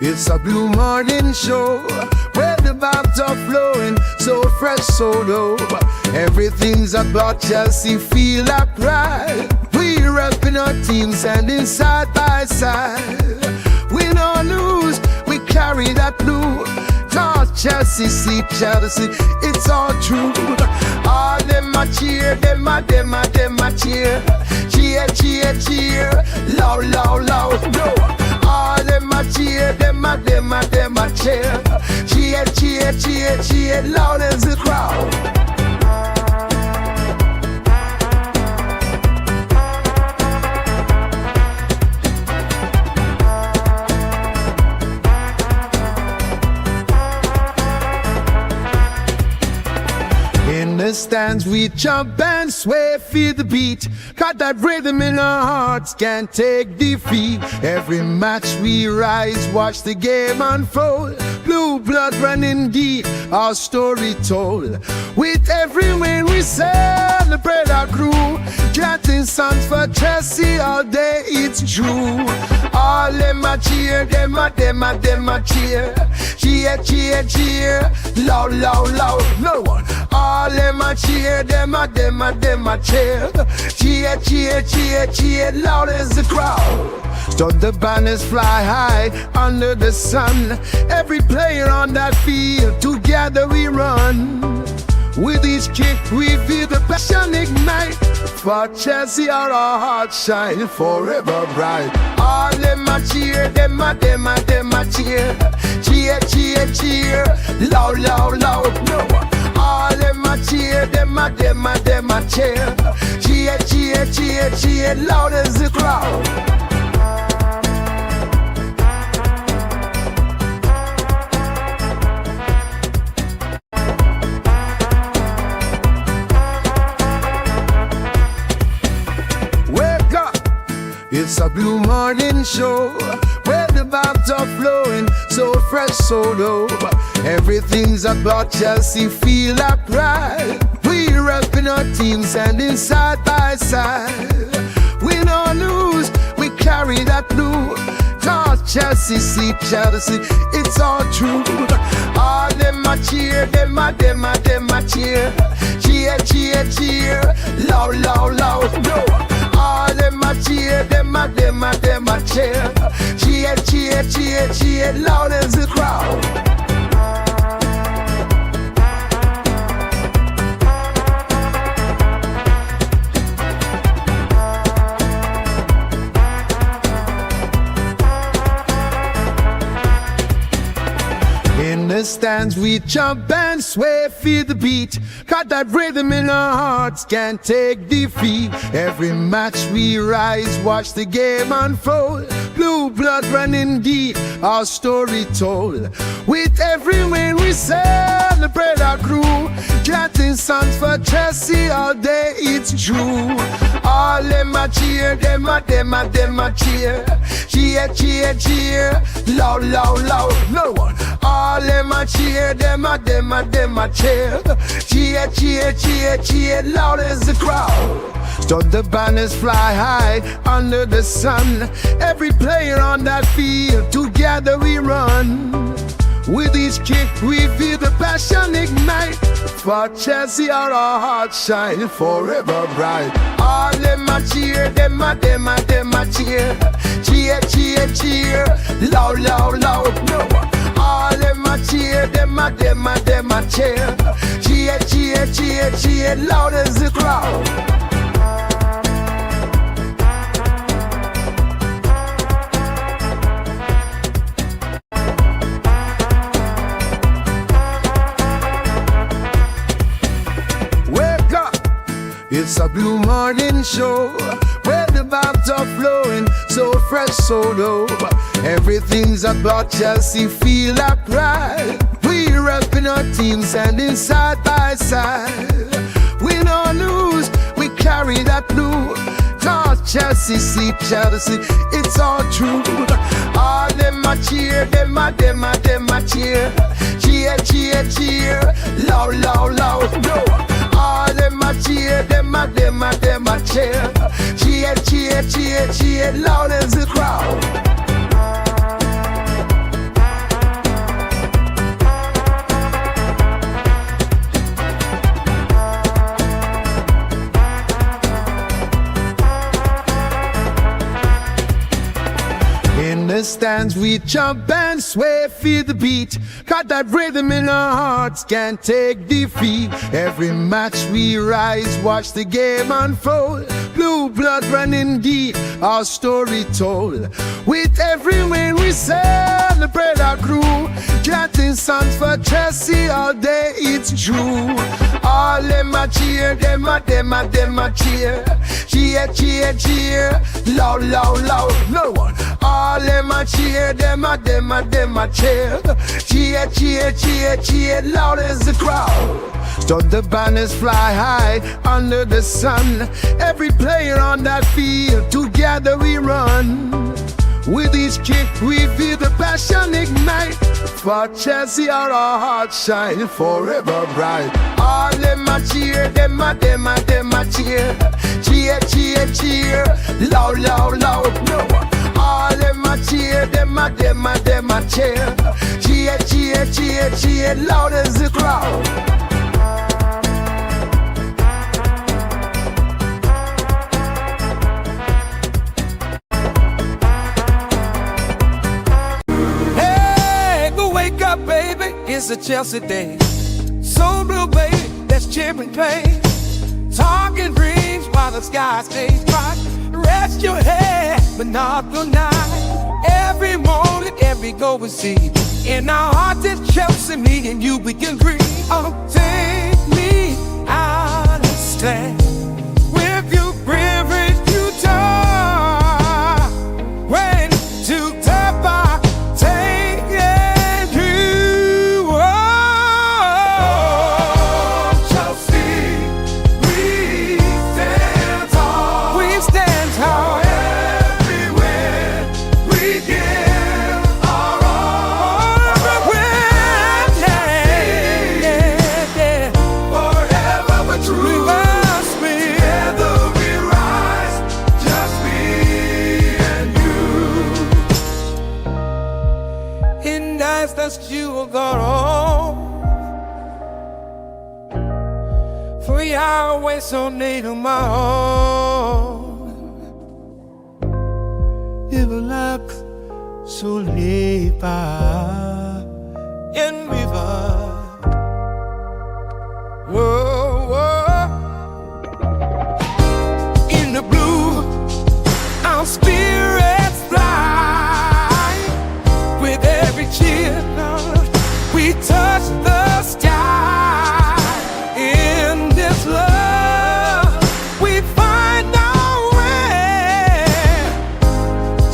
It's a blue morning show where the vibes are flowing, so fresh, so low. Everything's about Chelsea, feel like pride. We're repping our team, standing side by side. Win or lose, we carry that blue. Cause Chelsea, see Chelsea, it's all true. All them a cheer, them a cheer. Cheer, cheer, cheer, loud, loud, loud, no. All them a cheer, them a cheer. Cheer, cheer, cheer, cheer, loud as the crowd. In the stands we jump and sway, feel the beat. Got that rhythm in our hearts, can't take defeat. Every match we rise, watch the game unfold. Blue blood running deep, our story told. With every win we celebrate our crew. Chanting songs for Chelsea all day, it's true. All them a cheer, them a cheer. Cheer, cheer, cheer, loud, loud, loud, no one. All them a cheer, them a cheer. Cheer, cheer, cheer, cheer, loud as the crowd. Start the banners fly high under the sun. Every player on that field, together we run. With each kick we feel the passion ignite. For Chelsea our hearts shine forever bright. All them a cheer, them a cheer. Cheer, cheer, cheer, loud, loud, loud, no one. All them a cheer, them a cheer. Cheer, cheer, cheer, cheer, loud as the crowd. It's a blue morning show where the vibes are flowing, so fresh, so low. Everything's about Chelsea, feel like pride. We're repping our team, standing side by side. Win or lose, we carry that blue. Cause Chelsea, see Chelsea, it's all true. All them a cheer, them a cheer. Cheer, cheer, cheer, loud, loud, loud, no. All them a cheer, them a cheer. Cheer, cheer, cheer, cheer, loud as the crowd. In the stands we jump and sway, feel the beat. Got that rhythm in our hearts, can't take defeat. Every match we rise, watch the game unfold. Blue blood running deep, our story told. With every win we celebrate our crew. Chanting songs for Chelsea all day, it's true. All them a cheer, them a cheer. Cheer, cheer, cheer, loud, loud, loud, no one. All them a cheer, them a cheer. Cheer, cheer, cheer, cheer, loud as the crowd. Start the banners fly high under the sun. Every player on that field, together we run. With each kick we feel the passion ignite. For Chelsea our hearts shine forever bright. All them a cheer, them a cheer. Cheer, cheer, cheer, loud, loud, loud, no one. All them a cheer, them a cheer. Cheer, cheer, cheer, cheer, loud as the crowd. It's a blue morning show where the vibes are flowing, so fresh, so low. Everything's about Chelsea, feel like pride. We're repping our team, standing side by side. Win or lose, we carry that blue. Cause Chelsea, see Chelsea, it's all true. All them a cheer, them a cheer. Cheer, cheer, cheer, loud, loud, loud, no. All them a cheer, them a cheer. Cheer, cheer, cheer, cheer, loud as the crowd. stands we jump and sway, feel the beat. Got that rhythm in our hearts, can't take defeat. Every match we rise, watch the game unfold. Blue blood running deep, our story told. With every win we celebrate our crew. Chanting songs for Chelsea all day, it's true. All them a cheer, them a cheer. Cheer, cheer, cheer, loud, loud, loud, no one. All them a cheer, them a cheer. Cheer, cheer, cheer, cheer, loud as the crowd. So the banners fly high under the sun. Every player on that field, together we run. With each kick we feel the passion ignite. For Chelsea our hearts shine forever bright. All them a cheer, them a cheer. Cheer, cheer, cheer, loud, loud, loud, no one. All them a cheer, them a cheer. Cheer, cheer, cheer, cheer, loud as the crowd. Baby, it's a Chelsea day. So blue, baby, let's chip and play. Talking dreams while the sky stays bright. Rest your head, but not the night. Every moment, every goal we see. In our hearts, it's Chelsea, me and you, we can agree. Oh, take me out and stand with you, privilege you talk. When to tap our take. You got on 3 hours so near to my home. It will look so late in river. Whoa, whoa. In the blue, our spirits fly. With every cheer we touch the sky. In this love we find our way.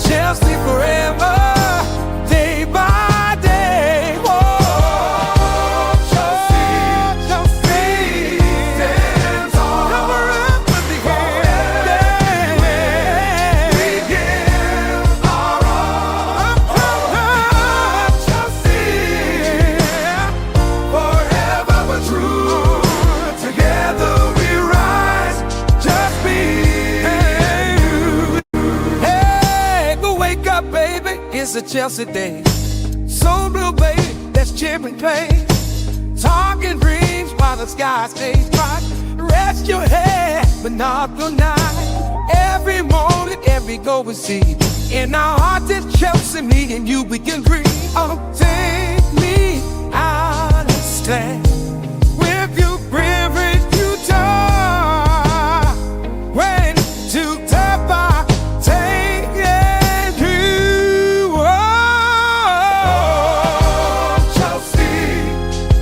Chelsea forever, day by day. Whoa, Chelsea, Chelsea stands on. Cover up with the hand. We give our all. Chelsea, forever but true. Together we rise, just me and you. Hey, go wake up, baby, it's a Chelsea day. So blue, baby, let's chip and play. Talking dreams while the sky stays bright. Rest your head, but not the night. Every moment, every goal we see. In our hearts, it's Chelsea, me and you, we can agree. Oh, take me out and stand with you, privilege you talk. When to tap our take and you. Oh, Chelsea,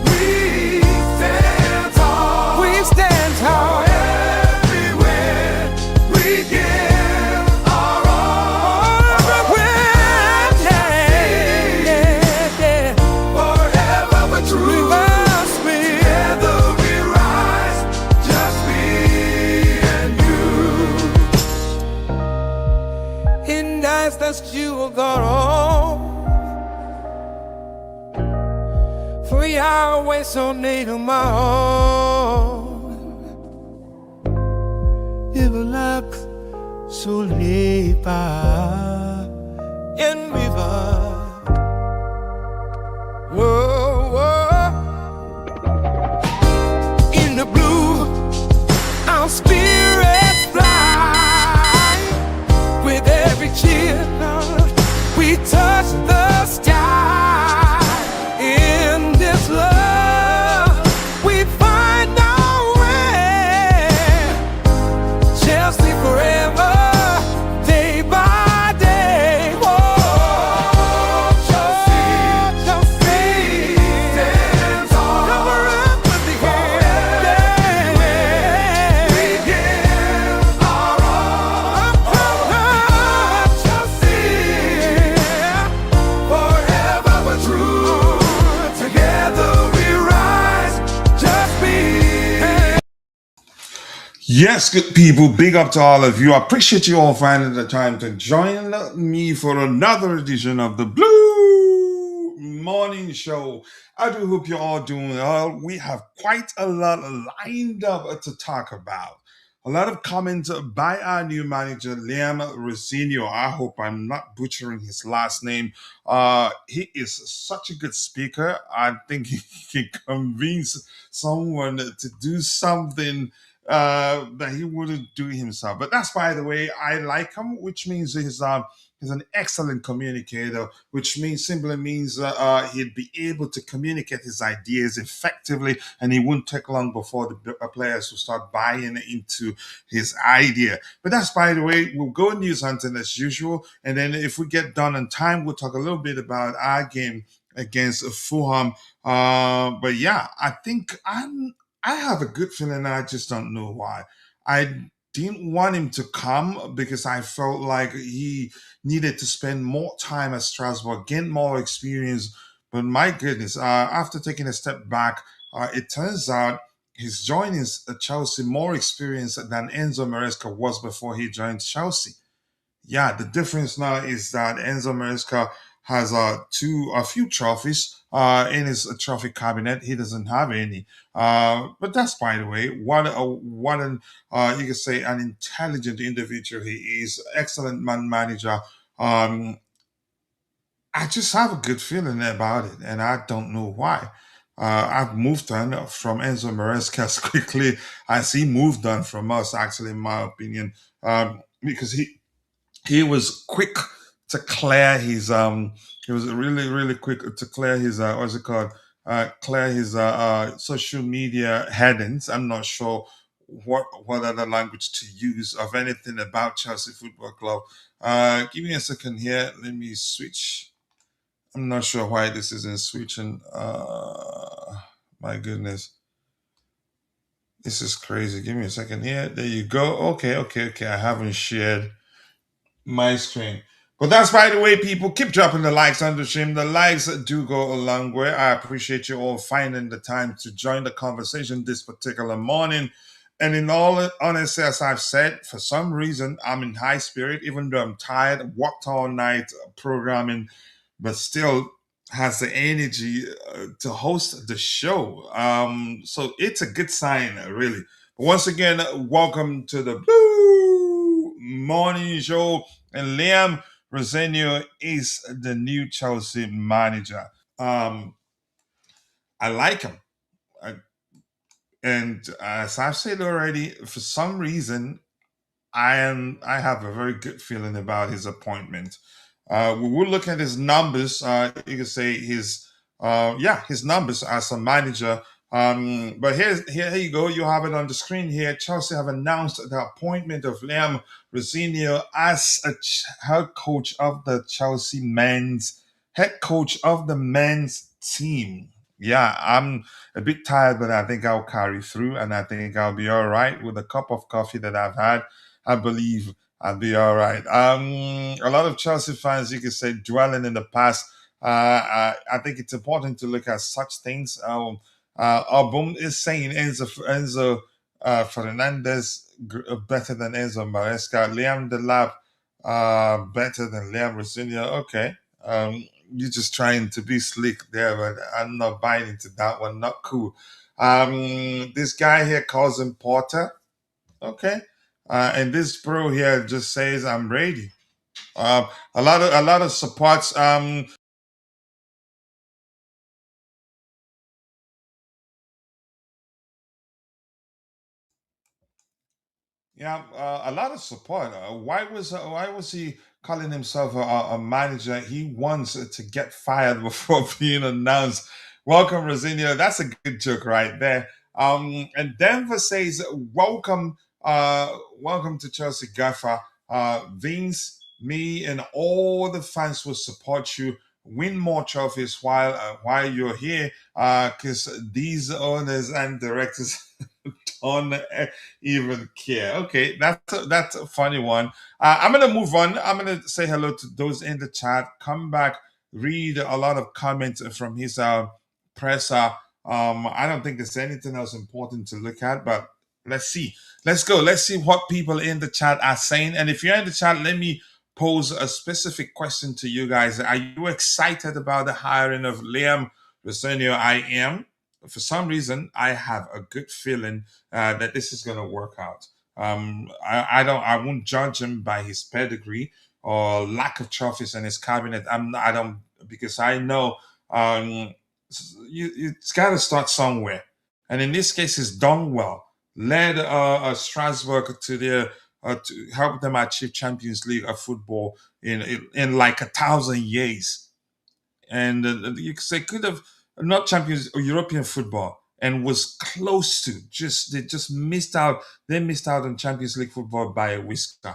we stand tall. We stand tall. Everywhere we give our all. Everywhere, yeah. Forever but true. Together we rise, just me and you. In nights that you got on 3 hours so near to my home. It will look so late in river. Whoa, whoa. In the blue, our spirits fly. With every cheer we touch Yes, good people, big up to all of you. I appreciate you all finding the time to join me for another edition of the Blue Morning Show. I do hope you're all doing well. We have quite a lot lined up to talk about. A lot of comments by our new manager, Liam Rosenior. I hope I'm not butchering his last name. He is such a good speaker. I think he can convince someone to do something that he wouldn't do himself. But that's, by the way, I like him, which means he's an excellent communicator, which means simply means he'd be able to communicate his ideas effectively, and he wouldn't take long before the players will start buying into his idea. But that's, by the way, we'll go news hunting as usual, and then if we get done on time, we'll talk a little bit about our game against Fulham. But yeah, I have a good feeling. I just don't know why. I didn't want him to come because I felt like he needed to spend more time at Strasbourg, gain more experience. But my goodness, after taking a step back, it turns out he's joining Chelsea more experienced than Enzo Maresca was before he joined Chelsea. Yeah, the difference now is that Enzo Maresca has a few trophies in his trophy cabinet. He doesn't have any. But that's, by the way, what an you could say an intelligent individual he is. Excellent man manager. Um, I just have a good feeling about it, and I don't know why. I've moved on from Enzo Maresca as quickly as he moved on from us, actually, in my opinion, because he was quick to clear his he was really quick to clear his what's it called clear his social media headings. I'm not sure what other language to use of anything about Chelsea Football Club. Give me a second here, let me switch. I'm not sure why this isn't switching. My goodness, this is crazy. Give me a second here. There you go. Okay, I haven't shared my screen. But that's, by the way, people. Keep dropping the likes on the stream. The likes do go a long way. I appreciate you all finding the time to join the conversation this particular morning. And in all honesty, as I've said, for some reason, I'm in high spirit, even though I'm tired, worked all night programming, but still has the energy to host the show. So it's a good sign, really. But once again, welcome to the Blue Morning Show. And Liam Rosenior is the new Chelsea manager. Um, I like him. I, and as I've said already, for some reason, I have a very good feeling about his appointment. We will look at his numbers. You can say his numbers as a manager. But here you go. You have it on the screen here. Chelsea have announced the appointment of Liam Rosenior as head coach of the Chelsea men's head coach of the men's team. Yeah, I'm a bit tired, but I think I'll carry through, and I think I'll be all right with a cup of coffee that I've had. I believe I'll be all right. A lot of Chelsea fans, you could say, dwelling in the past. I think it's important to look at such things. Album is saying Enzo Fernandez better than Enzo Maresca, Liam Delap better than Liam Rosenior. Okay, you're just trying to be slick there, but I'm not buying into that one. Not cool. This guy here calls him Porter. Okay. And this bro here just says I'm ready. A lot of supports. Yeah, a lot of support. Why was he calling himself a manager? He wants to get fired before being announced. Welcome, Rosenior. That's a good joke right there. And Denver says, welcome to Chelsea Gaffer. Vince, me, and all the fans will support you. Win more trophies while you're here, because these owners and directors don't even care. Okay, that's a funny one. I'm gonna move on. I'm gonna say hello to those in the chat. Come back, read a lot of comments from his presser. I don't think there's anything else important to look at, but Let's see. Let's go. Let's see what people in the chat are saying. And if you're in the chat, let me pose a specific question to you guys. Are you excited about the hiring of Liam Rosenior? I am. For some reason, I have a good feeling that this is going to work out. I won't judge him by his pedigree or lack of trophies in his cabinet. I don't, because I know it's got to start somewhere. And in this case, he's done well. Led Strasbourg to help them achieve Champions League of football in like 1,000 years. And you could say could have not Champions or European football, and was close to they just missed out. They missed out on Champions League football by a whisker.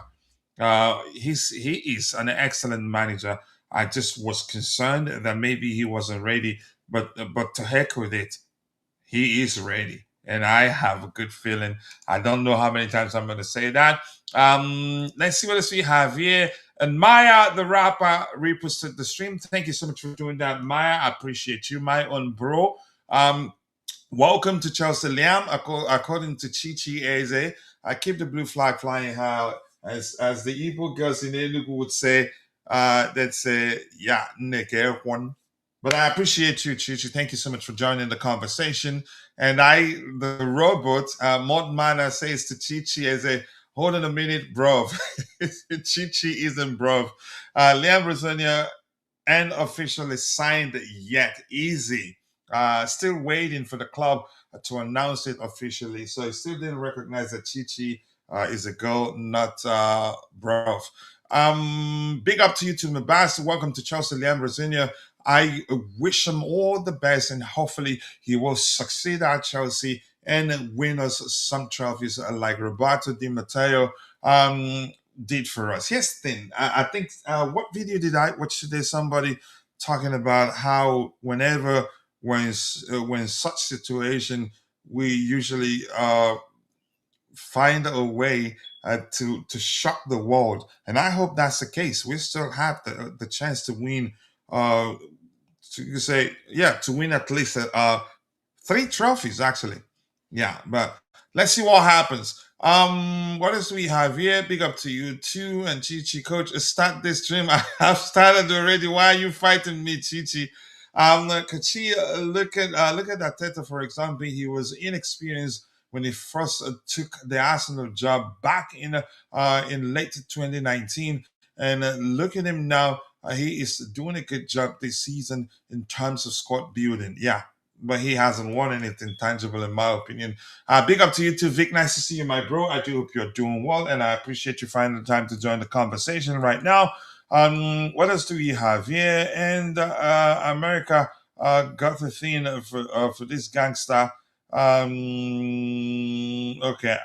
He is an excellent manager. I just was concerned that maybe he wasn't ready, but to heck with it, he is ready, and I have a good feeling. I don't know how many times I'm going to say that. Let's see what else we have here. And Maya, the rapper, reposted the stream. Thank you so much for doing that, Maya. I appreciate you, my own bro. Welcome to Chelsea Liam. According to Chichi Eze, I keep the blue flag flying high, as the Igbo girls in Enugu would say. They'd say, yeah, nigga, one. But I appreciate you, Chichi. Thank you so much for joining the conversation. And the robot, Mod Mana, says to Chichi as hold on a minute, bro. Chichi isn't bro. Liam Rosenior ain't officially signed yet. Easy. Still waiting for the club to announce it officially. So he still didn't recognize that Chichi is a girl, not bro. Big up to you, to Mabas. Welcome to Chelsea Liam Rosenior. I wish him all the best, and hopefully he will succeed at Chelsea and win us some trophies like Roberto Di Matteo did for us. Here's the thing. I think, what video did I watch today? Somebody talking about how when such situation, we usually find a way to shock the world. And I hope that's the case. We still have the chance to win to win at least 3 trophies, actually. Yeah, but let's see what happens. What else do we have here? Big up to you too, and Chichi. Coach, start this stream. I have started already. Why are you fighting me, Chichi? Kachi, look at Arteta, for example. He was inexperienced when he first took the Arsenal job back in late 2019, and look at him now. He is doing a good job this season in terms of squad building. Yeah, but he hasn't won anything tangible, in my opinion. Big up to you too, Vic. Nice to see you, my bro. I do hope you're doing well, and I appreciate you finding the time to join the conversation right now. What else do we have here? And America got the thing for this gangster. Okay,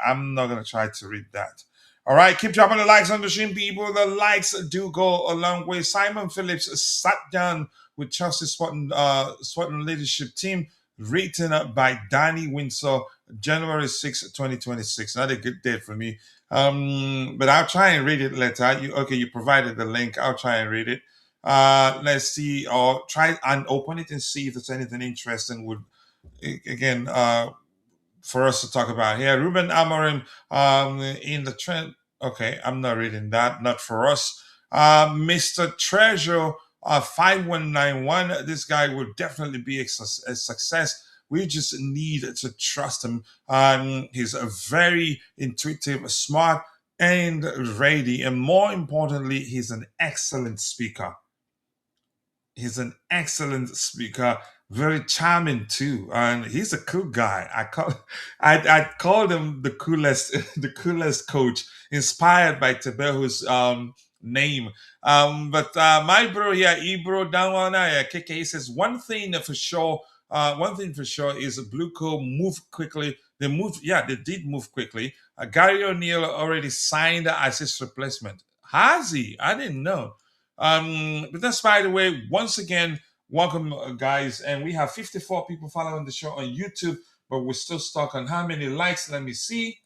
I'm not going to try to read that. All right, keep dropping the likes on the stream, people. The likes do go a long way. Simon Phillips sat down with Chelsea Sporting leadership team, written up by Danny Windsor, January 6, 2026. Not a good date for me. But I'll try and read it later. You provided the link. I'll try and read it. Let's see, or try and open it and see if there's anything interesting for us to talk about here. Ruben Amorim in the trend. Okay, I'm not reading that. Not for us. Mr. Treasure 5191. This guy will definitely be a success. We just need to trust him. He's a very intuitive, smart, and ready. And more importantly, he's an excellent speaker. Very charming too, and he's a cool guy. I called him the coolest coach, inspired by Tebehu's name. But my bro here, Ibro Danwana KK says one thing for sure is BlueCo moved quickly. They did move quickly. Gary O'Neill already signed as his replacement. Has he? I didn't know. But that's, by the way, once again, welcome, guys. And we have 54 people following the show on YouTube, but we're still stuck on how many likes? Let me see.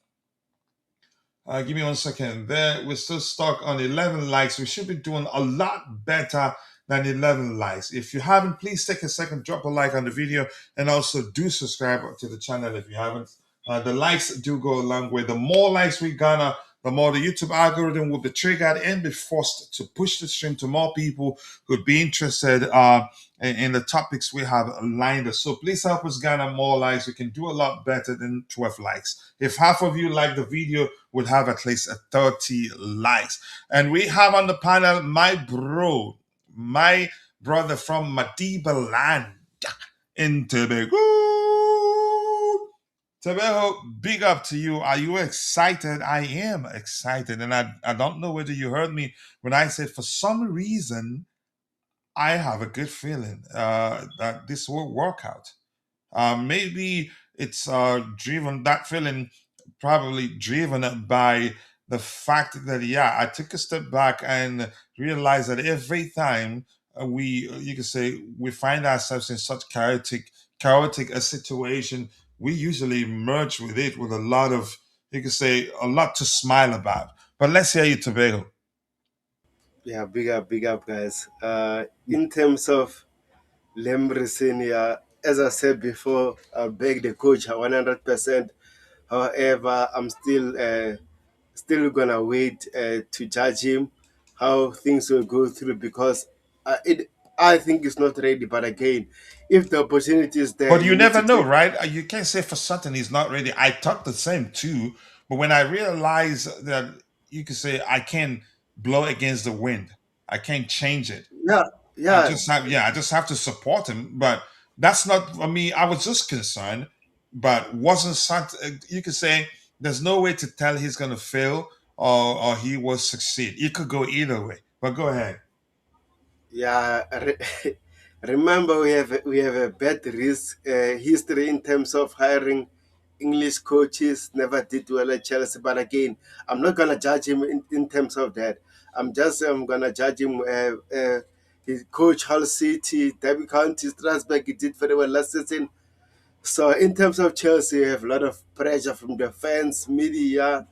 Give me 1 second there. We're still stuck on 11 likes. We should be doing a lot better than 11 likes. If you haven't, please take a second, drop a like on the video, and also do subscribe to the channel if you haven't. The likes do go a long way. The more likes we garner, the more the YouTube algorithm will be triggered and be forced to push the stream to more people who'd be interested in the topics we have lined up. So please help us garner more likes. We can do a lot better than 12 likes. If half of you like the video, we'll have at least 30 likes. And we have on the panel my brother from Madiba land in Tobago. Tobago, big up to you. Are you excited? I am excited. And I don't know whether you heard me when I said for some reason, I have a good feeling that this will work out. Maybe it's driven, that feeling probably driven by the fact that, yeah, I took a step back and realized that every time you could say, we find ourselves in such chaotic a situation, we usually merge with it with a lot of, you could say, a lot to smile about. But let's hear you, Tobago. Yeah, big up, guys. In terms of Rosenior, as I said before, I beg the coach 100%. However, I'm still gonna wait to judge him how things will go through because I think it's not ready. But again, if the opportunity is there, But you you need never to know, take. right? You can't say for certain he's not ready. I thought the same too. But when I realized that you could say I can't blow against the wind, I can't change it. Yeah, yeah, I just have to support him. But that's not for me. I was just concerned, but wasn't such. You could say there's no way to tell he's going to fail or he will succeed. It could go either way. But go ahead. yeah. Remember, we have a bad history in terms of hiring English coaches. Never did well at Chelsea, but again, I'm not gonna judge him in terms of that. I'm gonna judge him. His coach Hull City, Derby County, Strasbourg. He did very well last season. So in terms of Chelsea, you have a lot of pressure from the fans, media,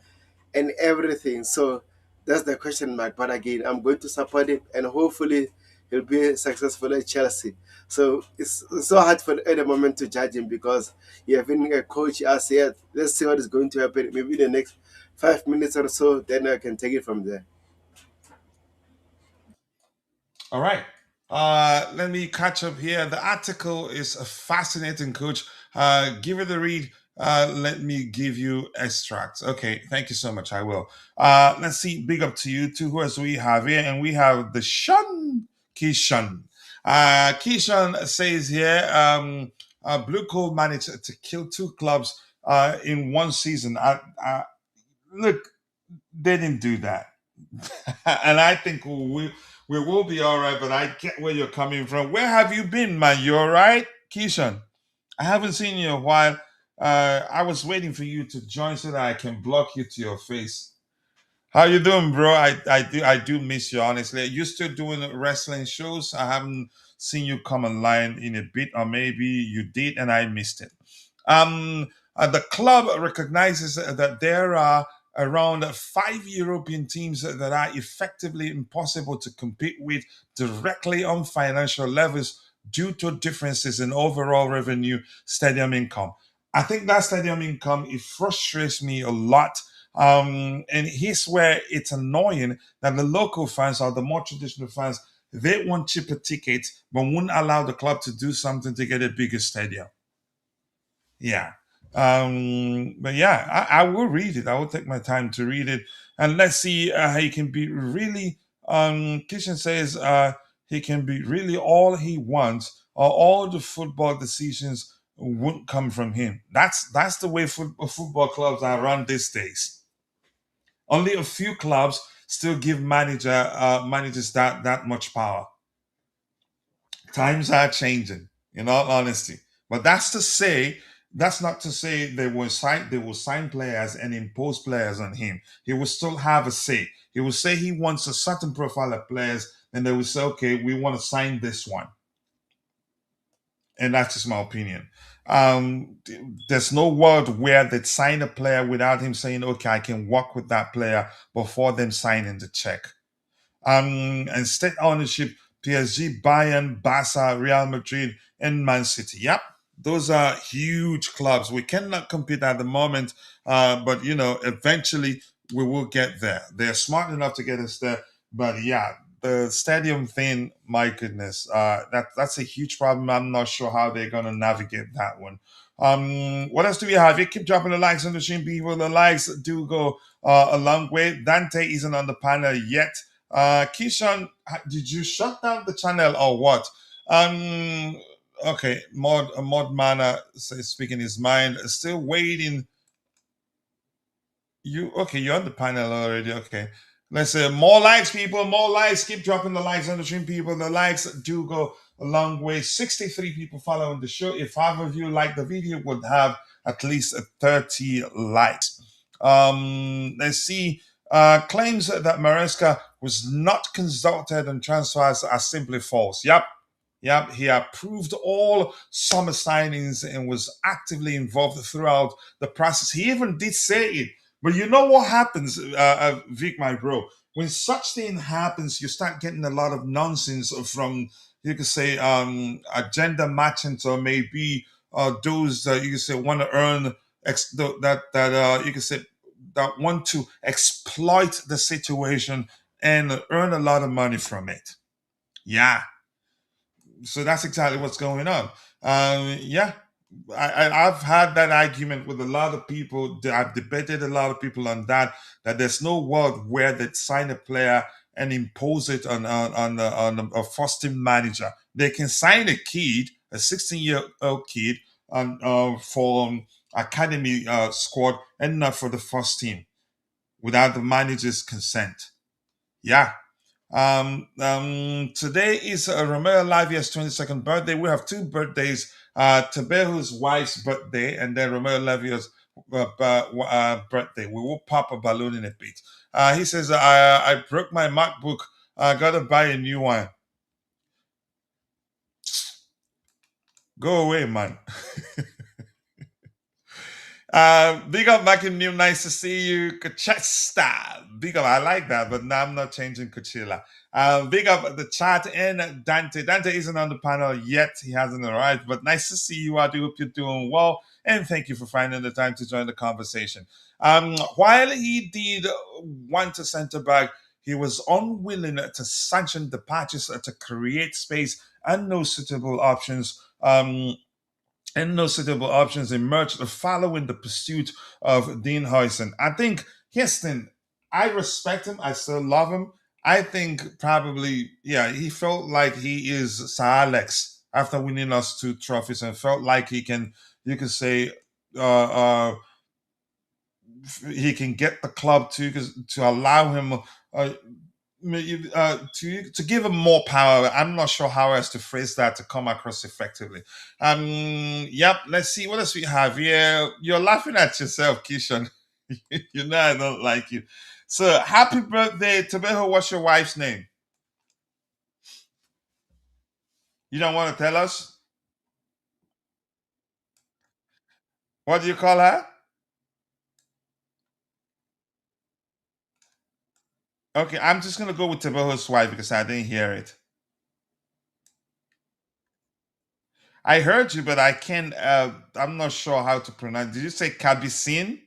and everything. So that's the question mark. But again, I'm going to support him, and hopefully he'll be successful at Chelsea. So it's so hard for at the moment to judge him because you have been a coach as yet. Let's see what is going to happen. Maybe in the next 5 minutes or so, then I can take it from there. All right. Let me catch up here. The article is a fascinating, coach. Give it a read. Let me give you extracts. Okay, thank you so much. I will. Let's see. Big up to you too. Who else we have here? And we have the Shun Kishan. Kishan says here, BlueCo managed to kill two clubs in one season. Look, they didn't do that. And I think we will be all right. But I get where you're coming from. Where have you been, man? You all right, Keishan? I haven't seen you in a while. I was waiting for you to join so that I can block you to your face. How you doing, bro? I do miss you, honestly. You still doing wrestling shows? I haven't seen you come online in a bit, or maybe you did and I missed it. The club recognizes that there are around 5 European teams that are effectively impossible to compete with directly on financial levels due to differences in overall revenue, stadium income. I think that stadium income, it frustrates me a lot. And here's where it's annoying that the local fans or the more traditional fans, they want cheaper tickets but won't allow the club to do something to get a bigger stadium. Yeah. But yeah, I will read it. I will take my time to read it. And let's see how he can be really, Kitchen says he can be really all he wants, or all the football decisions won't come from him. That's the way football clubs are run these days. Only a few clubs still give managers that much power. Times are changing, in all honesty. But that's not to say they will sign players and impose players on him. He will still have a say. He will say he wants a certain profile of players, and they will say, okay, we want to sign this one. And that's just my opinion. There's no world where they'd sign a player without him saying, okay, I can work with that player before them signing the check. And state ownership, PSG, Bayern, Barca, Real Madrid, and Man City. Yep, Those are huge clubs. We cannot compete at the moment, but eventually we will get there. They're smart enough to get us there. But yeah, the stadium thing, my goodness, that's a huge problem. I'm not sure how they're gonna navigate that one. What else do we have? You keep dropping the likes on the stream, people. The likes do go a long way. Dante isn't on the panel yet. Keyshawn, did you shut down the channel or what? Okay, Mod Mana says speaking his mind. Still waiting. You're on the panel already. Okay. Let's say more likes, people, more likes. Keep dropping the likes on the stream, people. The likes do go a long way. 63 people following the show. If half of you like the video, would have at least 30 likes. Let's see. Claims that Maresca was not consulted on transfers are simply false. Yep, he approved all summer signings and was actively involved throughout the process. He even did say it. But you know what happens, Vic, my bro? When such thing happens, you start getting a lot of nonsense from, you could say, agenda merchants, or maybe those that you could say want to earn you could say that want to exploit the situation and earn a lot of money from it. Yeah, so that's exactly what's going on. Yeah, I've had that argument with a lot of people. I've debated a lot of people on that. That there's no world where they sign a player and impose it on a first team manager. They can sign a kid, a 16-year-old kid, for academy squad, and not for the first team without the manager's consent. Yeah, today is Romeo Lavia's 22nd birthday. We have two birthdays, Tabehu's wife's birthday and then Romeo Lavia's birthday. We will pop a balloon in a bit. He says, I broke my MacBook. I gotta buy a new one. Go away, man. Big up, Mackin New. Nice to see you. Kachesta. Big up. I like that, but now I'm not changing Coachella. Big up the chat and Dante. Dante isn't on the panel yet. He hasn't arrived, but nice to see you. I do hope you're doing well. And thank you for finding the time to join the conversation. While he did want a centre back, he was unwilling to sanction departures to create space and no suitable options. Emerged following the pursuit of Dean Huyson. I think Houston, I respect him. I still love him. I think probably, yeah, he felt like he is Sir Alex after winning us 2 trophies and felt like he can, you could say, he can get the club to allow him to give him more power. I'm not sure how else to phrase that to come across effectively. Yep. Let's see what else we have here. You're laughing at yourself, Kishan. You know I don't like you. So happy birthday, Tabeho. What's your wife's name? You don't want to tell us? What do you call her? Okay, I'm just gonna go with Tabeho's wife because I didn't hear it. I heard you, but I can't. I'm not sure how to pronounce. Did you say Cabisin?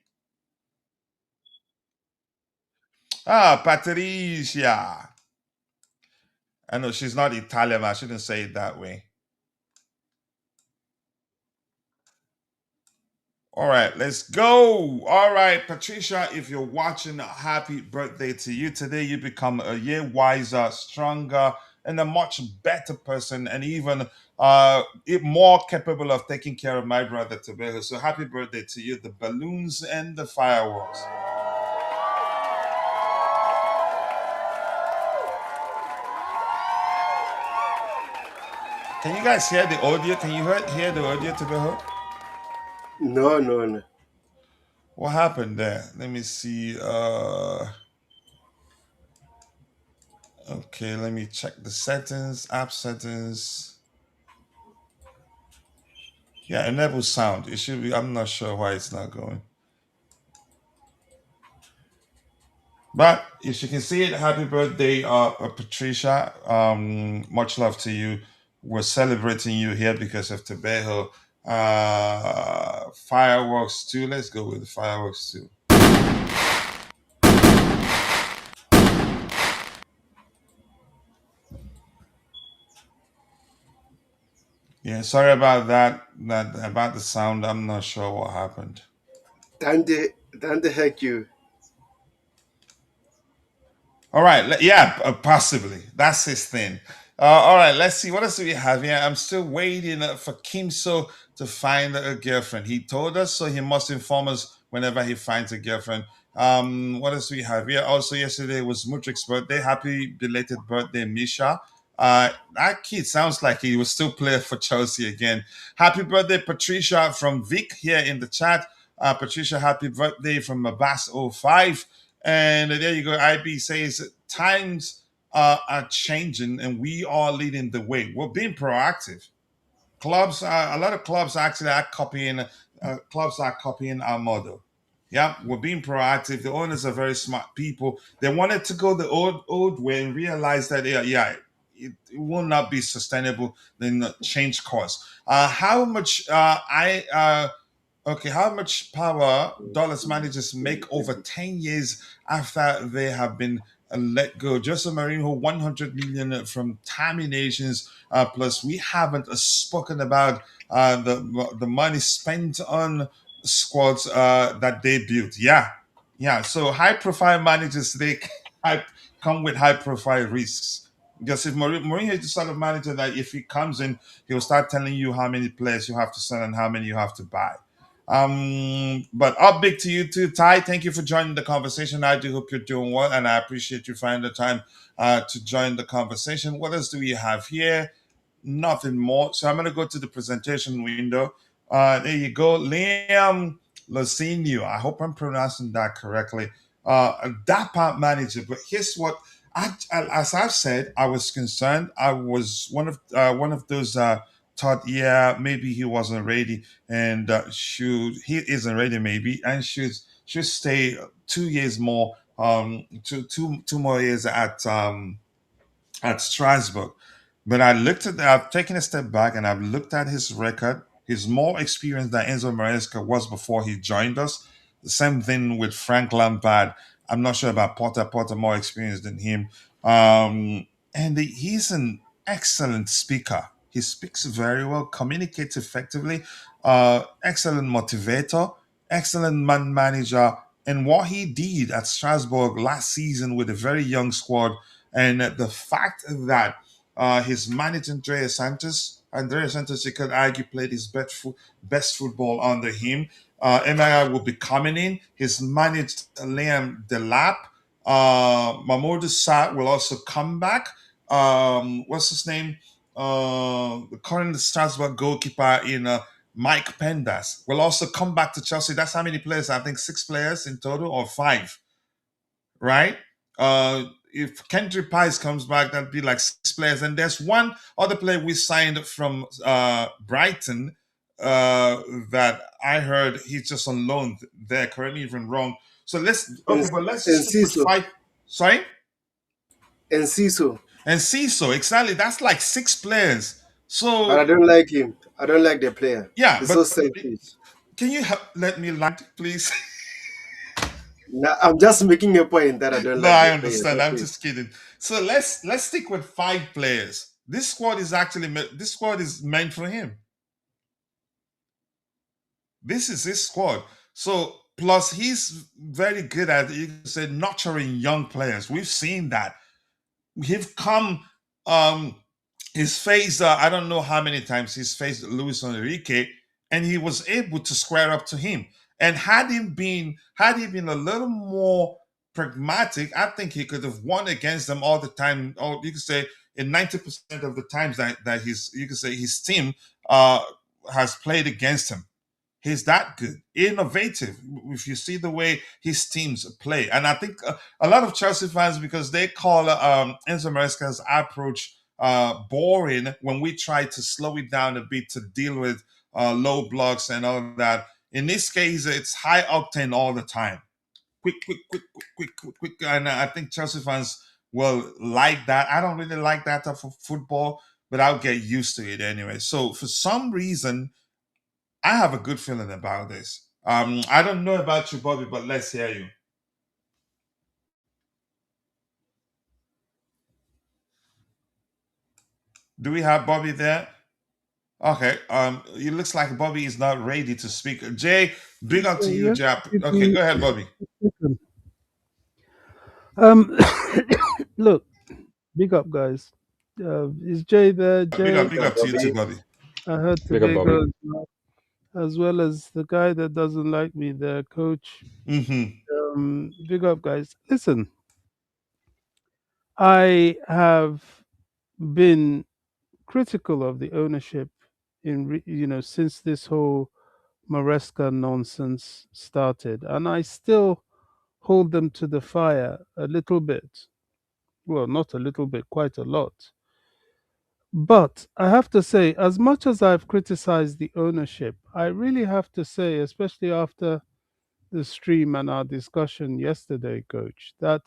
Ah, Patricia. I know she's not Italian. I shouldn't say it that way. All right, let's go. All right, Patricia, if you're watching, happy birthday to you. Today, you become a year wiser, stronger, and a much better person, and even more capable of taking care of my brother Tobeho. So, happy birthday to you, the balloons and the fireworks. Can you guys hear the audio? Can you hear the audio, Tobeho? No. What happened there? Let me see. Okay, let me check the settings, app settings. Yeah, enable sound. It should be. I'm not sure why it's not going. But if you can see it, happy birthday, Patricia. Much love to you. We're celebrating you here because of Tobeho. Fireworks 2. Let's go with fireworks 2. Yeah, sorry about that. That about the sound. I'm not sure what happened. Dante heck you. All right, yeah, possibly. That's his thing. All right, let's see. What else do we have here? I'm still waiting for Kimso to find a girlfriend. He told us, so he must inform us whenever he finds a girlfriend. What else do we have here? Also, yesterday was Mudrik's birthday. Happy belated birthday, Misha. That kid sounds like he was still playing for Chelsea again. Happy birthday, Patricia from Vic here in the chat. Patricia, happy birthday from Abbas05. And there you go. IB says times are changing and we are leading the way. We're being proactive. Clubs, a lot of clubs actually are copying. Clubs are copying our model. Yeah, we're being proactive. The owners are very smart people. They wanted to go the old way and realize that it will not be sustainable. Then change course. How much Okay, how much power Dallas managers make over 10 years after they have been let go? Jose Mourinho, 100 million from terminations. Plus, we haven't spoken about the money spent on squads that they built. Yeah, yeah. So high profile managers, they come with high profile risks. Because if Mourinho is the sort of manager that if he comes in, he'll start telling you how many players you have to sell and how many you have to buy. But up big to you too, Ty. Thank you for joining the conversation. I do hope you're doing well, and I appreciate you finding the time to join the conversation. What else do we have here? Nothing more. So I'm going to go to the presentation window. There you go, Liam Rosenior. I hope I'm pronouncing that correctly. That part manager. But here's what. As I've said, I was concerned. I was one of those thought, yeah, maybe he wasn't ready and he isn't ready maybe and should stay 2 years more, two more years at Strasbourg. But I've taken a step back and I've looked at his record. He's more experienced than Enzo Maresca was before he joined us. The same thing with Frank Lampard. I'm not sure about Potter. Potter more experienced than him. And he's an excellent speaker. He speaks very well, communicates effectively, excellent motivator, excellent man manager. And what he did at Strasbourg last season with a very young squad, and the fact that his manager Andrey Santos, you could argue, played his best football under him. MII will be coming in. He's managed Liam Delap. Mahmoud Sa will also come back. What's his name? The current Strasbourg goalkeeper in Mike Pendas will also come back to Chelsea. That's how many players? I think 6 players in total, or 5, right? If Kendrick Pies comes back, that'd be like 6 players. And there's one other player we signed from Brighton that I heard he's just on loan there. Correct me if I'm wrong. So And, let's and just stick with Ciso. 5. Sorry? And Ciso. And see, so exactly, that's like 6 players. But I So don't like him. I don't like the player. yeah, He's so but selfish. can you let me land, please? Now, I'm just making a point that I don't No, like I the player. understand. That's I'm it. just kidding. So let's stick with 5 players. This squad is meant for him. This is his squad. So plus he's very good at, you can say, nurturing young players. We've seen that. We've come he's faced I don't know how many times he's faced Luis Enrique, and he was able to square up to him. And had he been a little more pragmatic, I think he could have won against them all the time. Or you could say in 90% of the times that his team has played against him. He's that good, innovative. If you see the way his teams play, and I think a lot of Chelsea fans, because they call Enzo Maresca's approach boring when we try to slow it down a bit to deal with low blocks and all that. In this case, it's high octane all the time, quick, quick, quick, quick, quick, quick, quick. And I think Chelsea fans will like that. I don't really like that type of football, but I'll get used to it anyway. So for some reason, I have a good feeling about this. I don't know about you, Bobby, but let's hear you. Do we have Bobby there? Okay. It looks like Bobby is not ready to speak. Jay, big up to you, Yeah, Jap. if Okay, you go ahead, Bobby. listen. Um, look, big up, guys. Is Jay there? Jay, Big Yo, up to you too, Bobby. Bobby. I heard Big up, Bobby. Tobago as well as the guy that doesn't like me, the coach. Mm-hmm. Big up, guys. Listen, I have been critical of the ownership since this whole Maresca nonsense started, and I still hold them to the fire a little bit. Well, not a little bit, quite a lot. But I have to say, as much as I've criticized the ownership, I really have to say, especially after the stream and our discussion yesterday, coach, that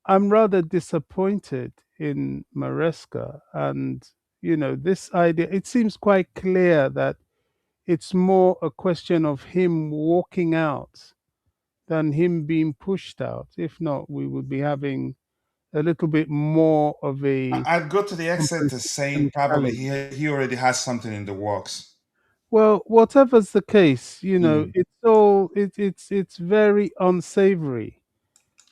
I'm rather disappointed in Maresca. And, this idea, it seems quite clear that it's more a question of him walking out than him being pushed out. If not, we would be having a little bit more of a I'd go to the extent to saying confrontation probably challenge. he already has something in the works. Well, whatever's the case, Mm. it's very unsavory.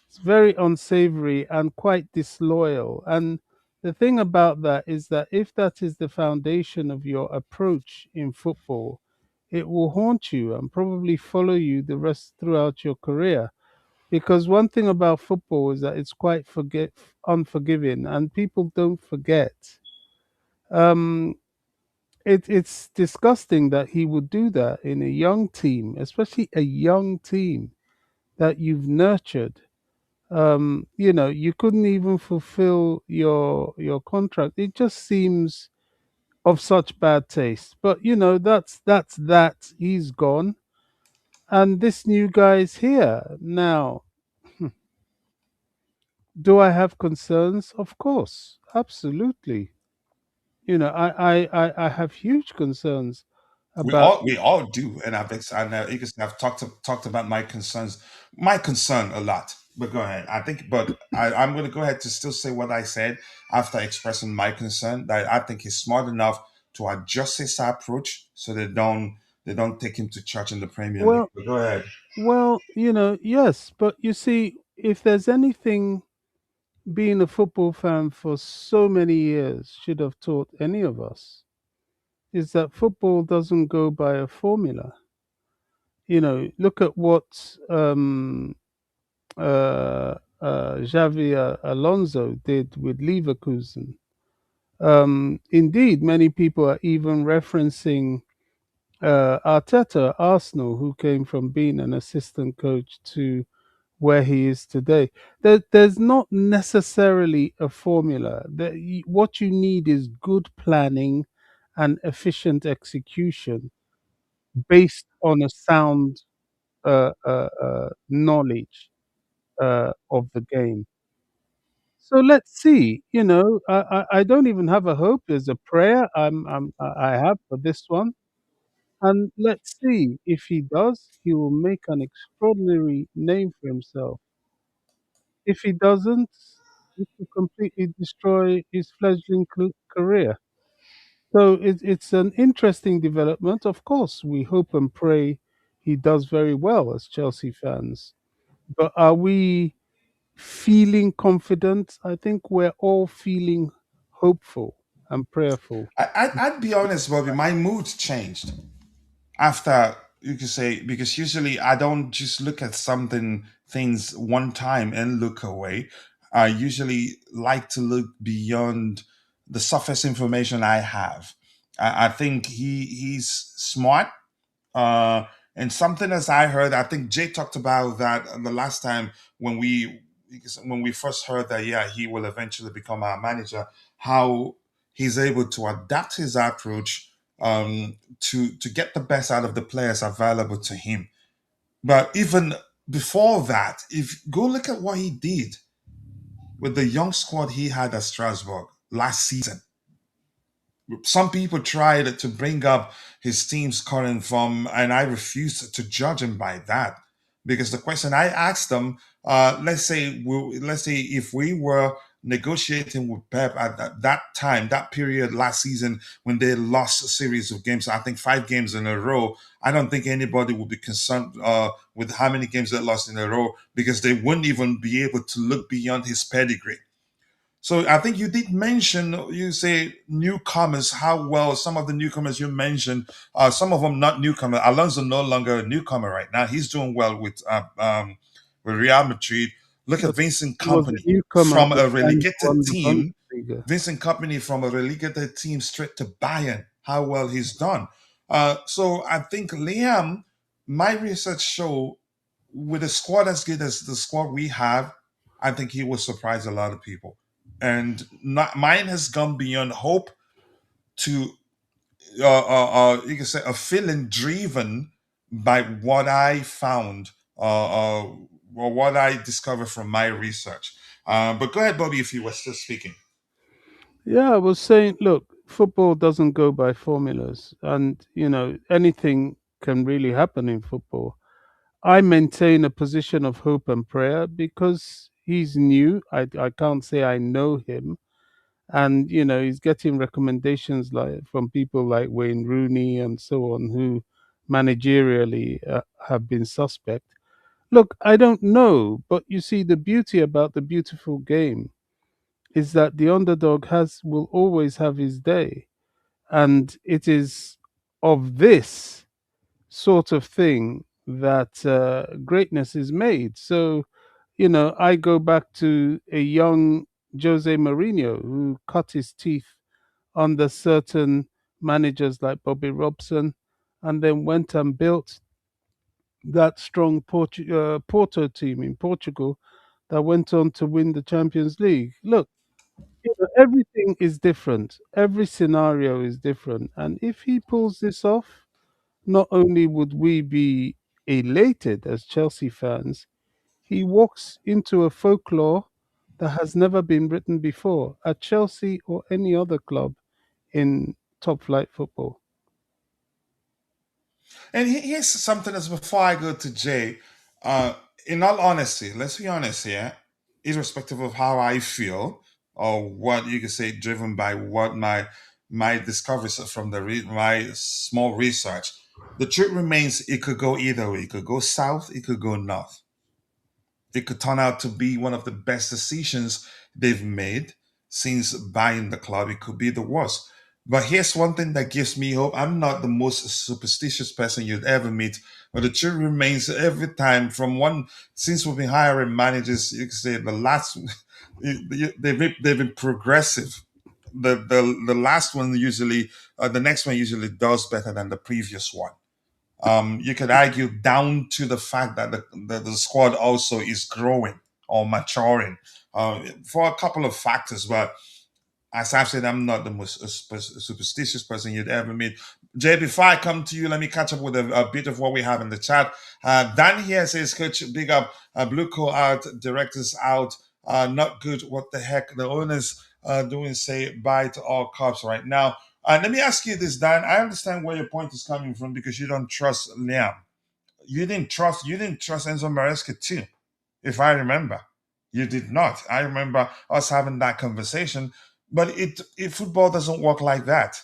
It's very unsavory and quite disloyal. And the thing about that is that if that is the foundation of your approach in football, it will haunt you and probably follow you the rest throughout your career. Because one thing about football is that it's quite forget unforgiving, and people don't forget. Um, it's disgusting that he would do that in a young team, especially a young team that you've nurtured. You couldn't even fulfill your contract. It just seems of such bad taste. But that's that. He's gone, and this new guy's here now. Do I have concerns? Of course, absolutely. I have huge concerns about. We all do, and you can see I've talked about my concern a lot. But go ahead. But I'm going to go ahead to still say what I said after expressing my concern that I think he's smart enough to adjust his approach so they don't take him to church in the Premier League. Well, But go ahead. yes, but you see, if there's anything being a football fan for so many years should have taught any of us, is that football doesn't go by a formula. Look at what Xavi Alonso did with Leverkusen. Indeed, many people are even referencing Arteta, Arsenal, who came from being an assistant coach to where he is today. There's not necessarily a formula. What you need is good planning and efficient execution based on a sound knowledge of the game. So let's see. I don't even have a hope. There's a prayer I have for this one. And let's see if he does, he will make an extraordinary name for himself. If he doesn't, it will completely destroy his fledgling career. So it's an interesting development. Of course, we hope and pray he does very well as Chelsea fans. But are we feeling confident? I think we're all feeling hopeful and prayerful. I'd be honest, Bobby. My mood changed after, you could say, because usually I don't just look at things one time and look away. I usually like to look beyond the surface information I have. I think he's smart. uh and something as I heard, I think Jay talked about that the last time when we first heard that, yeah, he will eventually become our manager, how he's able to adapt his approach to get the best out of the players available to him. But even before that, if go look at what he did with the young squad he had at Strasbourg last season. some people tried to bring up his team's current form, and I refused to judge him by that, because the question I asked them, let's say if we were negotiating with Pep at that time, that period last season when they lost a series of games, I think 5 games in a row. I don't think anybody would be concerned with how many games they lost in a row, because they wouldn't even be able to look beyond his pedigree. So I think you did mention, you say newcomers, how well some of the newcomers you mentioned, some of them not newcomer. Alonso no longer a newcomer right now. He's doing well with Real Madrid. Look at But Vincent he was a Company newcomer at from the a time he relegated won the team. Bundesliga. Vincent Company from a relegated team straight to Bayern. How well he's done. So I think Liam, my research show, with a squad as good as the squad we have, I think he will surprise a lot of people. And mine has gone beyond hope to you can say a feeling driven by what I found or what I discovered from my research. But go ahead, Bobby, if you were still speaking. Yeah, I was saying, look, football doesn't go by formulas, and anything can really happen in football. I maintain a position of hope and prayer because he's new. I can't say I know him, and he's getting recommendations like from people like Wayne Rooney and so on, who managerially have been suspect. Look, I don't know, but you see, the beauty about the beautiful game is that the underdog has will always have his day, and it is of this sort of thing that greatness is made. So, I go back to a young Jose Mourinho who cut his teeth under certain managers like Bobby Robson, and then went and built that strong Porto team in Portugal that went on to win the Champions League. Look, everything is different. Every scenario is different. And if he pulls this off, not only would we be elated as Chelsea fans, he walks into a folklore that has never been written before at Chelsea or any other club in top flight football. And here's something else before I go to Jay. Uh, in all honesty, let's be honest here, irrespective of how I feel or what you can say, driven by what my discoveries from my small research, the truth remains it could go either way. It could go south, it could go north. It could turn out to be one of the best decisions they've made since buying the club. It could be the worst. But here's one thing that gives me hope. I'm not the most superstitious person you'd ever meet, but the truth remains every time from one, since we've been hiring managers, you can say the last, they've been progressive. The last one usually, the next one usually does better than the previous one. You could argue down to the fact that the squad also is growing or maturing for a couple of factors. But as I've said, I'm not the most superstitious person you'd ever meet. Jay, before I come to you, let me catch up with a bit of what we have in the chat. Dan here says, Coach, big up, BlueCo out, directors out, not good. What the heck? The owners doing say bye to all cops right now. Let me ask you this, Dan. I understand where your point is coming from because you don't trust Liam. You didn't trust Enzo Maresca too, if I remember. You did not. I remember us having that conversation. But football doesn't work like that.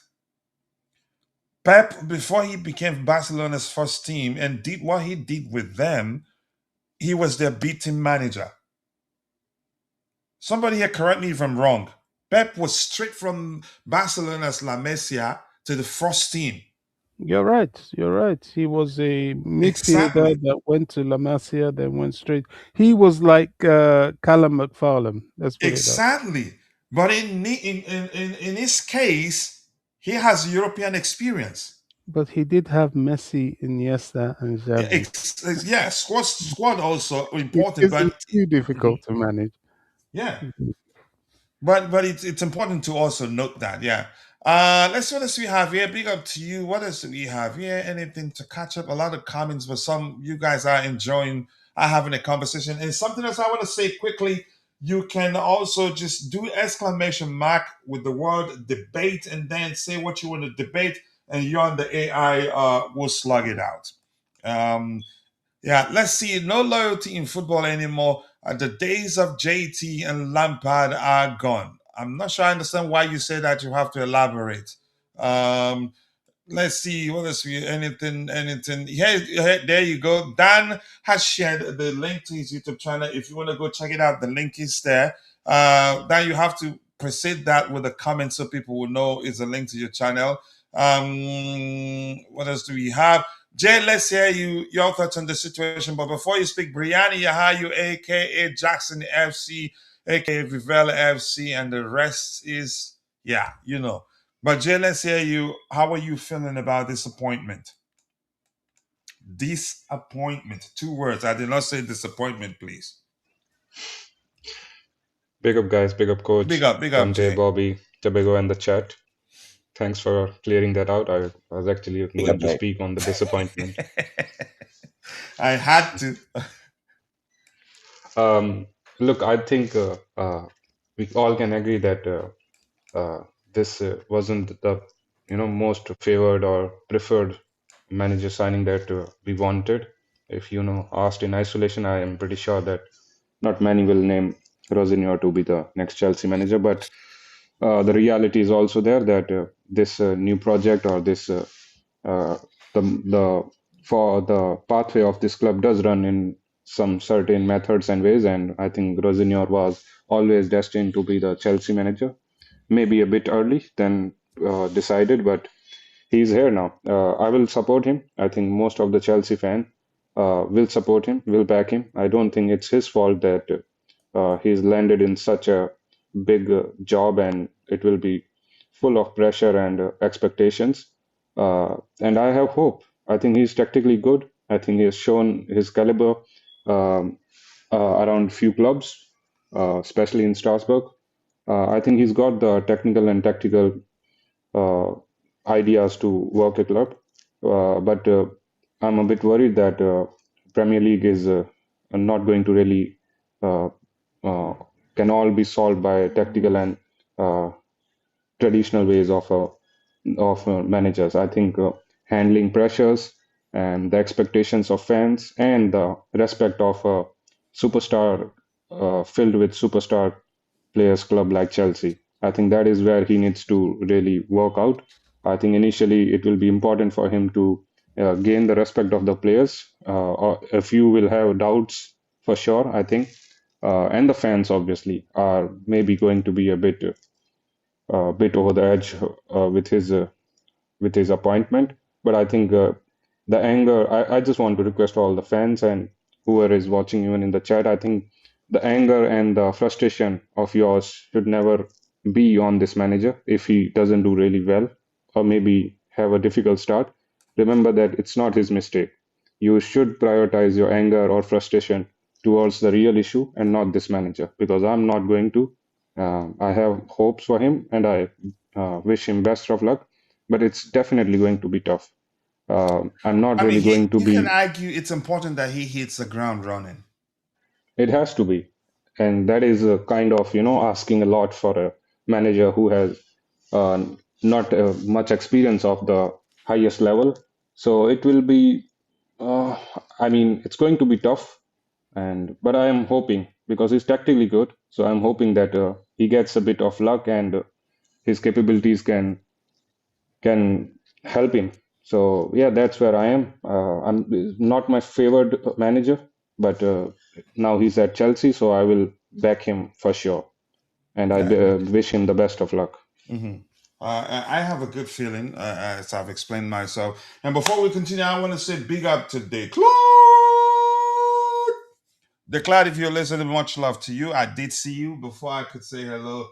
Pep, before he became Barcelona's first team and did what he did with them, he was their B team manager. Somebody here correct me if I'm wrong. Pep was straight from Barcelona's La Masia to the first team. You're right. You're right. He was a midfielder Exactly. that went to La Masia, then went straight. He was like Callum McFarlane. Let's put it that. Exactly. But in his case, he has European experience. But he did have Messi, Iniesta, and Xavi. Yeah, squad also It important, isn't but too difficult to manage. yeah, but it's important to also note that. Yeah. Let's see what else we have here. Big up to you. What else do we have here? Anything to catch up? A lot of comments, but some you guys are enjoying are having a conversation. And something else I want to say quickly. You can also just do exclamation mark with the word debate and then say what you want to debate, and you on the AI will slug it out. Um, yeah, let's see. No loyalty in football anymore. The days of JT and Lampard are gone. I'm not sure I understand why you say that. You have to elaborate. Um, let's see what else we anything there you go. Dan has shared the link to his YouTube channel. If you want to go check it out, the link is there. Dan, you have to precede that with a comment so people will know it's a link to your channel. What else do we have? Jay, let's hear your thoughts on the situation. But before you speak, Brianna Yahayu, aka Jackson FC, aka Vivella FC, and the rest is but Jay, let's hear you. How are you feeling about disappointment? Disappointment. 2 words. I did not say disappointment, please. Big up, guys. Big up, coach. Big up, Dante, Jay. Bobby, Tobago, and the chat. Thanks for clearing that out. I was actually going to speak on the disappointment. I had to. Look, I think we all can agree that this wasn't the most favored or preferred manager signing that we wanted. If asked in isolation, I am pretty sure that not many will name Rosenior to be the next Chelsea manager, but the reality is also there that this new project or this the for the pathway of this club does run in some certain methods and ways, and I think Rosenior was always destined to be the Chelsea manager. Maybe a bit early than decided, but he's here now. I will support him. I think most of the Chelsea fan will support him, will back him. I don't think it's his fault that he's landed in such a big job, and it will be full of pressure and expectations. And I have hope. I think he's tactically good. I think he has shown his caliber um, around few clubs, especially in Strasbourg. I think he's got the technical and tactical uh, ideas to work a club. But I'm a bit worried that Premier League is not going to really uh, can all be solved by tactical and uh, traditional ways of managers. I think handling pressures and the expectations of fans and the respect of a superstar filled with superstar players club like Chelsea. I think that is where he needs to really work out. I think initially it will be important for him to gain the respect of the players. Or a few will have doubts for sure, I think. And the fans obviously are maybe going to be a bit over the edge with his appointment. But I think the anger, I just want to request all the fans and whoever is watching even in the chat, I think the anger and the frustration of yours should never be on this manager if he doesn't do really well or maybe have a difficult start. Remember that it's not his mistake. You should prioritize your anger or frustration towards the real issue and not this manager, because I'm not going to. I have hopes for him and I wish him best of luck, but it's definitely going to be tough. I'm not I mean, really going to you can be. argue it's important that he hits the ground running. It has to be, and that is a kind of asking a lot for a manager who has uh, not much experience of the highest level. So it will be. Uh, I mean, it's going to be tough, and but I am hoping because he's tactically good. So I'm hoping that he gets a bit of luck and his capabilities can help him. So yeah, that's where I am. I'm not my favored manager, but now he's at Chelsea, so I will back him for sure, and I wish him the best of luck. Mm-hmm. I have a good feeling, as I've explained myself. And before we continue, I want to say big up to Declan. Declan, if you're listening, much love to you. I did see you before I could say hello.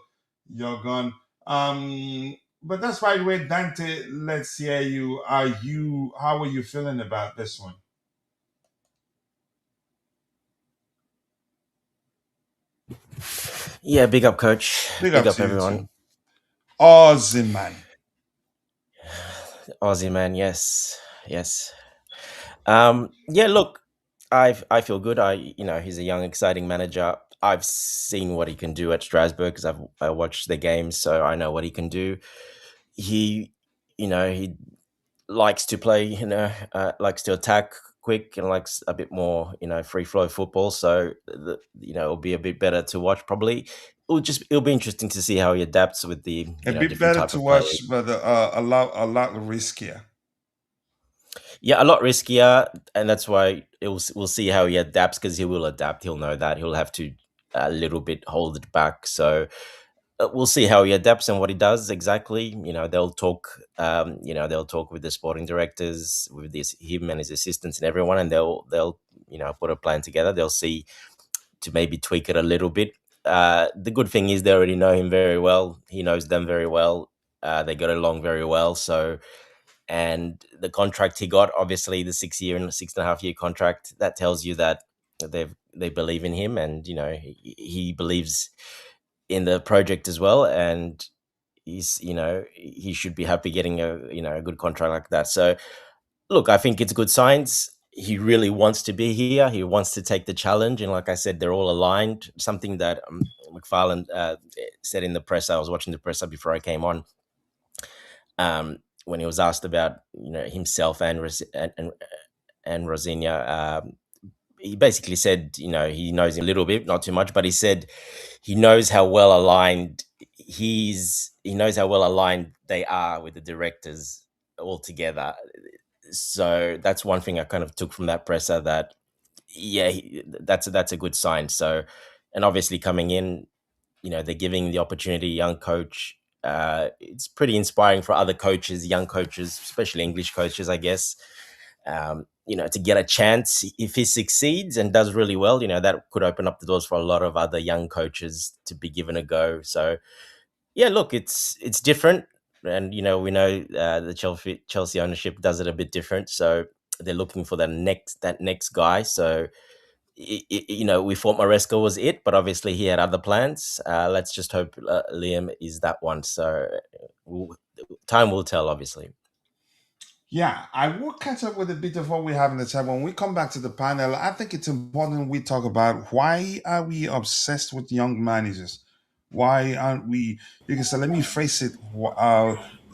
You're gone. But that's by the way, Dante. Let's hear you. How are you feeling about this one? Yeah, big up, coach. Big Big up up, to you everyone. too. Aussie man. Aussie man, yes, yes. Yeah, look, I feel good. He's a young, exciting manager. I've seen what he can do at Strasbourg because I watched the games, so I know what he can do. He, he likes to play, likes to attack quick and likes a bit more, free flow football. So it'll be a bit better to watch. Probably it'll be interesting to see how he adapts with the A bit different better type to of players. watch, but a lot riskier. Yeah, a lot riskier, and that's why we'll see how he adapts because he will adapt. He'll know that he'll have to a little bit hold it back. So we'll see how he adapts and what he does exactly. They'll talk. They'll talk with the sporting directors, with him and his assistants and everyone, and they'll put a plan together. They'll see to maybe tweak it a little bit. The good thing is they already know him very well. He knows them very well. They got along very well. So, and the contract he got, obviously the 6 year and 6.5 year contract, that tells you that they believe in him, and he believes in the project as well, and he should be happy getting a good contract like that. So look, I think it's good signs. He really wants to be here. He wants to take the challenge, and like I said, they're all aligned. Something that McFarlane said in the press. I was watching the presser before I came on. When he was asked about himself and Rosenior, he basically said he knows him a little bit, not too much, but he said he knows how well aligned he knows how well aligned they are with the directors all together. So that's one thing I kind of took from that presser, that that's a good sign. So, and obviously coming in, they're giving the opportunity, young coach. It's pretty inspiring for other coaches, young coaches, especially English coaches, I guess. To get a chance if he succeeds and does really well, that could open up the doors for a lot of other young coaches to be given a go. So yeah, look, it's different, and we know the Chelsea ownership does it a bit different. So they're looking for that next guy. So we thought Maresca was it, but obviously he had other plans. Let's just hope Liam is that one. So time will tell, obviously. Yeah, I will catch up with a bit of what we have in the chat. When we come back to the panel, I think it's important we talk about why are we obsessed with young managers? Why aren't we? Because let me phrase it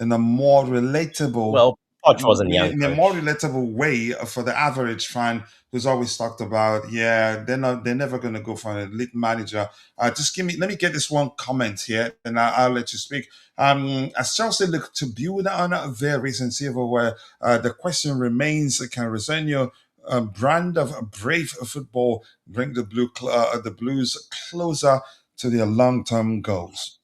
in a more relatable, Well, Poch wasn't a young in a coach. more relatable way for the average fan who's always talked about, they're never going to go for an elite manager. Let me get this one comment here, and I'll let you speak. As Chelsea look to build on their recent silverware, the question remains: can Rosenior brand of brave football bring the Blues closer to their long-term goals?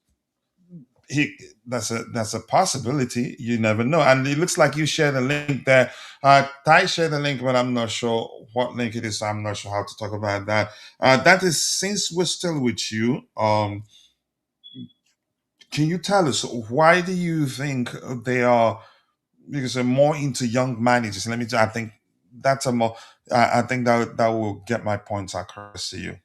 That's a possibility. You never know. And it looks like you shared a link there. Ty shared a link, but I'm not sure what link it is. So I'm not sure how to talk about that. That is, since we're still with you, can you tell us why do you think they are? Because they're more into young managers. I think that's a more. I think that will get my points across to you.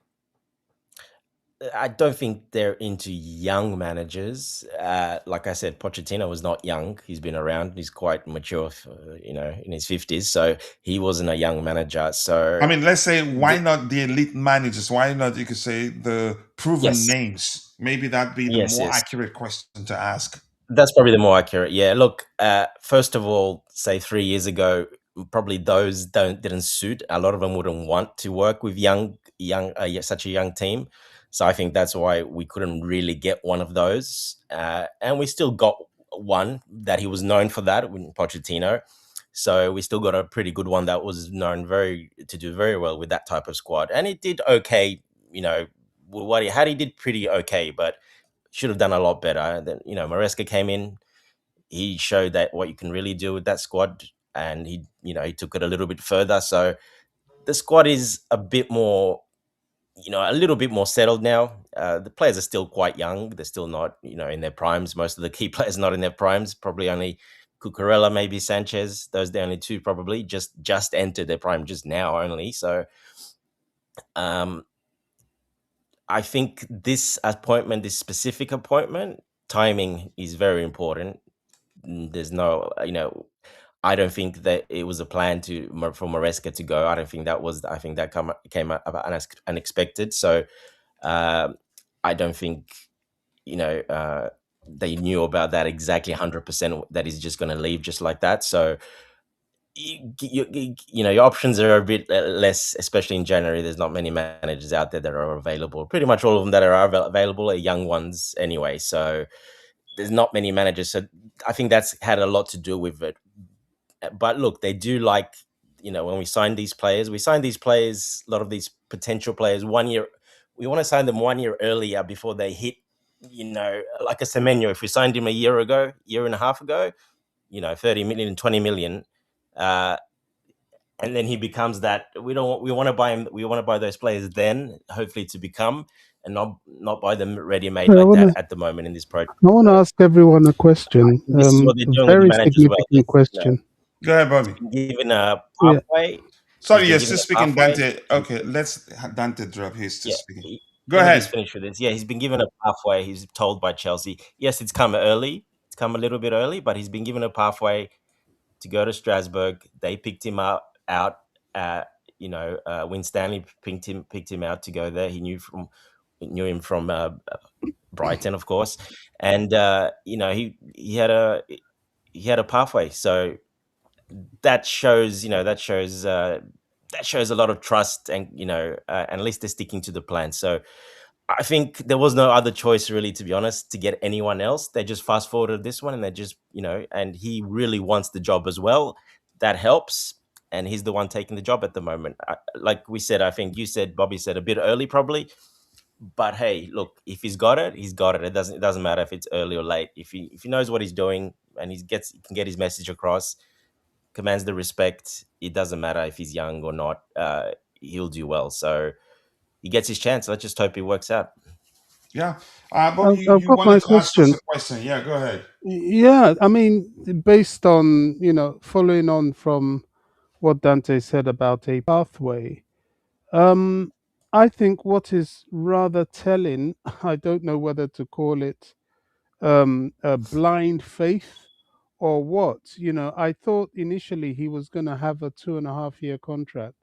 I don't think they're into young managers. Like I said, Pochettino was not young. He's been around. He's quite mature, in his 50s. So he wasn't a young manager. So I mean, let's say, why not the elite managers? Why not, you could say, the proven yes, names? Maybe that'd be the yes, more yes. accurate question to ask. That's probably the more accurate. Yeah. Look, first of all, say 3 years ago, probably those didn't suit. A lot of them wouldn't want to work with such a young team. So I think that's why we couldn't really get one of those. And we still got one that he was known for, that with Pochettino. So we still got a pretty good one that was known to do very well with that type of squad, and it did okay. What he had, he did pretty okay, but should have done a lot better. Then Maresca came in, he showed that what you can really do with that squad, and he took it a little bit further. So the squad is a little bit more settled now. The players are still quite young; they're still not in their primes. Most of the key players not in their primes. Probably only Cucurella, maybe Sanchez. Those are the only two probably just entered their prime just now only. So I think this specific appointment, timing is very important. There's no, I don't think that it was a plan for Maresca to go. I don't think that was. I think that came up unexpected. So Um, I don't think you know they knew about that exactly 100% that he's just going to leave just like that. So your options are a bit less, especially in January. There's not many managers out there that are available. Pretty much all of them that are available are young ones anyway. So there's not many managers. So I think that's had a lot to do with it. But look, they do like, when we sign these players, a lot of these potential players 1 year. We want to sign them 1 year earlier before they hit, like a Semenyo. If we signed him a year ago, year and a half ago, 30 million, 20 million. And then he becomes that. We want to buy him. We want to buy those players then, hopefully to become, and not buy them ready made I like want that to at the moment in this project. I want to So ask everyone a question. this is what they're A doing with the very managers as well. significant question. Go ahead, Bobby. Been given a Yeah. pathway. He's Sorry, been you're given still a speaking, pathway. Dante. Okay, let's Dante drop. He's still Yeah. speaking. Go Let me just ahead. finish with this. Yeah, he's been given a pathway. He's told by Chelsea. Yes, it's come early. It's come a little bit early, but he's been given a pathway to go to Strasbourg. They picked him out. Uh, Win Stanley picked him out to go there. He knew him from Brighton, of course, and he had a pathway. So that shows that shows a lot of trust, and at least they're sticking to the plan. So I think there was no other choice really, to be honest, to get anyone else. They just fast forwarded this one, and they just and he really wants the job as well. That helps, and he's the one taking the job at the moment. Like we said, I think Bobby said a bit early probably, but hey, look, if he's got it, he's got it. It doesn't matter if it's early or late. If he knows what he's doing and he can get his message across, commands the respect. It doesn't matter if he's young or not. He'll do well. So he gets his chance. Let's just hope it works out. Yeah. Bobby, I've you got my wanted to ask us question. a question. Yeah, go ahead. Yeah, I mean, based on, following on from what Dante said about a pathway, um, I think what is rather telling, I don't know whether to call it a blind faith or what. I thought initially he was going to have a 2.5 year contract,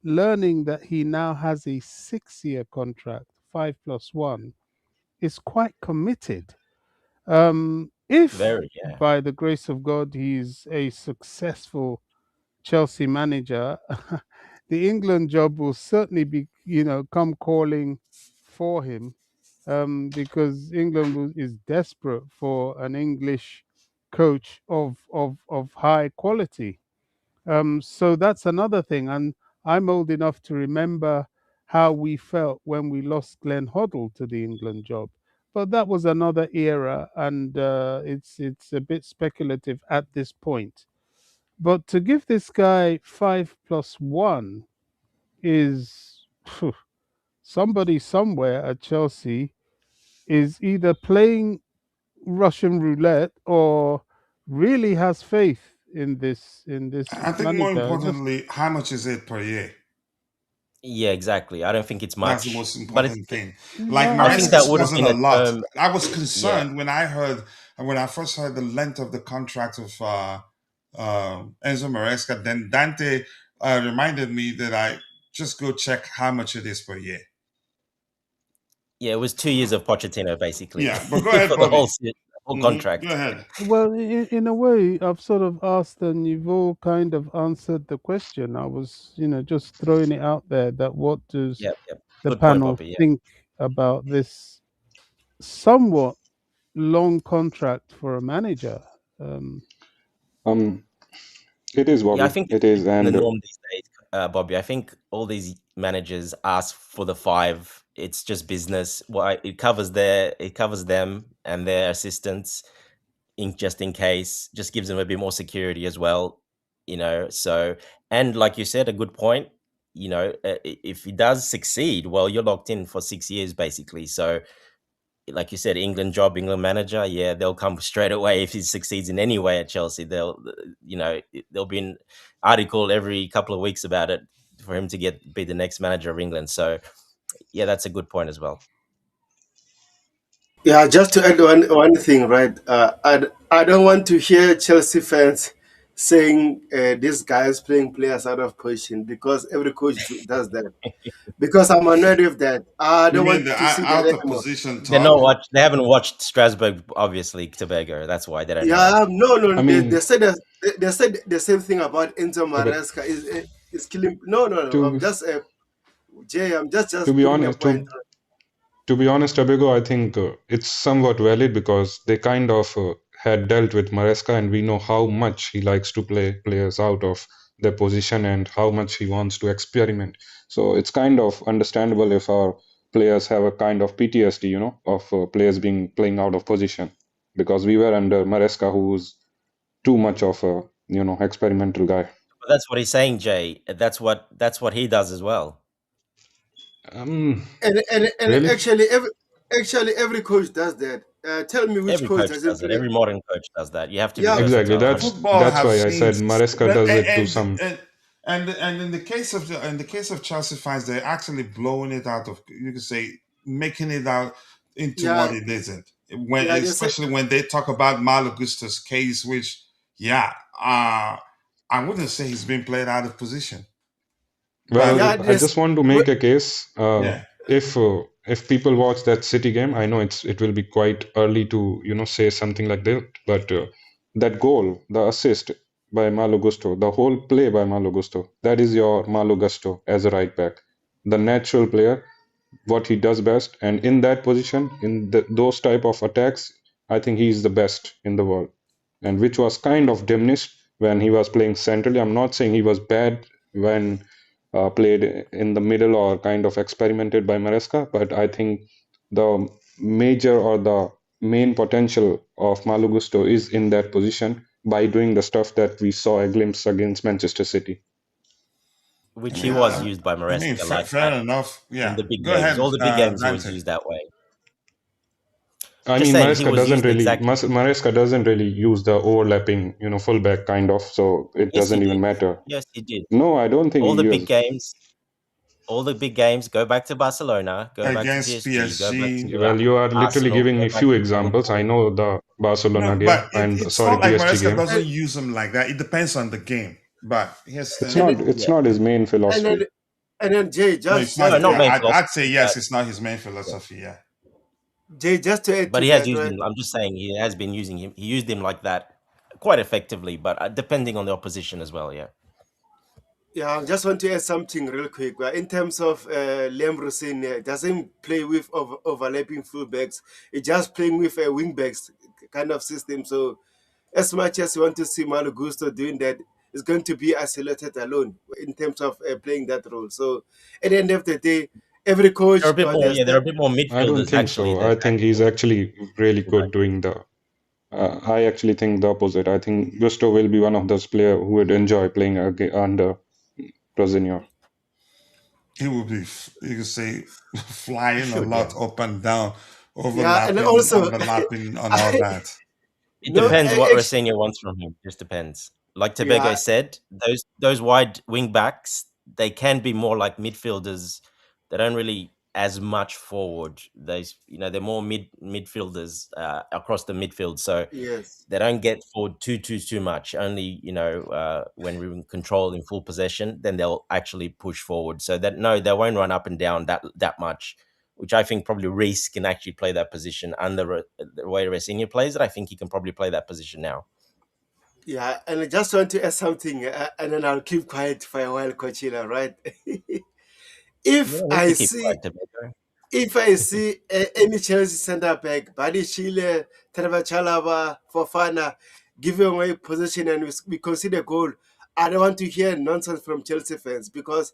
learning that he now has a 6 year contract, 5+1, is quite committed. If Very, yeah. by the grace of God he's a successful Chelsea manager, the England job will certainly be, come calling for him, because England is desperate for an English coach of high quality. So that's another thing. And I'm old enough to remember how we felt when we lost Glenn Hoddle to the England job. But that was another era, and it's a bit speculative at this point. But to give this guy 5+1 is somebody somewhere at Chelsea is either playing Russian roulette or really has faith in this I think more manager. Just importantly, how much is it per year? Yeah, exactly. I don't think it's That's the much, most but it's. important thing. Like yeah, I think that Maresca's would have wasn't been a a lot. term. I was Yeah, concerned when I first heard the length of the contract of Enzo Maresca. Then Dante reminded me that I just go check how much it is per year. yeah. It was 2 years of Pochettino basically Yeah, but go ahead, for the Bobby. whole Go contract. ahead. well, in a way, I've sort of asked, and you've all kind of answered the question. I was, just throwing it out there that what does Yep, yep. the Good point, panel Bobby. Yeah, think about this somewhat long contract for a manager? Um, Um, it is, yeah. I Bobby. think it's It is, the and norm these days, Bobby. I think all these managers ask for the five. It's just business. Why it covers them and their assistants, in case, just gives them a bit more security as well. So, and like you said, a good point. If he does succeed, well, you're locked in for 6 years basically. So, like you said, England manager, yeah, they'll come straight away if he succeeds in any way at Chelsea. There'll be an article every couple of weeks about it for him to be the next manager of England. So, yeah, that's a good point as well. Yeah, just to add one thing, right? I don't want to hear Chelsea fans saying this guy is playing players out of position, because every coach does that. Because I'm annoyed with that. I You don't mean want the to see that out of anymore. position They not talk? watch. They haven't watched Strasbourg, obviously, Tobago. That's why they don't know. Yeah, no, I no. They mean, said that, they said the same thing about Enzo okay, Maresca is killing. No, no, no. I'm to just Jay. I'm to just be putting a honest, point. to be honest, Abigo, I think it's somewhat valid because they kind of had dealt with Maresca, and we know how much he likes to play players out of their position and how much he wants to experiment. So it's kind of understandable if our players have a kind of PTSD, of players being playing out of position, because we were under Maresca, who's too much of a experimental guy. But that's what he's saying, Jay. That's what he does as well. And Really? actually every coach does that. Tell me which Every coach coach doesn't does it. play. Every modern coach does that. You have to be Yeah, Exactly. versatile, That's 100%. Football that's have why I said changed, Maresca but does it to some. and in the case of Chelsea fans, they're actually blowing it out of, you could say, making it out into yeah, what it isn't. When yeah. They said, especially when they talk about Malo Gusto's case, which yeah, I wouldn't say he's been played out of position, but Well, yeah. I just want to make a case. yeah, If people watch that City game, I know it will be quite early to say something like that, but that goal, the assist by Malo Gusto, the whole play by Malo Gusto, that is your Malo Gusto as a right back, the natural player, what he does best, and in that position, in those type of attacks, I think he's the best in the world, and which was kind of diminished when he was playing centrally. I'm not saying he was bad when played in the middle or kind of experimented by Maresca, but I think the major or the main potential of Malo Gusto is in that position by doing the stuff that we saw a glimpse against Manchester City. Which he was yeah. used by I mean, Maresca like fair that enough. in Yeah, the big go games. ahead, All the big games, he was Dante. used that way. I Just mean, saying, he Maresca was doesn't used really exactly. Maresca doesn't really use the overlapping, fullback kind of, so it Yes, he doesn't even did. matter. Yes, he did. No, I don't think All he the big used. games, all the big games. Go back to Barcelona. Go back to Against PSG. Go back to PSG. Well, you are literally Arsenal. giving Go me back few to examples. I Liverpool. know the No, Barcelona game but and it's sorry, not like PSG Maresca game. doesn't use them like that. It depends on the game. But here's It's the and not it's Yeah. not his main and then philosophy. and then Jay, no, it's No, not. not Yeah, main I'd say philosophy, yes. but It's not his main yeah. philosophy. Yeah, Just to add But to he has that, used right? him. I'm just saying he has been using him. He used him like that quite effectively, but depending on the opposition as well. Yeah. Yeah, I just want to add something real quick. In terms of Liam Rosenior, doesn't play with overlapping fullbacks. It just playing with a wingbacks kind of system. So as much as you want to see Malo Gusto doing that, it's going to be isolated alone in terms of playing that role. So at the end of the day, every They're coach a bit got more. their Yeah, they're step. a bit more I don't midfielders think actually so. than I think he's actual. actually really good doing the. I actually think the opposite. I think Gusto will be one of those players who would enjoy playing under Rosenior. he would be. You could say He flying a should. Yeah. lot up and down, Yeah, and overlapping, also, underlapping, and all I, that. It no, depends what actually, Rosenior wants from him. Just depends. Like Tobago yeah, said, those wide wing backs, they can be more like midfielders. They don't really as much forward. They're more midfielders across the midfield. So yes. they don't get forward too much. Only when we're in control in full possession, then they'll actually push forward. So that no, they won't run up and down that much. Which I think probably Reese can actually play that position under the way Rosenior plays it. I think he can probably play that position now. Yeah, and I just want to add something, and then I'll keep quiet for a while, Coachella, right? Yeah, if we I can keep see quiet, Tobago. if I see any Chelsea centre back, Buddy Chile, Trevor Chalaba, Fofana, giving away position and we concede a goal, I don't want to hear nonsense from Chelsea fans, because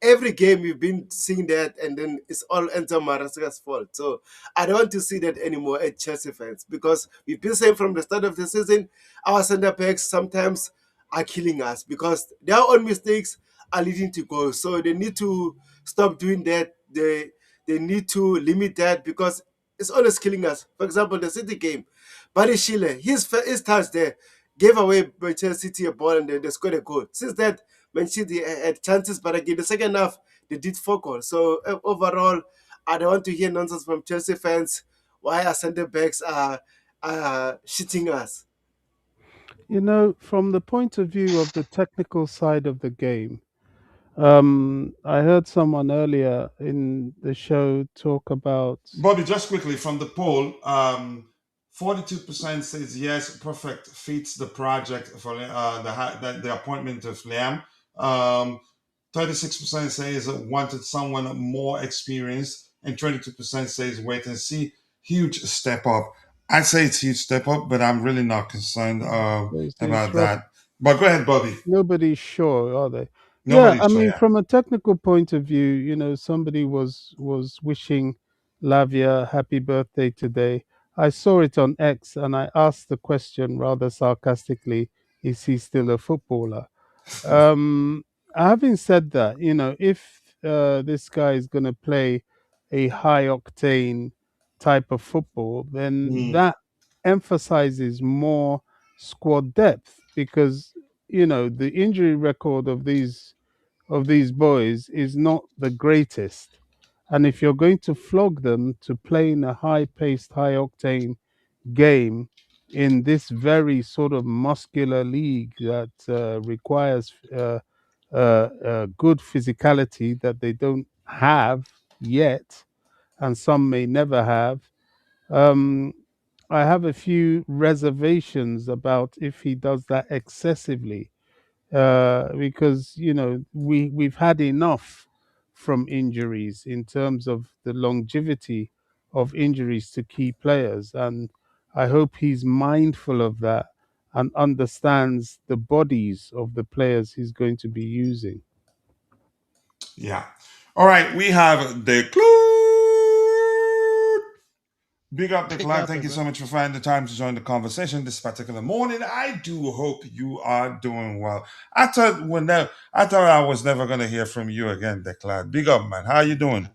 every game we've been seeing that, and then it's all Enzo Maresca's fault. So I don't want to see that anymore at Chelsea fans, because we've been saying from the start of the season, our centre backs sometimes are killing us because their own mistakes are leading to goals. So they need to stop doing that. They need to limit that, because it's always killing us. For example, the City game, Barry Schiller, his touch there gave away Manchester City a ball and they scored a goal. Since that, Manchester City had chances, but again, the second half, they did four goals. So overall, I don't want to hear nonsense from Chelsea fans why our centre backs are shitting us. You know, from the point of view of the technical side of the game, I heard someone earlier in the show talk about. Bobby, just quickly from the poll, 42% says yes, perfect fits the project for the appointment of Liam. 36% says wanted someone more experienced, and 22% says wait and see. Huge step up. I'd say it's huge step up, but I'm really not concerned There's about that. But go ahead, Bobby. nobody's sure, are they? Yeah, Nobody's I sure mean, yet. from a technical point of view, you know, somebody was wishing Lavia happy birthday today. I saw it on X, and I asked the question rather sarcastically: is he still a footballer? Um, Having said that, you know, if this guy is going to play a high octane type of football, then Mhm. that emphasizes more squad depth because you know the injury record of these boys is not the greatest. And if you're going to flog them to play in a high paced, high octane game in this very sort of muscular league that requires good physicality that they don't have yet, and some may never have. Um, I have a few reservations about if he does that excessively, because you know we've had enough from injuries in terms of the longevity of injuries to key players, and I hope he's mindful of that and understands the bodies of the players he's going to be using. Yeah. All right, we have the clue. Big up the Big club. up, Thank you so everyone. much for finding the time to join the conversation this particular morning. I do hope you are doing well. I thought I was never gonna hear from you again, Declan. Big up, man. How you doing?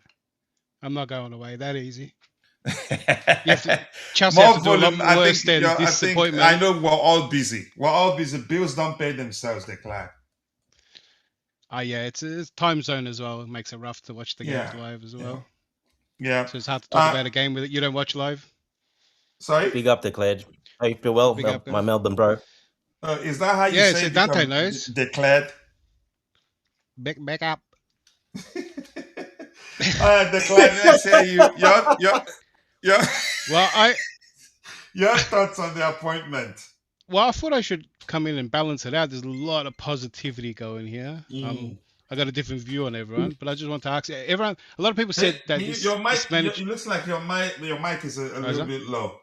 I'm not going away that easy. You have to Chelsea have More to do a lot volume. I think worse than I disappointment. know we're all busy. We're all busy. Bills don't pay themselves, Declan. Yeah, it's time zone as well. It makes it rough to watch the games Yeah. live as Yeah. well. Yeah. So it's hard to talk Uh about a game that you don't watch live. sorry? Big up, declared. Hope you're well, Big up, My guys. Melbourne bro. Is that how you Yeah, say so it? Dante Because knows. declared? Back up. Declan, let's hear your Well, your thoughts on the appointment. I thought I should come in and balance it out. There's a lot of positivity going here. Mm. I got a different view on everyone, but I just want to ask everyone. A lot of people Hey, said that your mic. this manager. It looks like your mic is a Oh, is little that? bit low.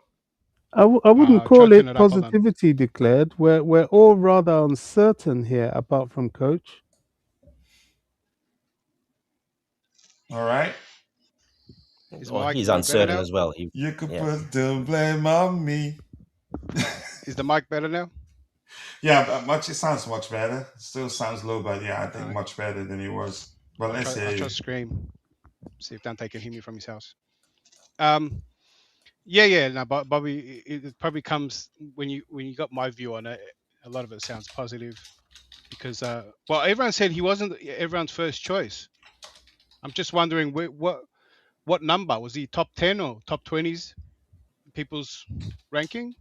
I wouldn't I'll try to call turn it it up. Hold on. positivity declared. We're all rather uncertain here, apart from coach. All right. Is Well, mic he's better uncertain now? as well. You could Yeah. put the blame on me. Is the mic better now? Yeah, but much. It sounds much better. Still sounds low, but yeah, I think Uh, much better than it was. But I'll let's try. hear I'll try you. to scream. See if Dante can hear me from his house. Um. Yeah. No, but Bobby, it probably comes when you got my view on it. A lot of it sounds positive because well, everyone said he wasn't everyone's first choice. I'm just wondering what number was he? Top 10 or top 20s? People's ranking?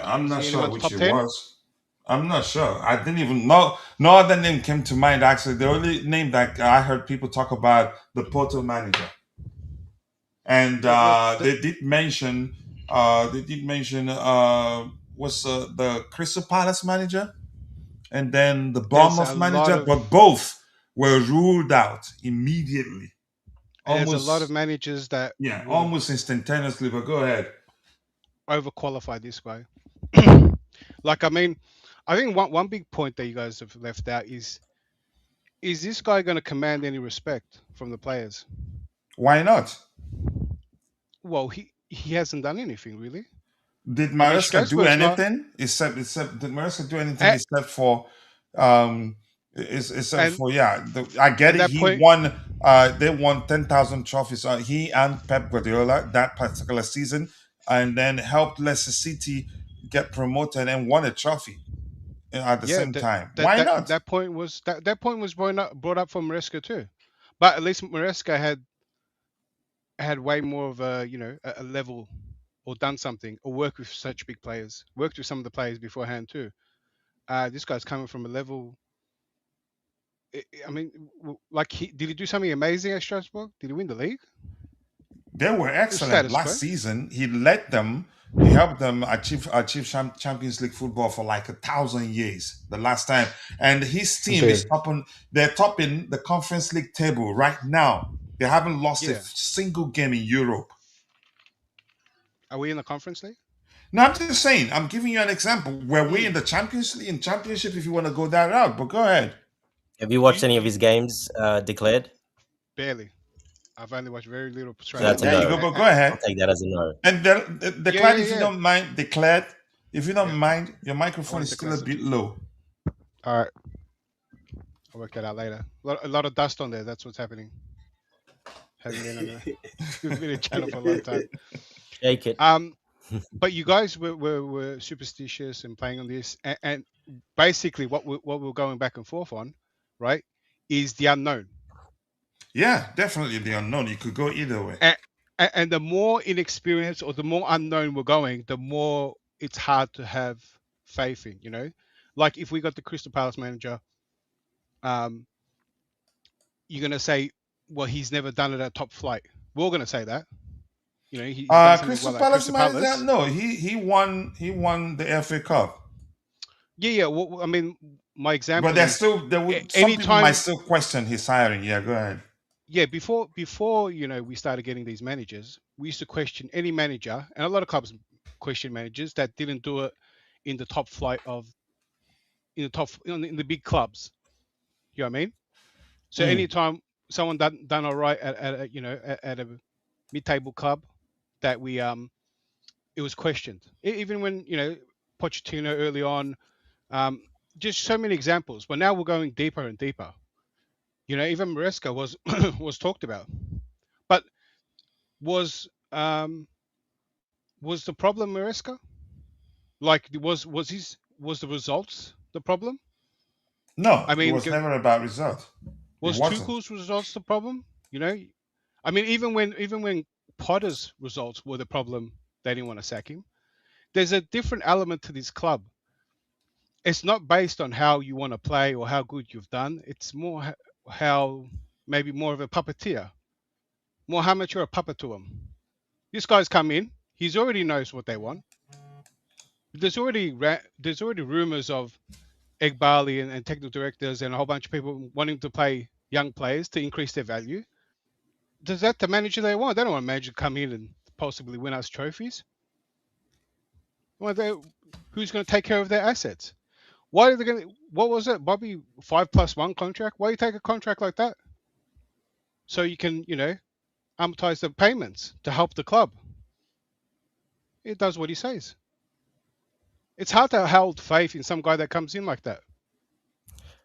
I'm Was not he sure anyone's which top it 10? was. I'm not sure. I didn't even know. No other name came to mind. Actually, the only name that I heard people talk about the Porto manager, and Well, they did mention. They did mention. Was the Crystal Palace manager, and then the there's a Bournemouth lot manager, of but both were ruled out immediately. Almost, managers that yeah, would have almost instantaneously. But go ahead. overqualified this guy. Like, I mean, I think one big point that you guys have left out is this guy going to command any respect from the players? Why not? Well, he hasn't done anything really. Did I mean, Maresca do Strasbourg's not, anything except did Maresca do anything at, except for except and for yeah I get and it that he point, won they won 10,000 trophies he and Pep Guardiola that particular season and then helped Leicester City get promoted and won a trophy at the yeah, same time. Why not? that point was brought up from Maresca too, but at least Maresca had way more of a a level or done something or worked with such big players, worked with some of the players beforehand too. This guy's coming from a level. I mean, like, did he do something amazing at Strasbourg? Did he win the league? They were It was excellent status quo. last season. He led them. He helped them achieve Champions League football for like 1,000 years. The last time, and his team is topping. They're topping the Conference League table right now. They haven't lost a Yeah. single game in Europe. Are we in the Conference League? No, I'm just saying. I'm giving you an example where we're in the Champions League, in Championship. If you want to go that route, but go ahead. Have you watched any of his games declared? Barely. I've only watched very little. So that's a There you no. go. But go ahead. I'll take that as a no. And declared, if you don't mind, declared. If you don't Yeah. mind, your microphone is still a bit low. All right. I'll work that out later. A lot of dust on there. That's what's happening. Hasn't been on a been a channel for a long time. Shake it. But you guys were superstitious and playing on this, and basically what we're going back and forth on, right, is the unknown. Yeah, definitely the unknown. You could go either way. And the more inexperienced or the more unknown we're going, the more it's hard to have faith in, you know? Like if we got the Crystal Palace manager, you're going to say, well, he's never done it at top flight. We're going to say that. You know, he's done something Crystal well at Palace Crystal manager? Palace. No, he won the FA Cup. Yeah. Well, I mean, my example. But there's still some people might still question his hiring. Yeah, go ahead. Yeah, before you know we started getting these managers, we used to question any manager, and a lot of clubs question managers that didn't do it in the top flight in the big clubs. You know what I mean? So anytime someone done all right at a mid-table club, that we it was questioned. Even when Pochettino early on, just so many examples. But now we're going deeper and deeper. You know, even Maresca was was talked about, but was the problem Maresca? Like, was the results the problem? No, I mean, it was never about results. Was Tuchel's results the problem? You know, I mean, even when Potter's results were the problem, they didn't want to sack him. There's a different element to this club. It's not based on how you want to play or how good you've done. It's more how maybe more of a puppeteer. Mohammed, you're a puppet to him. This guy's come in. He's already knows what they want. There's already rumors of Egbali and technical directors and a whole bunch of people wanting to play young players to increase their value. Does that the manager they want? They don't want a manager to come in and possibly win us trophies. Well, who's going to take care of their assets? Why are they going to? What was it, Bobby? 5+1 contract. Why do you take a contract like that? So you can, amortize the payments to help the club. It does what he says. It's hard to hold faith in some guy that comes in like that.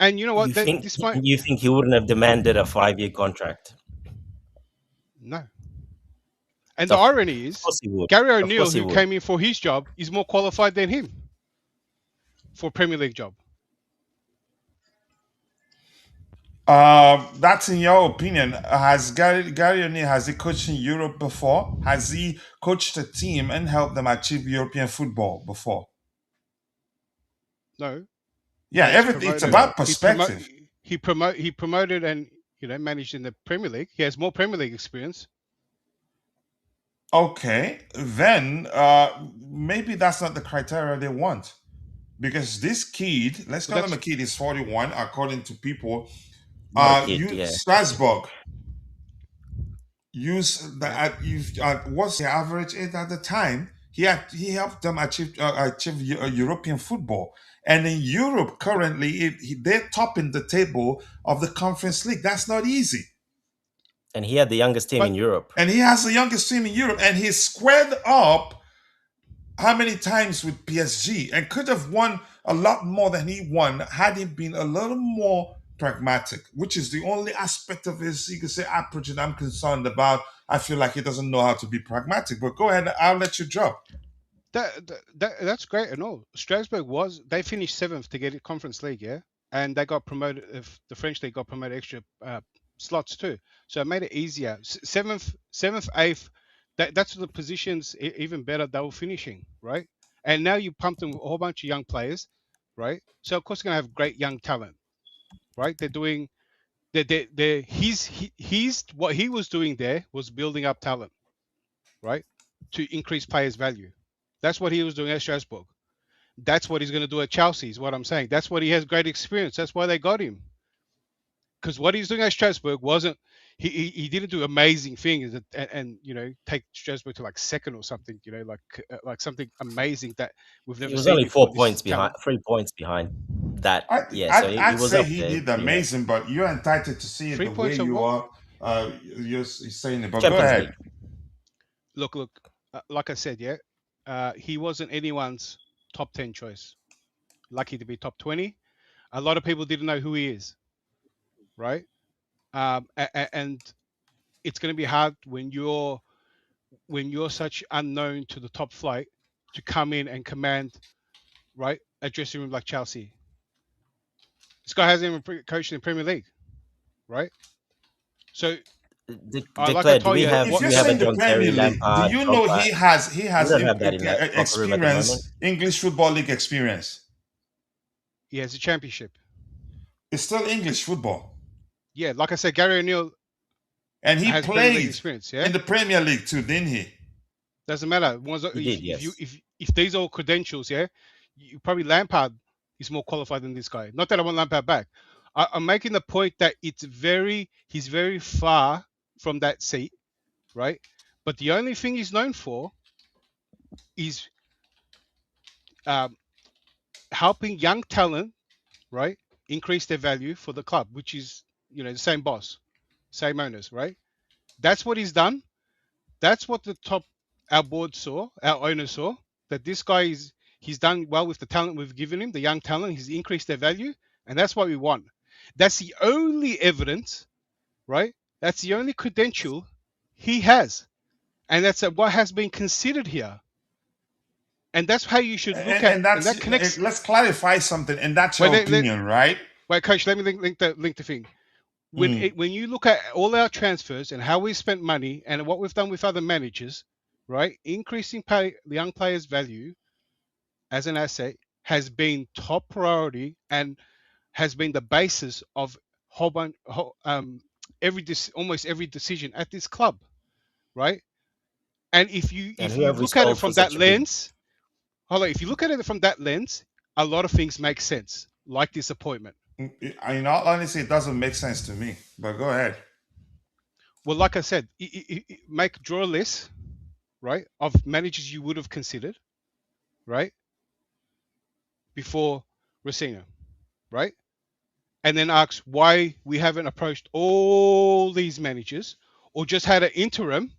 And you know what? You think he wouldn't have demanded a 5-year contract? No. And the irony is, Gary O'Neill, who came in for his job, is more qualified than him for a Premier League job. That's in your opinion. Has Gary O'Neill, has he coached in Europe before? Has he coached a team and helped them achieve European football before? No. Yeah, it's about perspective. He promoted and managed in the Premier League. He has more Premier League experience. Okay, then maybe that's not the criteria they want, because this kid, let's call him a kid, is 41 according to people. Strasbourg what's the average age at the time? He helped them achieve European football, and in Europe currently they're topping the table of the Conference League. That's not easy. And he had the youngest team in Europe. And he has the youngest team in Europe, and he's squared up how many times with PSG and could have won a lot more than he won had he been a little more pragmatic, which is the only aspect of his, you could say, approach that I'm concerned about. I feel like he doesn't know how to be pragmatic. But go ahead, I'll let you drop. That's great and all. Strasbourg they finished 7th to get it Conference League, yeah? And they got promoted, if the French League got promoted extra slots too. So it made it easier. 7th, 8th, that's the positions even better they were finishing, right? And now you pumped them with a whole bunch of young players, right? So of course you're gonna have great young talent, right? They're doing he's what he was doing there was building up talent, right? To increase players' value. That's what he was doing at Strasbourg. That's what he's going to do at Chelsea, is what I'm saying. That's what he has great experience. That's why they got him. Because what he's doing at Strasbourg wasn't, he didn't do amazing things and you know, take Strasbourg to like second or something, you know, like something amazing that we've He never was seen only before. four This points is behind, talent. 3 points behind that. I, Yeah, so I'd, he I'd was say up he there. did Yeah, amazing, but you're entitled to see it Three the way points of you what? are. You're saying it, but go Champions League. ahead. Look, like I said, yeah, he wasn't anyone's top 10 choice. Lucky to be top 20. A lot of people didn't know who he is, right? And it's going to be hard when you're such unknown to the top flight to come in and command, right, a dressing room like Chelsea. This guy hasn't even coached in the Premier League, right? So, like I Declare, do told we you, If, have if what you're do we have a saying the John Premier Terry, League, do Lampard, you know Drogba? he has We don't have that in that locker room at the moment. experience, English Football League experience? he has a championship. It's still English football, Yeah, like I said, Gary O'Neill and he has Premier League played experience. in Yeah, the Premier League too, didn't he? doesn't matter. He did, yes. If these are all credentials, yeah, you probably Lampard is more qualified than this guy. Not that I want Lampard back. I'm making the point that he's very far from that seat, right? But the only thing he's known for is um, helping young talent, right, increase their value for the club, which is, you know, the same boss, same owners, right? That's what he's done. That's what our board saw, our owners saw, that this guy he's done well with the talent we've given him, the young talent. He's increased their value, and that's what we want. That's the only evidence, right? That's the only credential he has, and that's what has been considered here. And that's how you should look at, And and that connects. let's clarify something, and that's your Wait, opinion, right? wait, coach. Let me link the thing. Mm. When you look at all our transfers and how we spent money and what we've done with other managers, right? Increasing the young players' value as an asset has been top priority and has been the basis of almost every decision at this club, right? And if you And who have we look at it sold for from that such a big? lens, hold on, if you look at it from that lens, a lot of things make sense, like this appointment. In all honesty, it doesn't make sense to me. But go ahead. Well, like I said, draw a list, right, of managers you would have considered, right, before Rosenior, right, and then ask why we haven't approached all these managers or just had an interim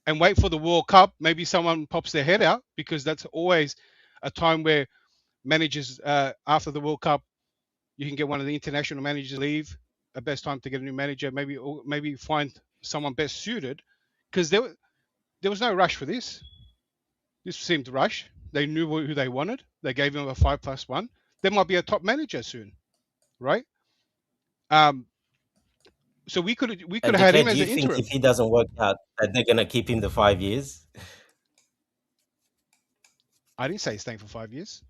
and wait for the World Cup. Maybe someone pops their head out, because that's always a time where managers after the World Cup, you can get one of the international managers leave. A best time to get a new manager, maybe find someone best suited, because there was no rush for this. This seemed rushed. They knew who they wanted. They gave him a 5+1. There might be a top manager soon, right? So we could have had Declare, him do as you an think interim. if he doesn't work out that they're gonna keep him the 5 years? I didn't say he's staying for 5 years.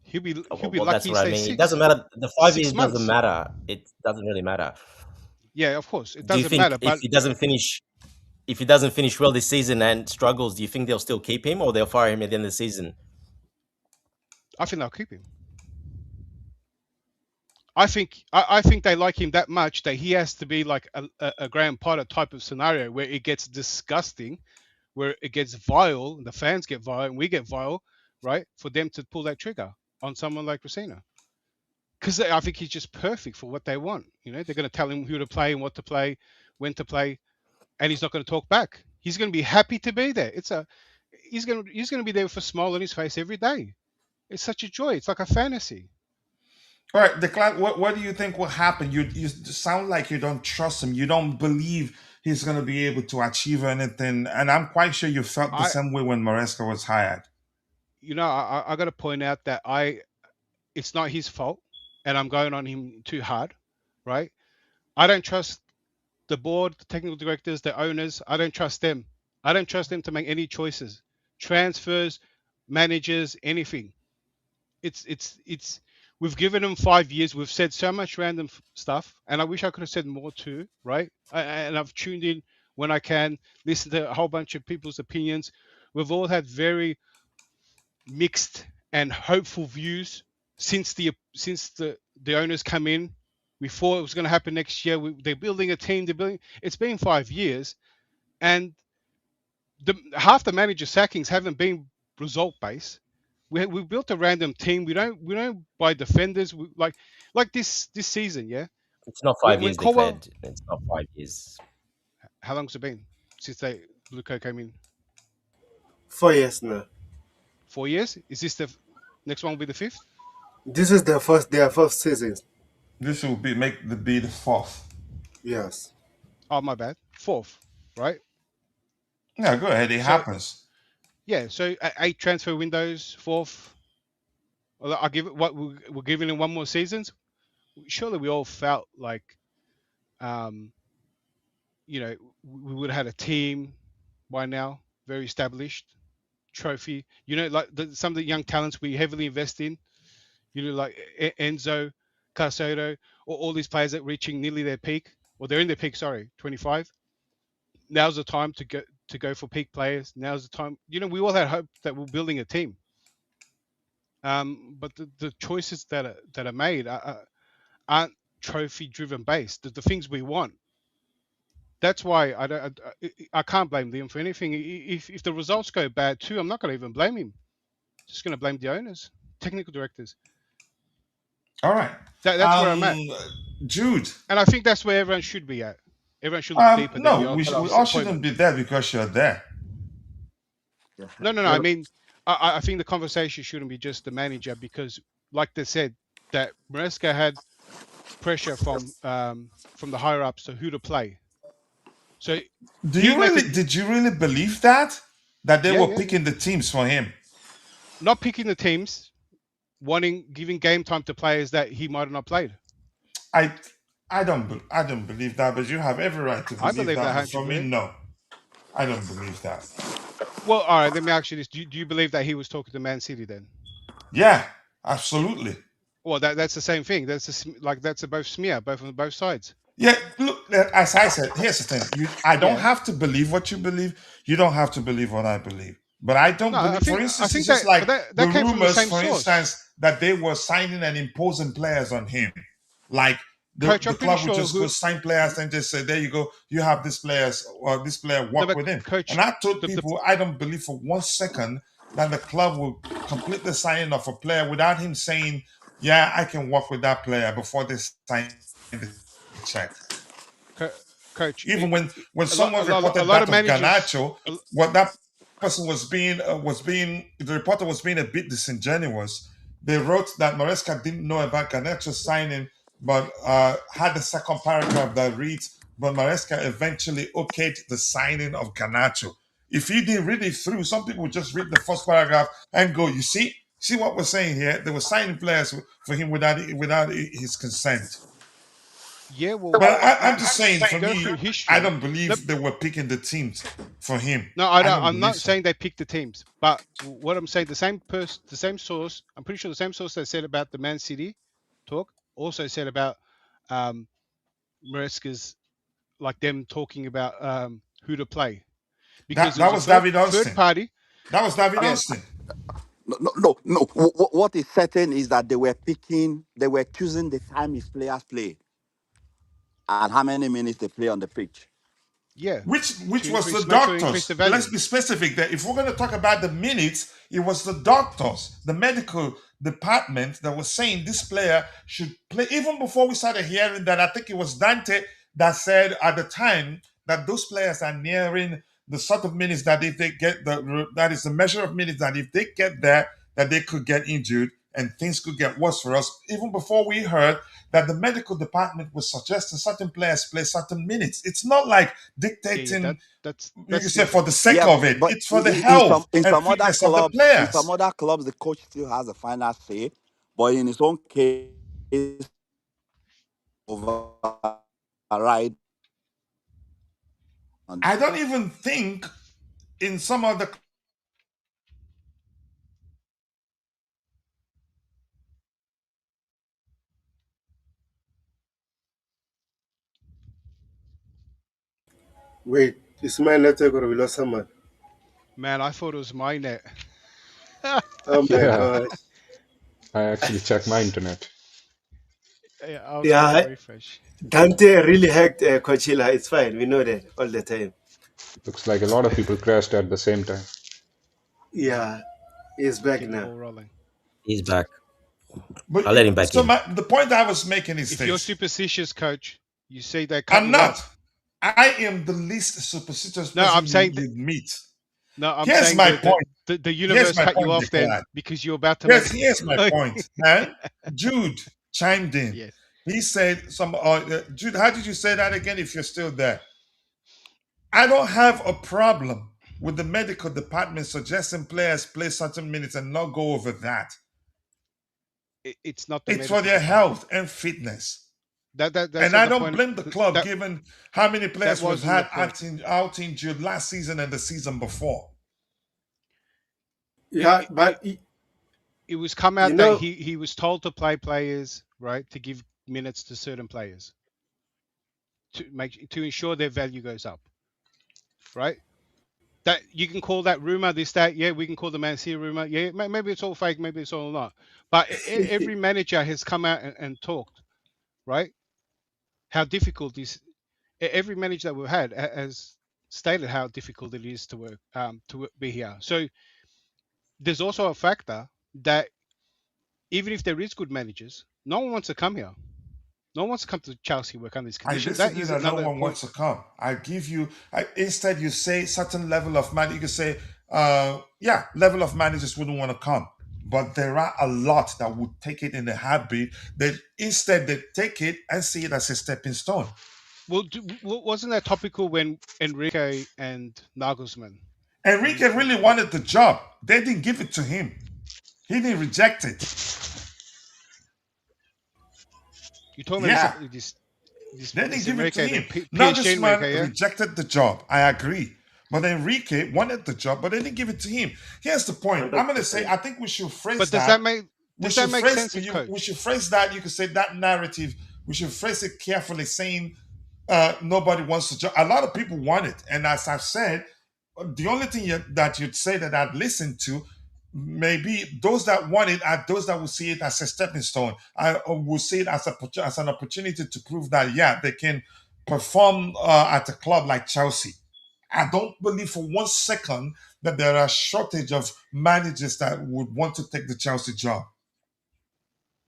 He'll be Well, lucky that's he what I stays mean. It six. doesn't matter. The 5 years 6 months. doesn't matter. It doesn't really matter. Yeah, of course, it Do you doesn't think matter. if But he doesn't finish well this season and struggles, do you think they'll still keep him or they'll fire him at the end of the season? I think they'll keep him. I think they like him that much that he has to be like a Graham Potter type of scenario where it gets disgusting, where it gets vile, and the fans get vile, and we get vile, right? For them to pull that trigger on someone like Rosenior, because I think he's just perfect for what they want. You know, they're going to tell him who to play and what to play, when to play, and he's not going to talk back. He's going to be happy to be there. He's going to be there with a smile on his face every day. It's such a joy. It's like a fantasy. All right, Declan, what do you think will happen? You sound like you don't trust him. You don't believe he's going to be able to achieve anything. And I'm quite sure you felt the same way when Maresca was hired. You know, I got to point out that it's not his fault, and I'm going on him too hard, right? I don't trust the board, the technical directors, the owners. I don't trust them I don't trust them to make any choices, transfers, managers, anything. It's. We've given them 5 years. We've said so much random stuff, and I wish I could have said more too. Right? And I've tuned in when I can, listen to a whole bunch of people's opinions. We've all had very mixed and hopeful views since the owners come in. We thought it was going to happen next year. They're building a team. They're building. It's been 5 years, and half the manager sackings haven't been result based. We built a random team. We don't buy defenders. Like this season, yeah. It's not When 5 years Colwell, declared. It's not 5 years. how long's it been since BlueCo came in? 4 years now. 4 years. Is this the next one? Will be the fifth? This is their first season. This will be the fourth. Yes. Oh, my bad. Fourth, right? Yeah, go ahead. It So happens. yeah, so 8 transfer windows, fourth. Well, I'll give it what we're giving it one more seasons. Surely we all felt like, um, we would have had a team by now, very established, trophy. Like some of the young talents we heavily invest in. Like Enzo, Caicedo, or all these players that reaching nearly their peak, or they're in their peak. Sorry, 25. Now's the time to go for peak players. Now's the time. We all had hope that we're building a team. But the choices that are made aren't trophy driven based. The things we want. That's why I can't blame Liam for anything. If the results go bad too, I'm not going to even blame him. Just going to blame the owners, technical directors. All right. That's where I'm at. Jude. And I think that's where everyone should be at. Everyone should look deeper than No, the we all shouldn't be there because you're there. No. I mean, I think the conversation shouldn't be just the manager because, like they said, that Maresca had pressure from the higher ups to who to play. So did you really believe that they were picking the teams for him? Not picking the teams, giving game time to players that he might have not played. I don't believe that, but you have every right to believe, I believe that. But for me, no, I don't believe that. Well, all right. Let me ask you this: Do you believe that he was talking to Man City then? Yeah, absolutely. Well, that's the same thing. That's a both smear, both on both sides. Yeah, look, as I said, here's the thing. I don't have to believe what you believe. You don't have to believe what I believe. But I don't believe, for instance, it's just like the rumors, for instance, that they were signing and imposing players on him. Like the club would just go sign players and just say, there you go, you have this players or this player work with him. And I told people I don't believe for 1 second that the club will completely sign off a player without him saying, yeah, I can work with that player before they sign the check. Coach, even when someone reported that of Garnacho, what that person the reporter was being a bit disingenuous. They wrote that Maresca didn't know about Garnacho signing, but had the second paragraph that reads, but Maresca eventually okayed the signing of Garnacho. If you didn't read it through, some people just read the first paragraph and go, you see what we're saying here? They were signing players for him without his consent. Yeah, well, but I'm just saying, for me, I don't believe they were picking the teams for him. No, I'm not saying they picked the teams, but what I'm saying, the same source, I'm pretty sure the same source that said about the Man City talk also said about Maresca's, like them talking about who to play. Because that was David Austin. Third party. That was David Austin. No. What is certain is that they were choosing the time his players play and how many minutes they play on the pitch. Yeah. Which was the doctors. Let's be specific there. If we're going to talk about the minutes, it was the doctors, the medical department that was saying this player should play. Even before we started hearing that, I think it was Dante that said at the time that those players are nearing the sort of minutes that if they get that is the measure of minutes that if they get there, that they could get injured and things could get worse for us. Even before we heard that the medical department was suggesting certain players play certain minutes. It's not like dictating. That's you can say for the sake of it. It's for the health and fitness of the players. In some other clubs, the coach still has a final say, but in his own case, override. I don't even think in some other Wait, is my network or we lost someone? Man, I thought it was my net. Oh my Yeah, gosh. I actually checked my internet. Yeah, I was trying to Yeah, refresh. Dante really hacked Coachella. It's fine. We know that all the time. Looks like a lot of people crashed at the same time. Yeah, he's back Keep the now. ball rolling. He's back. but I'll let him back so in. the point I was making is If you're this. superstitious, coach, you say they cut I'm you not. off. I am the least superstitious No, person I'm saying that. you'd meet. No, I'm Here's saying my that point. the Here's universe my cut you point, off then Declan. because you're about to Yes, make. here's my point. And Jude chimed in. Yes. He said, Jude, how did you say that again if you're still there? I don't have a problem with the medical department suggesting players play certain minutes and not go over that. It's not the It's for medical their department. health and fitness. That's And not I the don't point. blame the club That given how many that players we've wasn't the had point. out injured last season and the season before. It, Yeah, it, but it, it was come you out that know, he was told to play players, right, to give minutes to certain players to ensure their value goes up, right? That you can call that rumor, this, that. Yeah, we can call the Man City rumor. Yeah, maybe it's all fake, maybe it's all not. But every manager has come out and talked, right? How difficult is every manager that we've had has stated how difficult it is to work to be here. So there's also a factor that even if there is good managers, no one wants to come here. No one wants to come to Chelsea work under these I conditions. That disagree is that no another one point. wants to come. I give you, instead you say certain level of man. You can say, yeah, level of managers wouldn't want to come. But there are a lot that would take it in a heartbeat. That instead they take it and see it as a stepping stone. Well, wasn't that topical when Enrique and Nagelsmann? Enrique really wanted the job. They didn't give it to him. He didn't reject it. You're talking Yeah, about they didn't this give it to Enrique, the him. PSG Enrique, Nagelsmann yeah. rejected the job. I agree. But Enrique wanted the job, but they didn't give it to him. Here's the point. I'm going to say, 100%. I think we should phrase But that. does that make sense, as We coach? should phrase that. You could say that narrative. We should phrase it carefully, saying nobody wants to job. A lot of people want it, and as I've said, the only thing that you'd say that I'd listen to, maybe those that want it are those that will see it as a stepping stone. I will see it as an opportunity to prove that yeah they can perform at a club like Chelsea. I don't believe for 1 second that there are shortage of managers that would want to take the Chelsea job,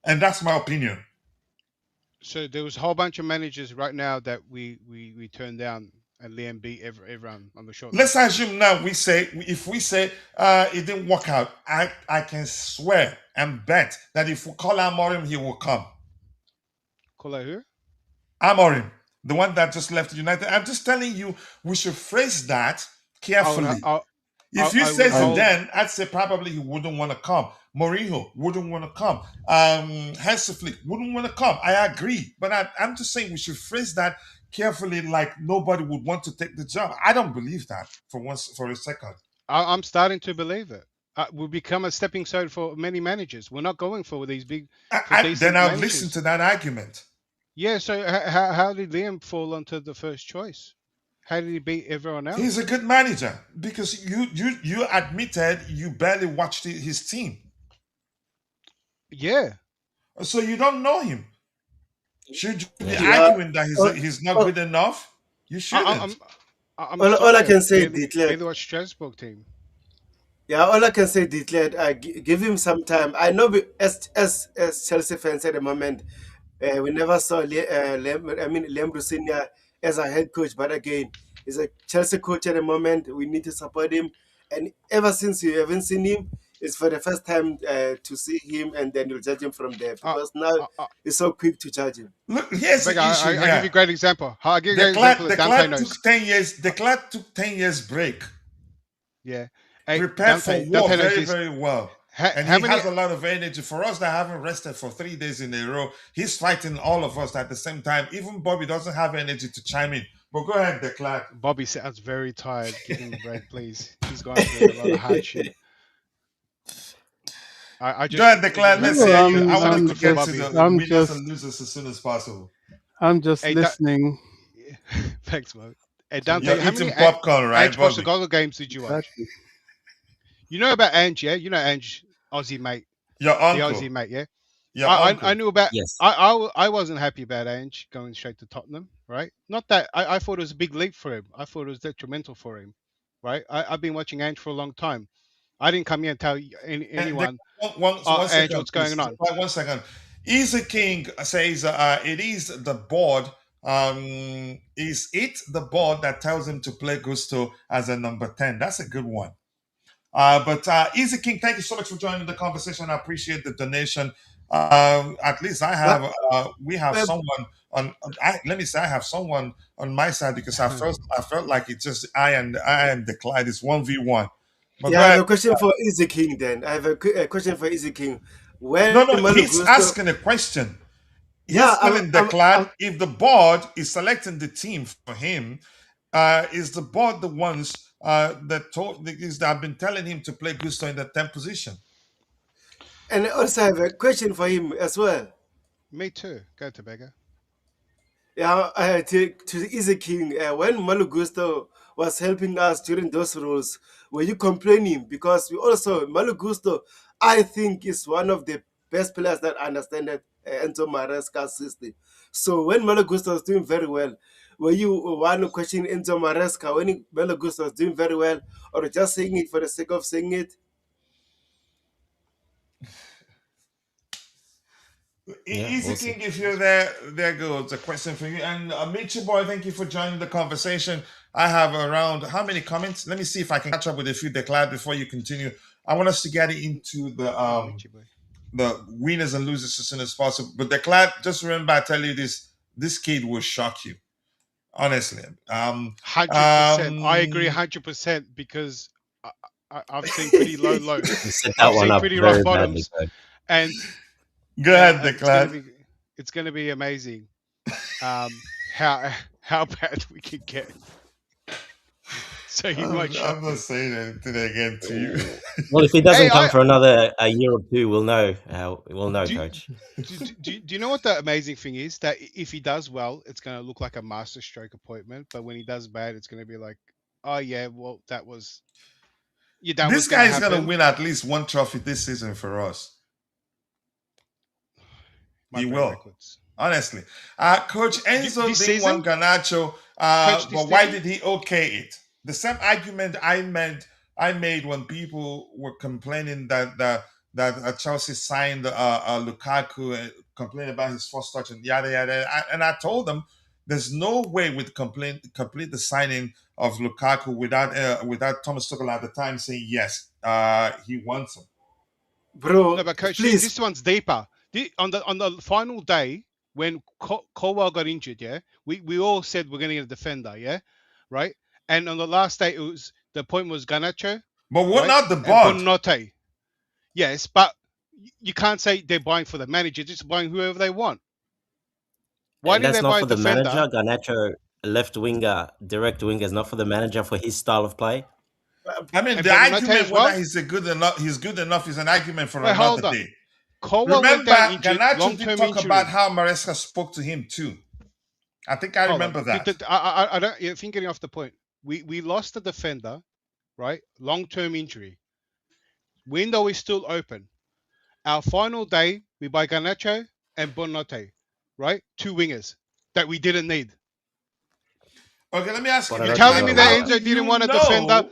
and that's my opinion. So there was a whole bunch of managers right now that we turned down, and Liam beat everyone on the short Let's list. assume now if we say it didn't work out, I can swear and bet that if we call Amorim, he will come. Call out who? Amorim, the one that just left United. I'm just telling you, we should phrase that carefully. If you I say would hold. Zidane, I'd say probably he wouldn't want to come. Mourinho wouldn't want to come. Hansi Flick wouldn't want to come. I agree, but I'm just saying we should phrase that carefully, like nobody would want to take the job. I don't believe that for a second. I'm starting to believe it. Will become a stepping stone for many managers. We're not going for these for Then decent I'll listen managers. to that argument. Yeah. So how did Liam fall onto the first choice? How did he beat everyone He's else? a good manager because you admitted you barely watched his team, Yeah. so you don't know him. Should you be Yeah. yeah, arguing that all, he's not all, good enough? You I, shouldn't. I'm all I sorry. can say, Declan, Bailey watched Strasbourg team. yeah, all I can say, Declan, give him some time. I know as Chelsea fans at the moment, we never saw Lem Rosenior as a head coach, but again, he's a Chelsea coach at the moment. We need to support him, and ever since you haven't seen him, it's for the first time to see him, and then you'll judge him from there Uh, because now uh, uh, it's so quick to judge him. Look, here's Beg, the issue I give you a here. great example. I'll give you a The great example club, that the Dante club took knows. 10 years. The club took 10 years break. Yeah. Hey, Prepared for war Dante knows very, this. very well. And How he many? has a lot of energy. For us that haven't rested for 3 days in a row, he's fighting all of us at the same time. Even Bobby doesn't have energy to chime in. But go ahead, Declan. Bobby sounds very tired. Give him a break, please. He's gone through a lot of hardship. I Go just ahead, Declan. let Let's me hear let me you. I let want me us I'm to cook for get to just, Bobby. the I'm winners just, and losers as soon as possible. I'm just Hey, listening. thanks, Mo. Hey, To Dante, You're how many eating popcorn, right, Ange Bobby? Postecoglou games did you watch? exactly. You know about Ange, yeah? You know Ange, Aussie mate, Your the Aussie uncle. mate, yeah? Your I uncle. knew about Yes. I wasn't happy about Ange going straight to Tottenham, right? Not that I thought it was a big leap for him. I thought it was detrimental for him, right? I've been watching Ange for a long time. I didn't come here and tell And anyone, one Ange, second, what's please. going on. 1 second. Easy King says it is the board. Is it the board that tells him to play Gusto as a number 10? That's a good one. But Easy King, thank you so much for joining the conversation. I appreciate the donation. At least I But have, we have someone on. Let me say, I have someone on my side because I felt like it's just I and the Clyde. It's 1v1. But yeah, go I have ahead. a question for Easy King. Then I have a question for Easy King. When No, no, Malo he's Gusto, asking a question. yeah, He's telling the Clyde I'm if the board is selecting the team for him, is the board the ones that have been telling him to play Gusto in the 10th position? and I also have a question for him as well. Me too. Go to Beggar. Yeah, to the Easy King, when Malo Gusto was helping us during those roles, were you complaining? Because we also, Malo Gusto, I think, is one of the best players that understand that Enzo Maresca's system. So when Malo Gusto was doing very well, were you one questioning Enzo Maresca when Malo Gusto was doing very well, or just saying it for the sake of saying it? Yeah, Easy we'll see. King, if you're there goes a question for you. And Mitchell Boy, thank you for joining the conversation. I have around how many comments? Let me see if I can catch up with a few declared before you continue. I want us to get into Michi boy. the winners and losers as soon as possible. But declared, just remember, I tell you this kid will shock you, honestly. 100%. I agree 100% because I've seen pretty low lows. You set that I've one seen up pretty rough very badly, bottoms, Coach. and Go ahead, declared. it's gonna be amazing. How bad we can get. So he might shock I'm not me. saying anything again to you. Well, if he doesn't Hey, come for another a year or two, we'll know. We'll know, do, Coach. do you know what the amazing thing is? That if he does well, it's gonna look like a master stroke appointment. But when he does bad, it's gonna be like, oh yeah, well that was This gonna guy is going to happen. win at least one trophy this season for us. Might He break will. records. Honestly. Coach Enzo This didn't want season? Garnacho, Coach, this but why season? did he okay it? The same argument I made when people were complaining that Chelsea signed Lukaku and complaining about his first touch and yada yada. And I told them there's no way we'd complete the signing of Lukaku without Thomas Tuchel at the time saying yes, he wants him. No, Bro, but coach, please. this one's deeper. On the final day when Colwell got injured, yeah, we all said we're going to get a defender, yeah, right. And on the last day, the point was Garnacho, But we're right, not the and board. Buonanotte. Yes, but you can't say they're buying for the manager; just buying whoever they want. Why And didn't that's they not buy a for the defender? manager. Garnacho, left winger, direct winger, is not for the manager for his style of play. I mean, And the Buonanotte argument as well? whether he's good enough is an argument for Wait, hold another on. day. Colwell went Remember, down injured, Garnacho long-term did talk injury. about how Maresca spoke to him too. I think I Hold remember on. that. I don't. I think getting off the point. We lost a defender, right? Long-term injury. Window is still open. Our final day, we buy Garnacho and Buonanotte, right? 2 wingers that we didn't need. Okay, let me ask you Buonanotte You're this. is telling not me a that winger. How do Enzo didn't you want a defender? know?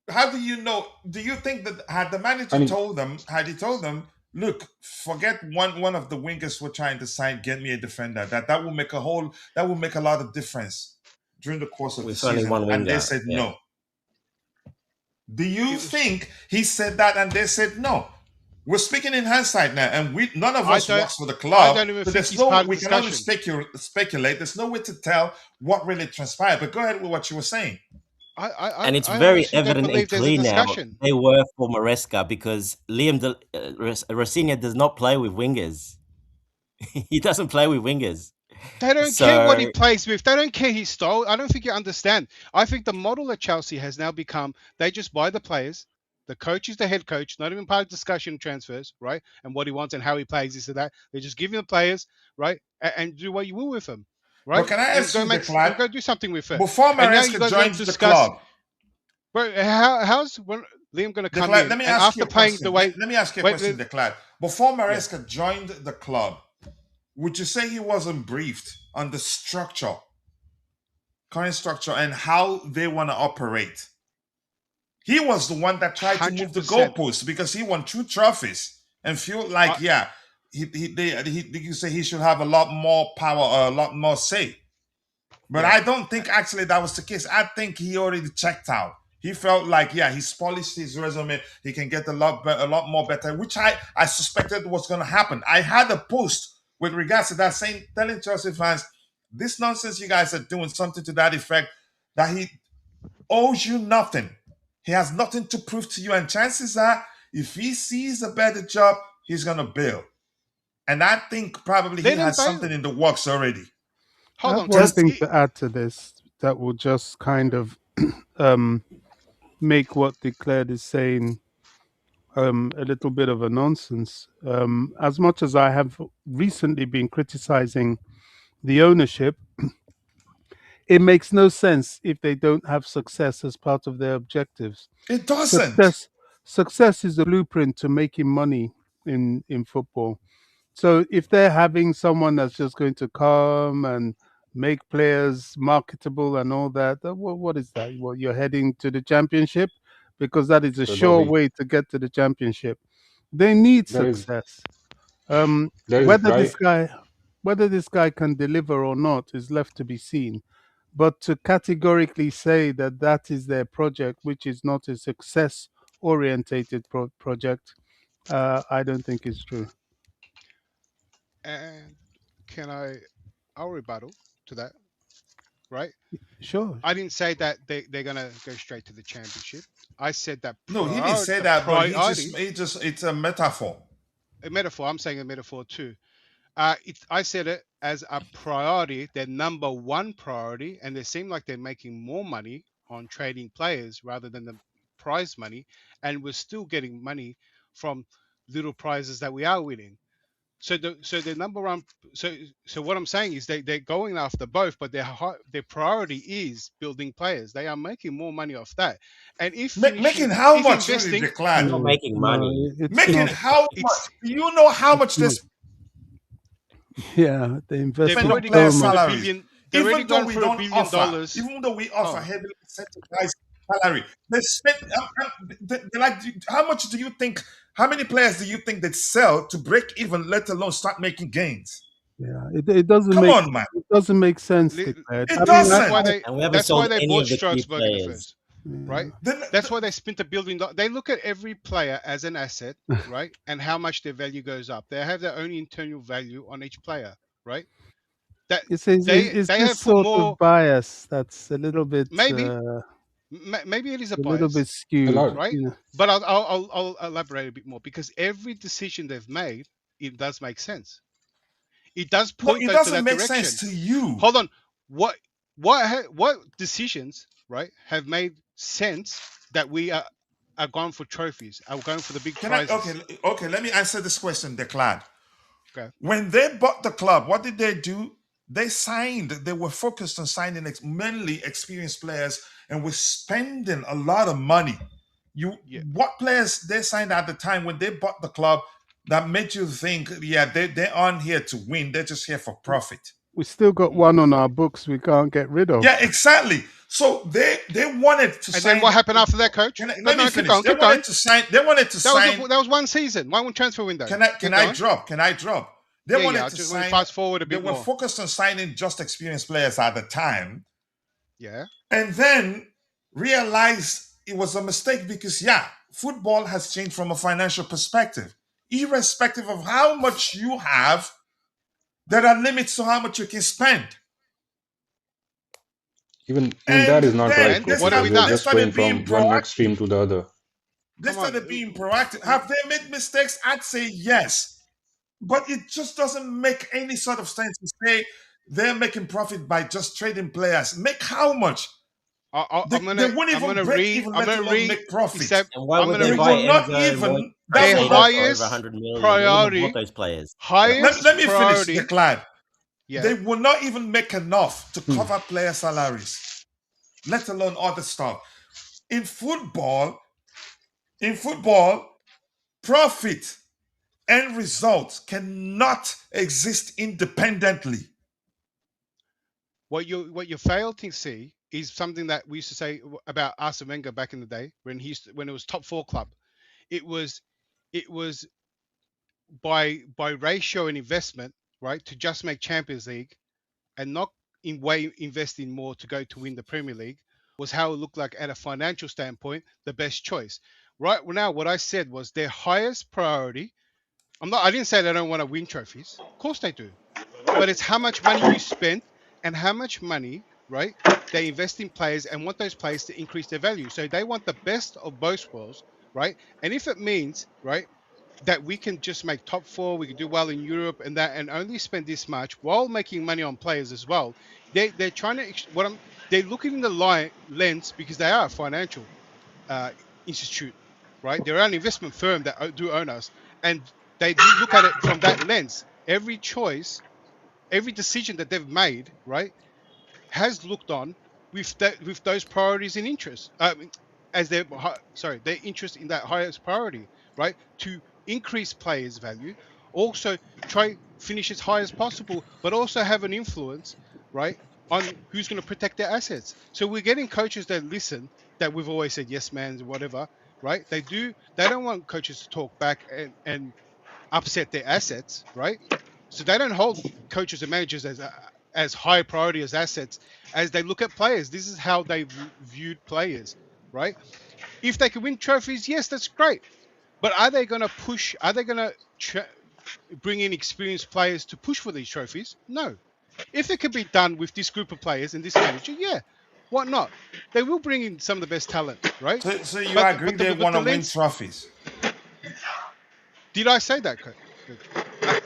How do you know? Do you think that had the manager I mean, told them, look, forget one of the wingers we're trying to sign, get me a defender, that will make a lot of difference during the course of the With only season. one And they winger, said yeah. no. Do you It was. think he said that and they said no? We're speaking in hindsight now, and none of I us don't. works for the I club, don't even so think there's he's no. part of We the can only discussion. speculate. There's no way to tell what really transpired. But go ahead with what you were saying. And it's I very honestly don't evident and believe there's a clear now discussion. they were for Maresca because Rosenior does not play with wingers. He doesn't play with wingers. They don't care what he So plays with. They don't care he stole. I don't think you understand. I think the model at Chelsea has now become they just buy the players. The coach is the head coach, not even part of discussion transfers, right? And what he wants and how he plays, this or that. They just give him the players, right? And do what you will with them, But right? can I And ask go you, make Declan, and go do something with it. before And now you Maresca guys want joins to the discuss, club, bro. How's Liam going to come Declan, in let me and ask you after a playing the question. way? Let me ask you a Wait, question, Declan. Before yeah, Maresca joined the club, would you say he wasn't briefed on the structure, current structure, and how they want to operate? He was the one that tried to move hundred the percent. goalposts because he won 2 trophies and feel like, yeah, you say he should have a lot more power, a lot more say. But Yeah, I don't think actually that was the case. I think he already checked out. He felt like, yeah, he's polished his resume. He can get a lot more better, which I suspected was going to happen. I had a post with regards to that saying, telling Chelsea fans, this nonsense you guys are doing, something to that effect, that he owes you nothing. He has nothing to prove to you. And chances are, if he sees a better job, he's going to bail. And I think probably he let him has something bail. in the works already. I Hold have on, one because just thing to add to this that will just kind of um, make what Declared is saying a little bit of a nonsense. As much as I have recently been criticizing the ownership, it makes no sense if they don't have success as part of their objectives. It doesn't. Success is the blueprint to making money in football. So if they're having someone that's just going to come and make players marketable and all that, what is that? Well, you're heading to the championship because that is a So sure Bobby, way to get to the championship. They need there is success. Um, there is whether pride. this guy can deliver or not is left to be seen. But to categorically say that that is their project, which is not a success orientated project, I don't think is true. and can I'll rebuttal to that, right? Sure. I didn't say that they're gonna go straight to the championship. I said that No, he didn't say that, but he just it's a metaphor. a metaphor. I'm saying a metaphor too. I said it as a priority, their number one priority, and they seem like they're making more money on trading players rather than the prize money, and we're still getting money from little prizes that we are winning. So their number one. So what I'm saying is they're going after both, but their priority is building players. They are making more money off that, and Making how if much really investing, they're declared? not No, making no, money. it's Making not. how much? it's Do you know how It's much they not. Yeah, they they've spend invested on already player gone so for the much. salaries? billion. They've already Even though gone we for a don't billion offer, dollars. even though we offer Oh, heavily incentivized salary, they spend. Like, how much do you think? How many players do you think they sell to break even, let alone start making gains? Yeah, it doesn't Come make on, man. sense, li- declared. It I mean, that's doesn't. why they And we haven't that's why sold they any bought of the key Strasbourg in the players. first, right? yeah, Then, That's why they spent $1 billion. They look at every player as an asset, right? And how much their value goes up. They have their own internal value on each player, right? That it's they this have put sort of more. bias that's a little bit Maybe maybe it is a bias, skewed. Allowed. right? You know, But I'll elaborate a bit more because every decision they've made, it does make sense. It does no, point it them to doesn't that make sense direction. to you. Hold on, what what decisions, right, have made sense that we are going for trophies, are going for the big Can I? Okay, prizes? okay. Let me answer this question, Declan. Okay, When they bought the club, what did they do? They signed. They were focused on signing mainly experienced players, and were spending a lot of money. You, yeah. what players they signed at the time when they bought the club that made you think, yeah, they aren't here to win. They're just here for profit. we still got Mm. one on our books we can't get rid of. Yeah, exactly. So they wanted to And then sign. what happened after that, coach? No, Let me no, keep finish. going, They keep going. wanted to sign. They wanted to sign. That was one season, one transfer window. Can Keep I going. drop? Can I drop? They Yeah, yeah. wanted I to just want to sign. fast forward a They bit were more. focused on signing just experienced players at the time, Yeah. and then realized it was a mistake because, yeah, football has changed from a financial perspective. Irrespective of how much you have, there are limits to how much you can spend. Even And that is not right, then And they coach, what have we because started. you're They done? just going started being from one proactive. extreme to the other. They Come on. started being proactive. Have they made mistakes? I'd say yes. But it just doesn't make any sort of sense to say they're making profit by just trading players. Make how much? I'm They wouldn't gonna even break read. even, I'm let gonna alone read. make profit. Except And why I'm would gonna they They read. buy will not Enzo, even, Moises, that Their will Caicedo not, for over highest 100 million? They wouldn't have bought priority, those players. highest let me finish, priority. Declan. Yeah. They will not even make enough to cover player salaries, let alone other stuff. In football, profit and results cannot exist independently. What you fail to see is something that we used to say about Arsene Wenger back in the day when when it was top 4 club. It was by ratio and investment, right, to just make Champions League and not investing more to go to win the Premier League was how it looked like at a financial standpoint, the best choice. Right now, what I said was their highest priority. I didn't say they don't want to win trophies. Of course they do. But it's how much money you spend and how much money, right, they invest in players and want those players to increase their value. So they want the best of both worlds, right? And if it means, right, that we can just make top 4, we can do well in Europe and that, and only spend this much while making money on players as well. They're trying to they're looking in the lens because they are a financial institute, right? They're an investment firm that do own us, and they do look at it from that lens. Every choice, every decision that they've made, right, has looked on with those priorities and interests as their interest in that highest priority, right, to increase players' value, also try finish as high as possible, but also have an influence, right, on who's going to protect their assets. So we're getting coaches that listen, that we've always said yes man, whatever, right? They don't want coaches to talk back and upset their assets, right? So they don't hold coaches and managers as high priority as assets as they look at players. This is how they viewed players, right? If they can win trophies, yes, that's great. But are they going to push? Are they going to bring in experienced players to push for these trophies? No. If it can be done with this group of players and this manager, yeah, what not? They will bring in some of the best talent, right? So you But agree they want the to win lens. trophies? Did I say that?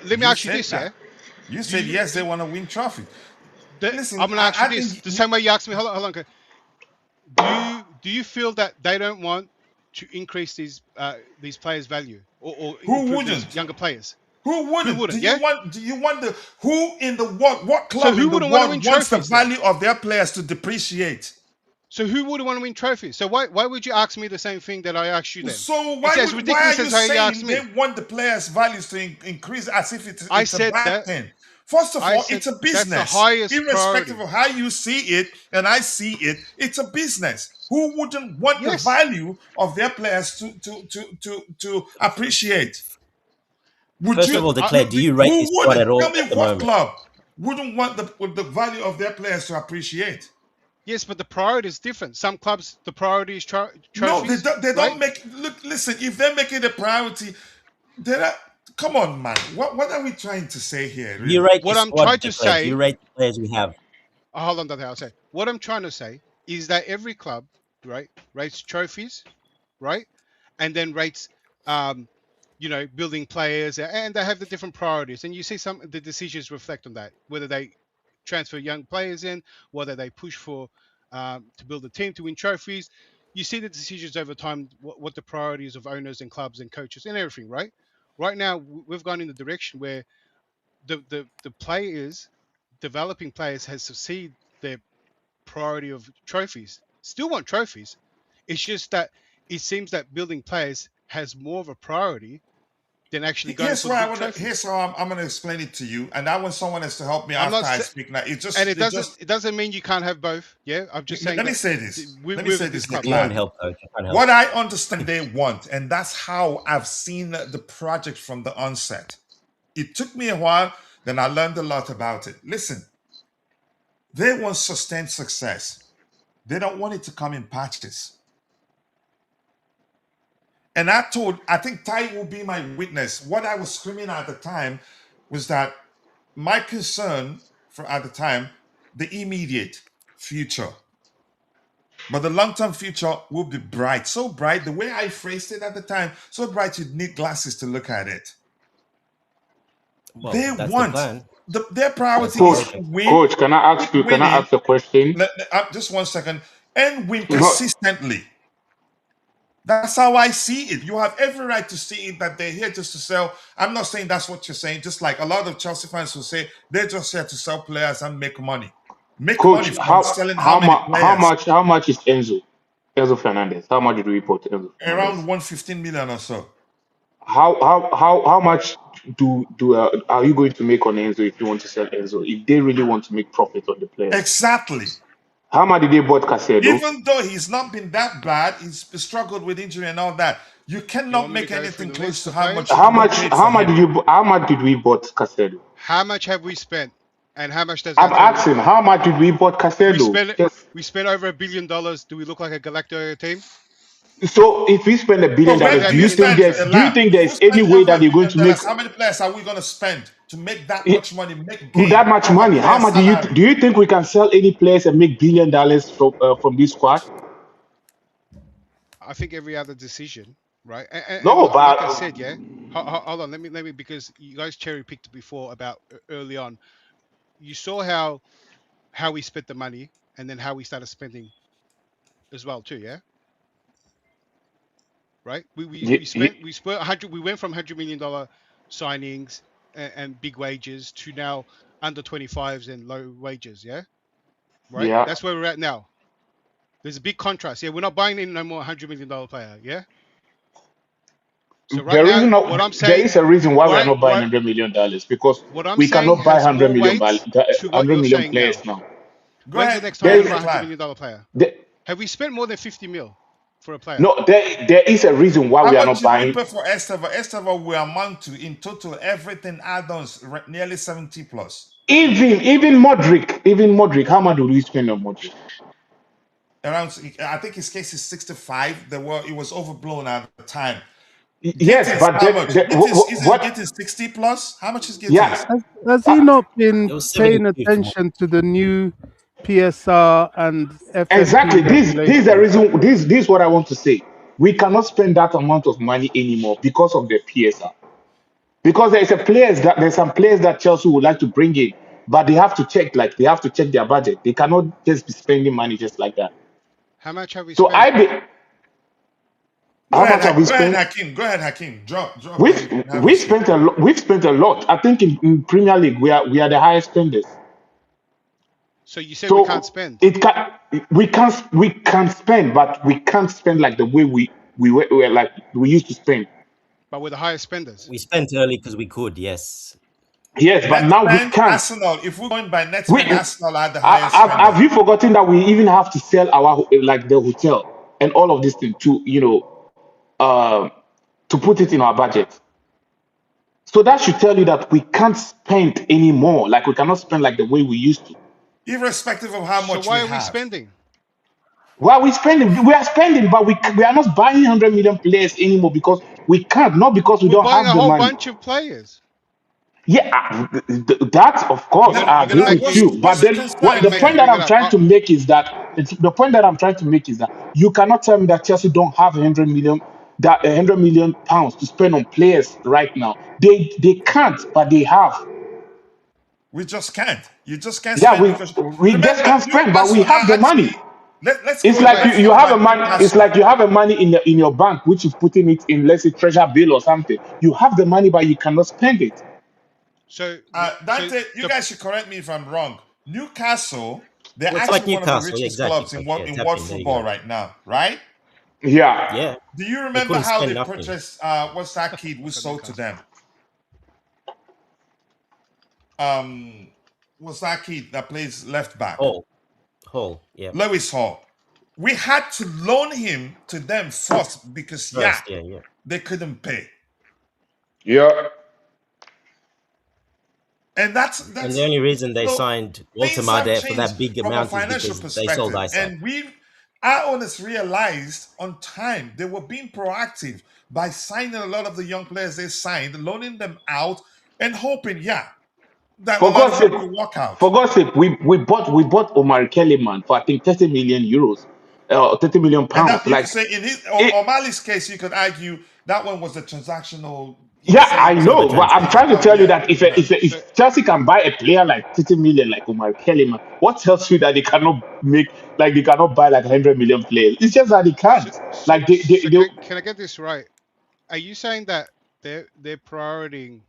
Let me You ask you said this, yeah? that. You said yes, they want to win trophies. I'm Listen, gonna ask you I this: think the same way you asked me. Hold on. Do you feel that they don't want to increase these players' value or who improve these wouldn't? younger players? Who Who wouldn't? wouldn't? Yeah. Do you want the who in the world, what So club who in the wouldn't want to win world wants the trophies then? value of their players to depreciate? So who wouldn't want to win trophies? So why would you ask me the same thing that I asked you then? So It's as why ridiculous are you as how you asked saying me. they want the players' values to increase as if I it's a said bad that. thing? First of I all, said it's a that's the business. highest Irrespective priority. of how you see it and I see it, it's a business. Who wouldn't want the Yes. value of their players to appreciate? Would First you? of all, I, Declare, do you rate Who this squad wouldn't? at Tell all me at the what moment? club wouldn't want the value of their players to appreciate? yes, but the priority is different. Some clubs, the priority is No, trophies, they right? don't make. Look, listen. If they're making it a priority, they're not. Come on, man. What are we trying to say here, Do you really? rate What this I'm squad, trying to Declare? Do you say, rate the players we have? hold on, I'll say. What I'm trying to say is that every club, right, rates trophies, right, and then rates, um, building players, and they have the different priorities. And you see some of the decisions reflect on that, whether they transfer young players in, whether they push for to build a team to win trophies. You see the decisions over time, what the priorities of owners and clubs and coaches and everything, right? Right now, we've gone in the direction where the players, developing players, has succeeded their priority of trophies. Still want trophies. It's just that it seems that building players has more of a priority than actually going Here's for the why I big want to. trophies. Here's how I'm going to explain it to you, and I want someone else to help me I'm after not, I sa- speak. Now, and it it doesn't just. it doesn't mean you can't have both. Yeah, I'm just saying Let me that say this. Let me say with this this, club. It Yeah, won't Declan. help, coach. It can't help. What I understand they want, and that's how I've seen the project from the onset. It took me a while, then I learned a lot about it. Listen, they want sustained success. They don't want it to come in patches. And I think Ty will be my witness. What I was screaming at the time was that my concern for at the time, the immediate future. But the long-term future will be bright. So bright, the way I phrased it at the time, so bright you'd need glasses to look at it. Well, They that's the want plan. their priority is Coach, Perfect. win, coach, can I keep ask you? Can I winning. ask a question? Just 1 second, and win No, consistently. That's how I see it. You have every right to see it that they're here just to sell. I'm not saying that's what you're saying. Just like a lot of Chelsea fans will say, they're just here to sell players and make money. Make money coach, from selling how how many much players? how much is Enzo? Enzo Fernandez. How much did we put Enzo Around Fernandez? 115 million or so. How much are you going to make on Enzo if you want to sell Enzo? If they really want to make profit on the players, Exactly. how much did they bought Casedo? Even though he's not been that bad, he's struggled with injury and all that. You Do you cannot want me to make go through anything the close list to of how much players? we paid for him. How much did we bought Casedo? How much have we spent, and how much does I'm Antonio asking, want? how much did we bought Casedo? Yes. We spent over $1 billion. Do we look like a Galactic team? So if we spend $1 billion, So Spending when that do you billion spend dollars. a do you lot? think If we there's any spend way over that a they're going billion to make dollars, how many players are we going to spend to make that it, much money, make with that gain much over money? How player much salary? do you think we can sell any players and make $1 billion from this squad? I think every other decision, right? And No, look, like I but said, yeah. Hold on, let me because you guys cherry picked before about early on. You saw how we spent the money, and then how we started spending as well too, yeah. Right? We spent 100. We went from $100 million signings and big wages to now under 25s and low wages, yeah. Right? yeah, That's where we're at now. There's a big contrast. Yeah, we're not buying in no more $100 million player, yeah. So right now, what I'm there saying, is a reason why we are right, not buying $100 million because what I'm we saying cannot buy has 100 more million weight to what 100 you're million saying players now. now. Go When's the ahead, next go time There we ahead, is buy a $100 Declan. million player? there, Have we spent more than 50 mil for a player? no there is a reason why How we are much not did we buying. pay for Esteva? Esteva will amount to, in total, everything add-ons, nearly 70 plus. Even Modric, how much do we spend on Modric? Around, I think his case is 65. It was overblown at the time. Yes, Gittins, but how much? Gittins, isn't what? Gittins 60 plus? How much is Yeah, Gittins? Has he uh, not been It was paying 72 for more. attention to the new PSR and exactly. FFP This is the regulations? reason. This is what I want to say. We cannot spend that amount of money anymore because of the PSR. Because there's some players that Chelsea would like to bring in, but they have to check their budget. They cannot just be spending money just like that. How much have we So spent? how much have we Go ahead, spent? Hakim. Go ahead, Hakim. Drop, then you can have your We've say. spent a lot. We've spent a lot. I think in Premier League we are the highest spenders. So you say we can't So spend, it can we can spend, but we can't spend like the way we were like we used to spend. but we're the highest spenders. We spent early because we could, yes. Yes, but Net now we spend, can't. Arsenal. If we're going by net We spend, Arsenal are the highest have spender. you forgotten that we even have to sell our like the hotel and all of this thing to uh, to put it in our budget. So that should tell you that we can't spend anymore. Like we cannot spend like the way we used to. Irrespective of how So much we why are we have. spending? Why are we spending? We are spending, but we are not buying 100 million players anymore because we can't. Not because we We're don't buying have a the whole money. bunch of players. Yeah, that of course You're I gonna agree Then make with me. you. But what's the then Let what me concern the make point you then? that bring it I'm up. trying to make is that the point that I'm trying to make is that you cannot tell me that Chelsea don't have 100 million that 100 million pounds to spend on players right now. They can't, but they have. We just can't. You just can't Yeah, spend because we just remember can't spend, but we Newcastle have are the money. actually let's It's go like by Wait, you form have a like money. It's Newcastle. like you have a money in your bank, which is putting it in, let's say, treasure bill or something. You have the money, but you cannot spend it. so Dante, you the guys should correct me if I'm wrong. Newcastle, they're Well, it's like actually one of the Newcastle. Yeah, richest exactly, clubs in coach. world Yeah, in tap world in. There you football go. right now, right? Yeah. Yeah. Do you They remember couldn't how spend they nothing. purchased what's that kid we for sold to Newcastle. them? Um what's that kid that plays left back? Hall. Hall. Yeah. Lewis Hall. We had to loan him to them first because First, yeah, yeah. they couldn't pay. Yeah. And And the that's only reason they so signed things have Walter for changed that big from a amount is financial because they sold perspective. Isaac. And our owners realized on time they were being proactive by signing a lot of the young players they signed, loaning them out, and hoping, that a For lot God's of sake, them will work out. for God's sake, we bought Omar Kelly man for I think 30 million euros, 30 million And that pounds. you could Like say in his it, O'Malley's case, you could argue that one was a transactional Yeah, Say I So the know, but I'm anything transition. trying to about tell you yeah. that Yeah. So if Chelsea can buy a player like 30 million, like Omar Kelly, man, what tells you that they cannot make like they cannot buy like 100 million players? It's just that they so can't. Like they can I get this right? Are you saying that they're prioritizing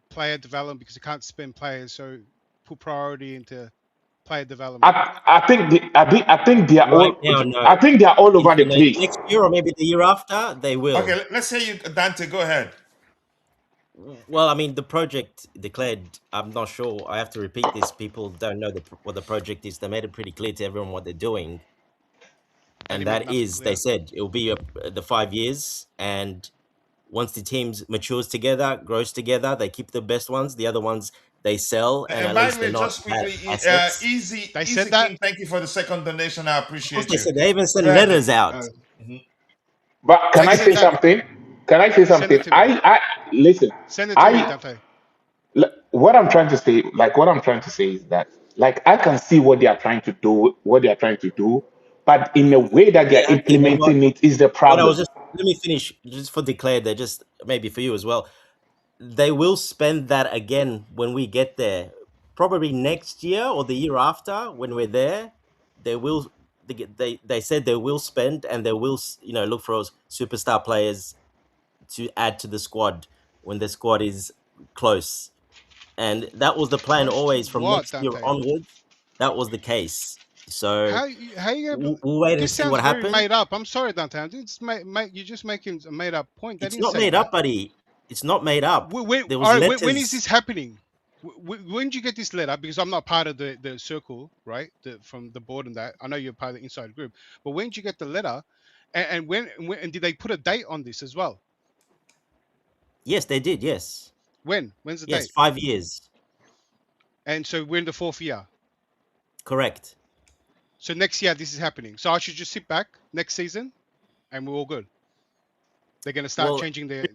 player development because they can't spend players, so put priority into player development? I think they are Right all now, no. I think they are all over the place. Next year or maybe the year after, they Okay, will. let's say you Dante, go ahead. Well, I mean, the project declared. I'm not sure. I have to repeat this. People don't know what the project is. They made it pretty clear to everyone what they're doing, They and didn't make that nothing is, they clear. said it will be the 5 years, and once the teams matures together, grows together, they keep the best ones. The other ones they sell, and And at by the least they're way, not just bad quickly, assets. easy, They said easy that. King, thank you for the second donation. I Of course, appreciate they you. said they even Go send ahead. letters out. Mhm. But They can I said say that. something? Can I say Send something? it to me. I listen. Send it to me, I Dante. what I'm trying to say, what I'm trying to say is that, like, I can see what they are trying to do, but in a way that they are Actually, you know what? implementing it is the What I was problem. just let me finish just for declare there, just maybe for you as well. They will spend that again when we get there, probably next year or the year after when we're there. They will. They said they will spend and they will look for those superstar players to add to the squad when the squad is close, and that was the plan Close to always from what, next year Dante? onwards. That was the case. So How you gonna? we'll wait and This see sounds what very happens. made up. I'm sorry, Dante. You're just making a made up point. They It's didn't not say made that. up, buddy. It's not made up. When, There all was right, when is letters. this happening? When did you get this letter? Because I'm not part of the circle, right? From the board and that. I know you're part of the inside group. But when did you get the letter? And when and did they put a date on this as well? Yes, they did. Yes, When? When's the yes, date? 5 years. And so we're in the fourth year. Correct. So next year this is happening. So I should just sit back next season and we're all good. They're gonna start Well, changing their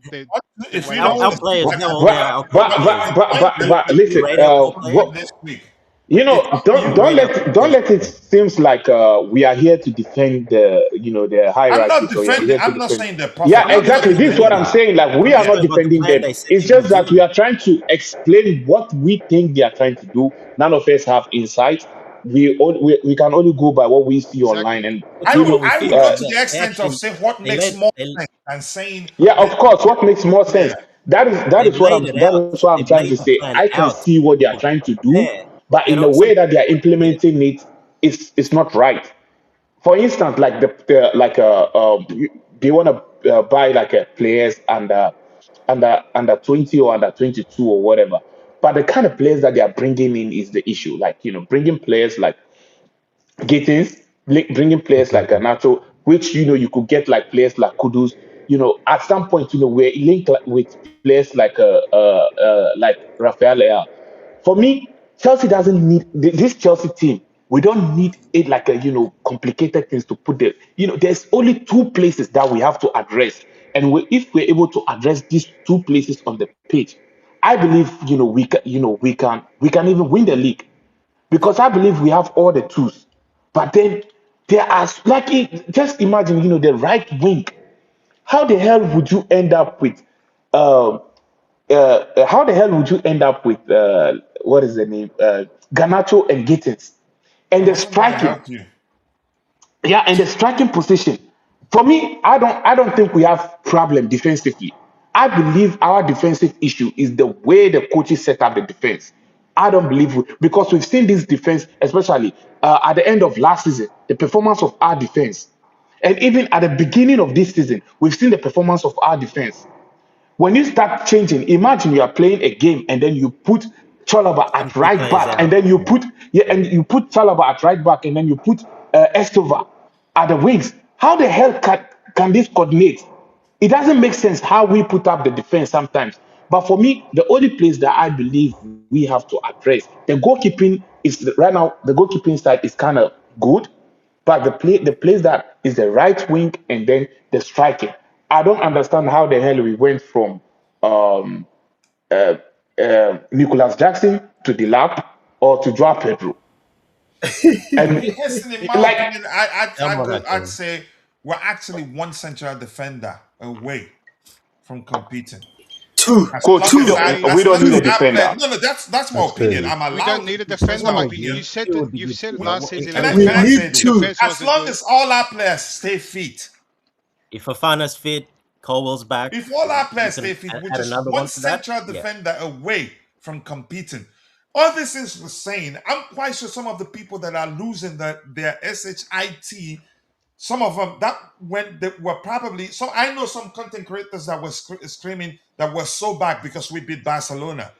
If you ways. don't our want to see players, that, how old they are? Our core But players. the listen, You rate our core players. what point this week, you it's know, up to you. You rate our core don't players. let it seems like we are here to defend the the I'm not hierarchies, or we are defending. here to I'm not defend. saying they're Yeah, perfect. I'm We're just not exactly. This is what defending I'm them. saying. Like, we I'm are just not yeah. talking about the defending plan them. they said It's they would just that we do. are trying to explain what we think they are trying to do. None of us have insight. We can only go by what we see online, Exactly. and But you know what we I feel would go is to that the they extent of actually saying what they makes let more they sense than saying yeah, of the, course. What makes more yeah. sense? That is what laid it out. I'm They've trying to laid the say. plan I can out see what they are for trying to do, there. but They in a don't. way Some that they are yeah. implementing it, it's not right. For instance, like the like they want to buy like a players under 20 or under 22 or whatever. But the kind of players that they are bringing in is the issue. Like, bringing players like Gittins, bringing players like Nacho, which you could get like players like Kudus. At some point, we're linked with players like Rafael Leao. For me, Chelsea doesn't need this Chelsea team. We don't need it like a complicated things to put there. There's only two places that we have to address, and if we're able to address these two places on the pitch, I believe we can even win the league, because I believe we have all the tools. But then there are like just imagine, the right wing. How the hell would you end up with um how the hell would you end up with what is the name? Ganacho and Gittins. And the Oh, wouldn't that striking. help you? Yeah, and the striking position. For me, I don't think we have problem defensively. I believe our defensive issue is the way the coaches set up the defense. I don't believe because we've seen this defense, especially at the end of last season, the performance of our defense, and even at the beginning of this season, we've seen the performance of our defense. When you start changing, imagine you are playing a game and then you put Chalaba Some at key right players back, and out. then you put Chalaba at right back, and then you put Estova at the wings. How the hell can this coordinate? It doesn't make sense how we put up the defense sometimes. But for me, the only place that I believe we have to address the goalkeeping is right now. The goalkeeping side is kind of good, but the place that is the right wing and then the striking. I don't understand how the hell we went from um, Nicholas Jackson to Delap or to Joao Pedro. And Yes, in my like, opinion, Come on, I'd Hakim. say we're actually one central defender away from competing. Two. As Coach, long We as don't I, need we as don't long need as a Two. our defender. players, no, that's my That's opinion. crazy. I'm we don't allowed to need a express defender, my but you opinion. said It that would be you've said good. last season Can that I We can I need say the this? two. defense As wasn't long good. as all our players stay fit, If Fafana's fit, Colwell's back, if all our you players can stay fit, with add just another one one to that. central Yeah. defender away from competing, all this is saying, I'm quite sure some of the people that are losing their shit, some of them that when they were probably so. I know some content creators that were screaming that were so back because we beat Barcelona.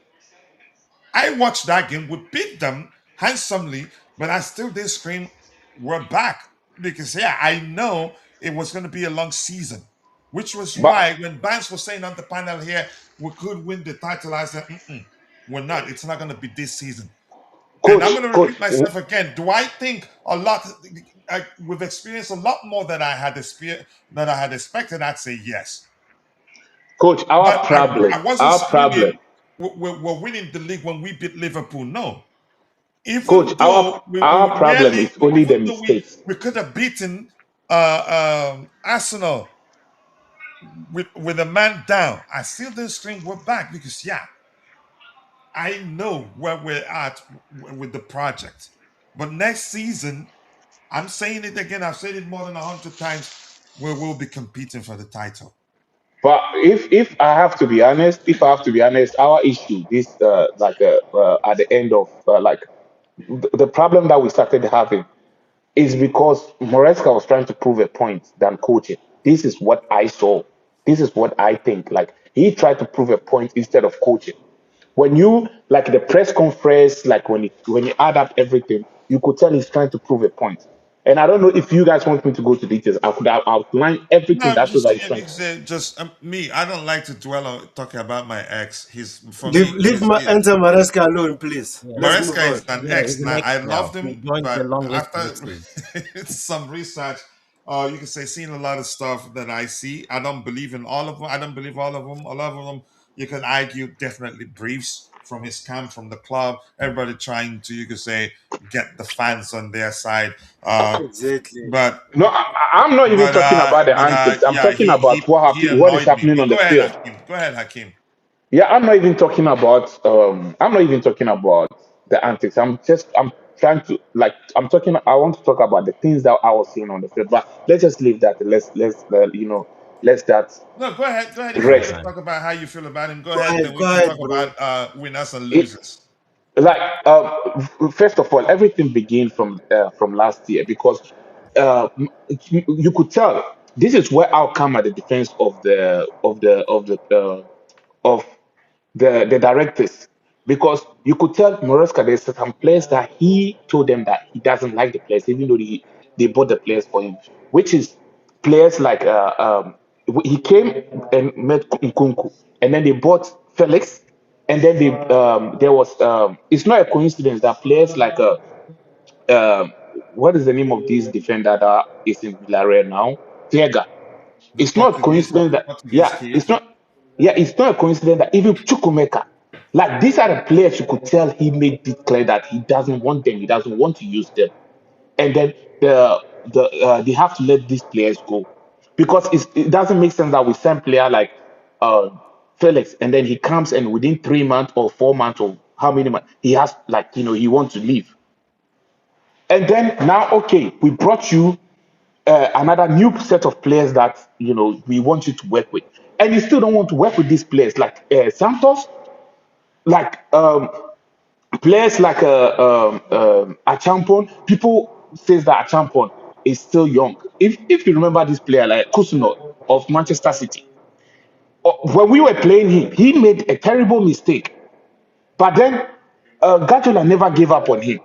I watched that game. We beat them handsomely, but I still did scream, "We're back!" Because yeah, I know it was going to be a long season, which was But why when Barnes was saying on the panel here, we could win the title. I said, "Mm-mm, we're not. It's not going to be this season." And I'm coach, going to coach, repeat myself again. Do I think a lot? We've experienced a lot more than that I had expected. I'd say yes, coach, but our I problem, wasn't our problem, screaming. We're winning the league when we beat Liverpool. No, coach, even though we our problem nearly, is only the even though mistakes. we could have beaten Arsenal with a man down, I still didn't scream we're back because yeah, I know where we're at with the project. But next season, I'm saying it again. I've said it more than 100 times. We will be competing for the title. But if I have to be honest, our issue this at the end of the problem that we started having is because Moresca was trying to prove a point than coaching. This is what I saw. This is what I think. Like he tried to prove a point instead of coaching. When you like the press conference, like when you add up everything, you could tell he's trying to prove a point. And I don't know if you guys want me to go to details. I could have outlined everything No, that shows just that he's trying. just me. I don't like to dwell on talking about my ex. He's for me. Leave my enter Maresca alone, please. Yeah. Let's move Maresca is on. an Yeah, ex. he's an Now ex I loved now. He him, joined the but long list of after exes. some research, you can say seeing a lot of stuff that I see. I don't believe in all of them. I don't believe all of them. A lot of them, you can argue, definitely briefs from his camp, from the club. Everybody trying to, you could say, get the fans on their side. Exactly. But No, I'm not even talking about the antics. I'm yeah, talking about he what is annoyed me. happening But on the go ahead, field. Hakim. Go ahead, Hakim. Yeah, I'm not even talking about the antics. I'm trying to I'm talking I want to talk about the things that I was seeing on the field. But let's just leave that. Let's that No, go ahead. Go ahead. If you Another want to rest. time. talk about how you feel about him, go Go ahead. ahead, Then we go can ahead, talk bro. about winners and It losers. like first of all, everything began from last year because you could tell this is where I'll come at the defense of the directors because you could tell Moresca there's some players that he told them that he doesn't like the players, even though they bought the players for him, which is players like he came and met Nkunku, and then they bought Felix, and then there was it's not a coincidence that players like um what is the name of this defender that is in Villarreal now? Vega. The It's not a Portuguese, coincidence the that Portuguese kid. it's not a coincidence that even Chukwumeka, like these are the players you could tell he made it clear that he doesn't want them, he doesn't want to use them, and then they have to let these players go because it doesn't make sense that we send player like uh, Felix and then he comes and within 3 months or 4 months or how many months he has he wants to leave, and then now okay we brought you another new set of players that we want you to work with, and you still don't want to work with these players like Santos, like players like Achampon. People says that Achampon is still young. If you remember this player like Coutinho of Manchester City, when we were playing him, he made a terrible mistake. But then Guardiola never gave up on him.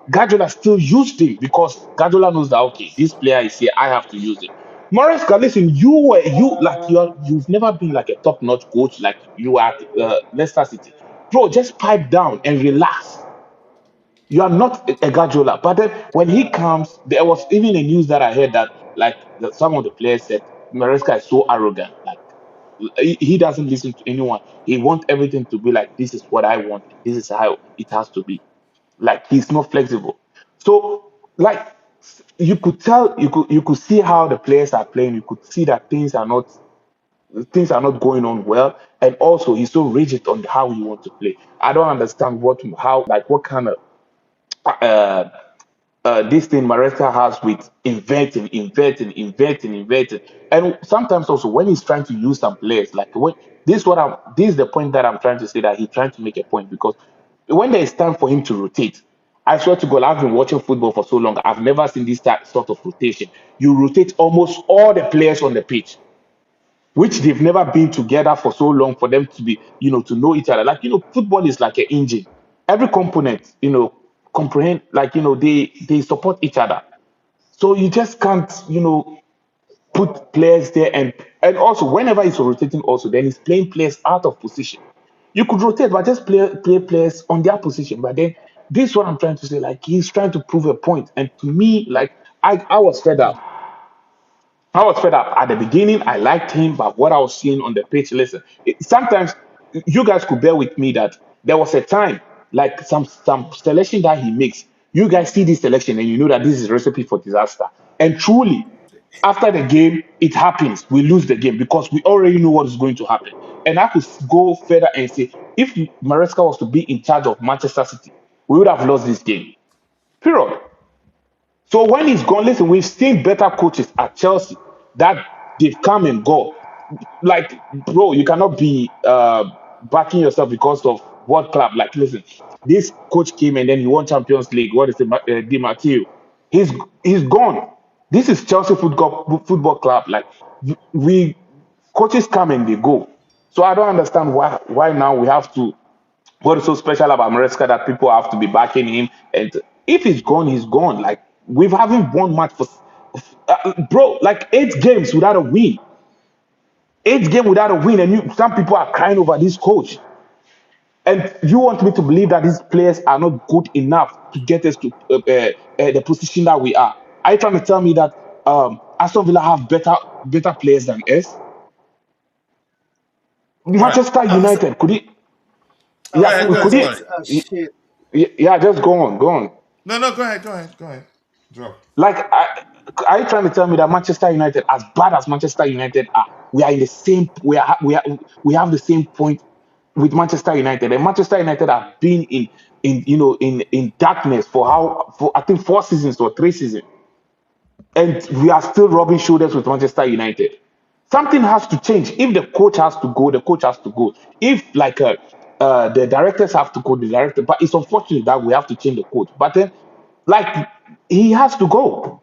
Guardiola still used him because Guardiola knows that okay, this player is here, I have to use him. Maresca, listen, you've never been like a top-notch coach like you are at Leicester City. Bro, just pipe down and relax. You are not a Guardiola. But then when he comes, there was even a news that I heard that some of the players said Maresca is so arrogant. Like he doesn't listen to anyone. He wants everything to be like this is what I want. This is how it has to be. Like he's not flexible. So like you could tell, you could see how the players are playing. You could see that things are not. things are not going on well, and also he's so rigid on how he wants to play. I don't understand what kind of uh, this thing Maresca has with inverting. And sometimes also when he's trying to use some players, like when this is the point that I'm trying to say, that he's trying to make a point, because when there is time for him to rotate, I swear to God, I've been watching football for so long. I've never seen this sort of rotation. You rotate almost all the players on the pitch, which they've never been together for so long, for them to be, to know each other. Like, football is like an engine. Every component, comprehend, like, they support each other. So you just can't, put players there, and also whenever he's rotating, also then he's playing players out of position. You could rotate, but just play players on their position. But then this is what I'm trying to say. Like, he's trying to prove a point, and to me, like, I was fed up. I was fed up at the beginning. I liked him, but what I was seeing on the pitch, listen, sometimes you guys could bear with me that there was a time, like some selection that he makes. You guys see this selection and you know that this is a recipe for disaster. And truly, after the game, it happens. We lose the game because we already know what is going to happen. And I could go further and say, if Maresca was to be in charge of Manchester City, we would have lost this game. Period. So when he's gone, listen, we've seen better coaches at Chelsea that they've come and go. Like, bro, you cannot be backing yourself because of what club. Like, listen, this coach came and then he won Champions League. What is it, Di Matteo? He's gone. This is Chelsea football club. Like, we coaches come and they go. So I don't understand why now we have to, what is so special about Maresca that people have to be backing him? And if he's gone, he's gone. Like, we haven't won much for, bro, like 8 games without a win. 8 games without a win, and some people are crying over this coach. And you want me to believe that these players are not good enough to get us to the position that we are? Are you trying to tell me that Aston Villa have better players than us? All right. Manchester United, could it? Go I Yeah, ahead. think Go could ahead. that's Go it? ahead. shit. Yeah, just go on, go on. No, go ahead. Go ahead. Go ahead. Drop. Like, are you trying to tell me that Manchester United, as bad as Manchester United are, we are in the same, we have the same point with Manchester United, and Manchester United have been in darkness for I think 4 seasons or 3 seasons, and we are still rubbing shoulders with Manchester United. Something has to change. If the coach has to go, the coach has to go. If like the directors have to go, the director. But it's unfortunate that we have to change the coach. But then, like, he has to go.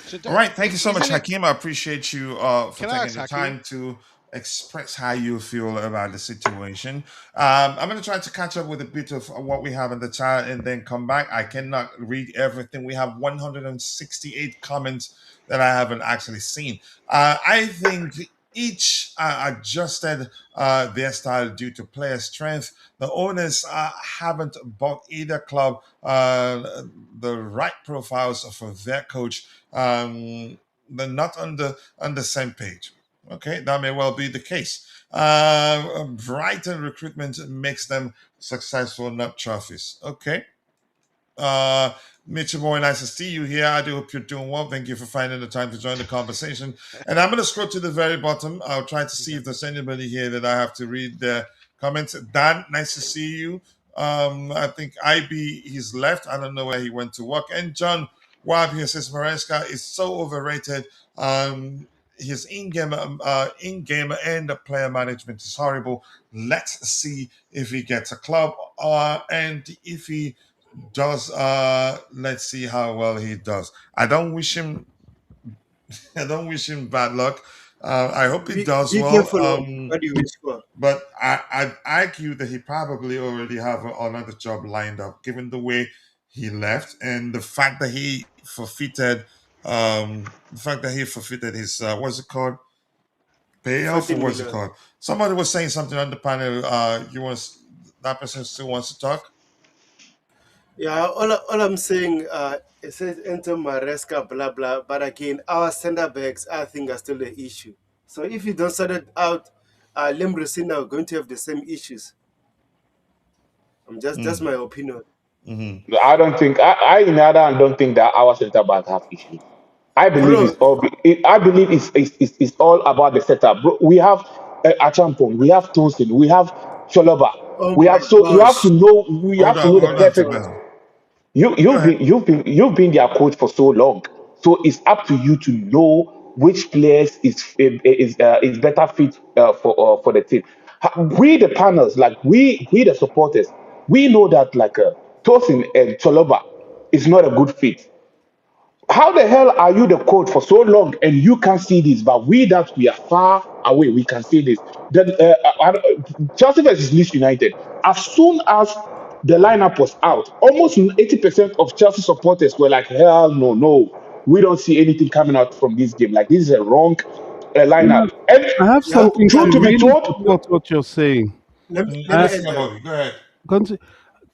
So All right. Thank you so much, isn't it? Hakeem. I appreciate you for Can I taking ask the Hakeem? time to express how you feel about the situation. I'm going to try to catch up with a bit of what we have in the chat and then come back. I cannot read everything. We have 168 comments that I haven't actually seen. I think each adjusted their style due to player strength. The owners haven't bought either club the right profiles for their coach. They're not on the same page. Okay, that may well be the case. Brighton recruitment makes them successful, not trophies. Okay. Uh, Mitchell Boy, nice to see you here. I do hope you're doing well. Thank you for finding the time to join the conversation. And I'm going to scroll to the very bottom. I'll try to see if there's anybody here that I have to read their comments. Dan, nice to see you. I think IB, he's left. I don't know where he went to work. And John Wab here says Maresca is so overrated. His in-game and the player management is horrible. Let's see if he gets a club and if he does. Let's see how well he does. I don't wish him bad luck. I hope he does Be well. careful what you wish for. But I'd argue that he probably already have another job lined up, given the way he left and the fact that he forfeited his what's it called, payoff, or 14 what's it million. called? Somebody was saying something on the panel. That person still wants to talk. Yeah, all I'm saying, it says enter Maresca, blah, blah. But again, our center backs, I think, are still the issue. So if you don't sort it out, Lem Rosenior are going to have the same issues. That's my opinion. Mm-hmm. I don't think I in other hand don't think that our centre back have issues. I believe bro. it's all. I believe it's all about the setup, bro. We have Achampong, we have Tosin, we have Choloba. Oh We my have so gosh. you have to know the Hold on, perfect. Together. You Go ahead. you've been their coach for so long, so it's up to you to know which players is better fit for the team. We the panels, like we the supporters, we know that like Tosin and Choloba is not a good fit. How the hell are you the coach for so long and you can't see this? But we that we are far away, we can see this. Then Chelsea versus Leeds United. As soon as the lineup was out, almost 80% of Chelsea supporters were like, "Hell no, no, we don't see anything coming out from this game. Like this is a wrong You lineup." know, And I have Yeah. something truth to to be really told, No, support what you're saying. let me I, end Yes, there. Bobby, go ahead. conti-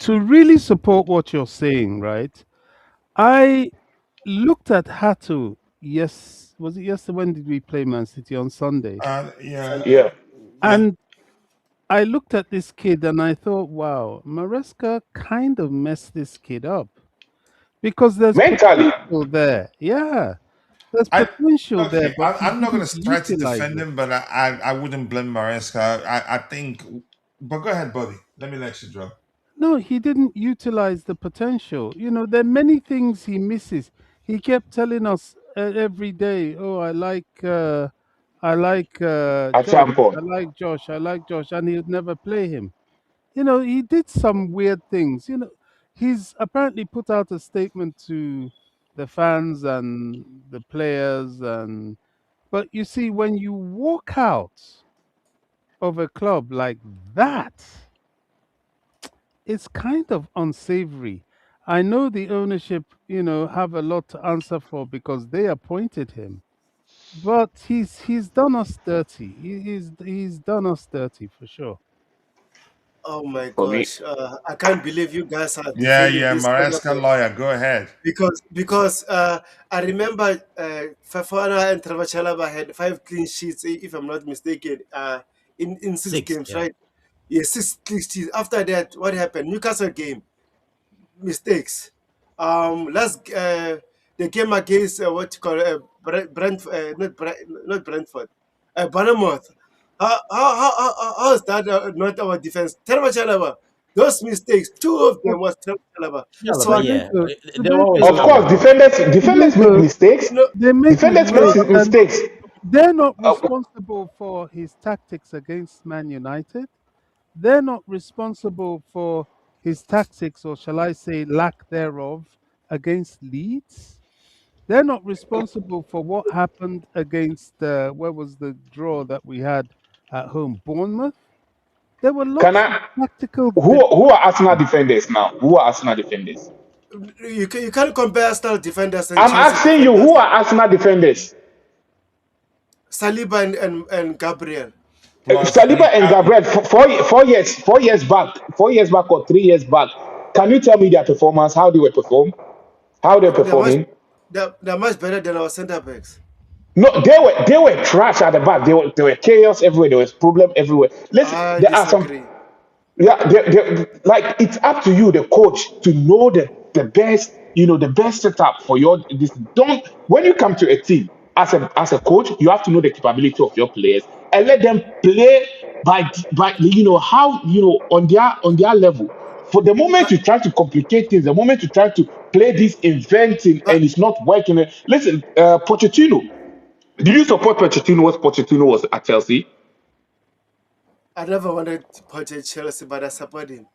to really support what you're saying, right? I looked at Hato. Yes, was it yesterday? When did we play Man City on Sunday? Yeah, Sunday. yeah. yeah. And I looked at this kid and I thought, wow, Maresca kind of messed this kid up because there's Mentally, potential there. Yeah, there's I potential there, okay. but he I'm not didn't gonna try to utilize defend it. him, but I wouldn't blame Maresca. I think, but go ahead, buddy. Let me let you drop. No, he didn't utilize the potential. You know, there are many things he misses. He kept telling us every day, "Oh, I like at Josh. some point. I like Josh. I like Josh," and he would never play him. You know, he did some weird things. You know, he's apparently put out a statement to the fans and the players, and but you see, when you walk out of a club like that, it's kind of unsavory. I know the ownership, you know, have a lot to answer for because they appointed him, but he's done us dirty. He's done us dirty for sure. Oh my For me, gosh. I can't believe you guys are Yeah, defending yeah, this kind of Maresca lawyer. Go ahead. because I remember Fafana and Trevor Chalaba had 5 clean sheets, if I'm not mistaken, in 6 6, games, yeah. right? Yes, 6 clean sheets. After that, what happened? Newcastle game mistakes. Last the game against what you call not Brentford, Bournemouth. How is that not our defense? Terrible Chalaba. Those mistakes, two of But them was Terrible Chalaba. So Chalaba, I yeah. Tobago, They're always of Tobago, course, Chalaba. defenders make Tobago, mistakes. no they make Defenders no mistakes, and mistakes. they're not Uh, responsible for his tactics against Man United. They're not responsible for his tactics, or shall I say, lack thereof, against Leeds. They're not responsible for what happened against where was the draw that we had at home, Bournemouth. There were can lots of I? tactical Who are Arsenal deficiencies. defenders now? Who are Arsenal defenders? you can't compare Arsenal defenders and I'm Chelsea asking you, defenders. who are Arsenal defenders? Saliba and Gabriel. Plus, Saliba and Gabriel, 4 years back, 4 years back or 3 years back. Can you tell me their performance? How they were perform? How they're They're much performing? they're much better than our centre backs. No, they were trash at the back. They were chaos everywhere. There was problem everywhere. Listen, I there are some. disagree. Yeah, like it's up to you, the coach, to know the best, the best setup for your this. Don't when you come to a team as a coach, you have to know the capability of your players and let them play by how on their level. For the moment But you try to complicate things, the moment you try to play this inventing but and it's not working. Listen, Pochettino. Did you support Pochettino? Was Pochettino was at Chelsea? I never wanted to purchase Chelsea, but I support him.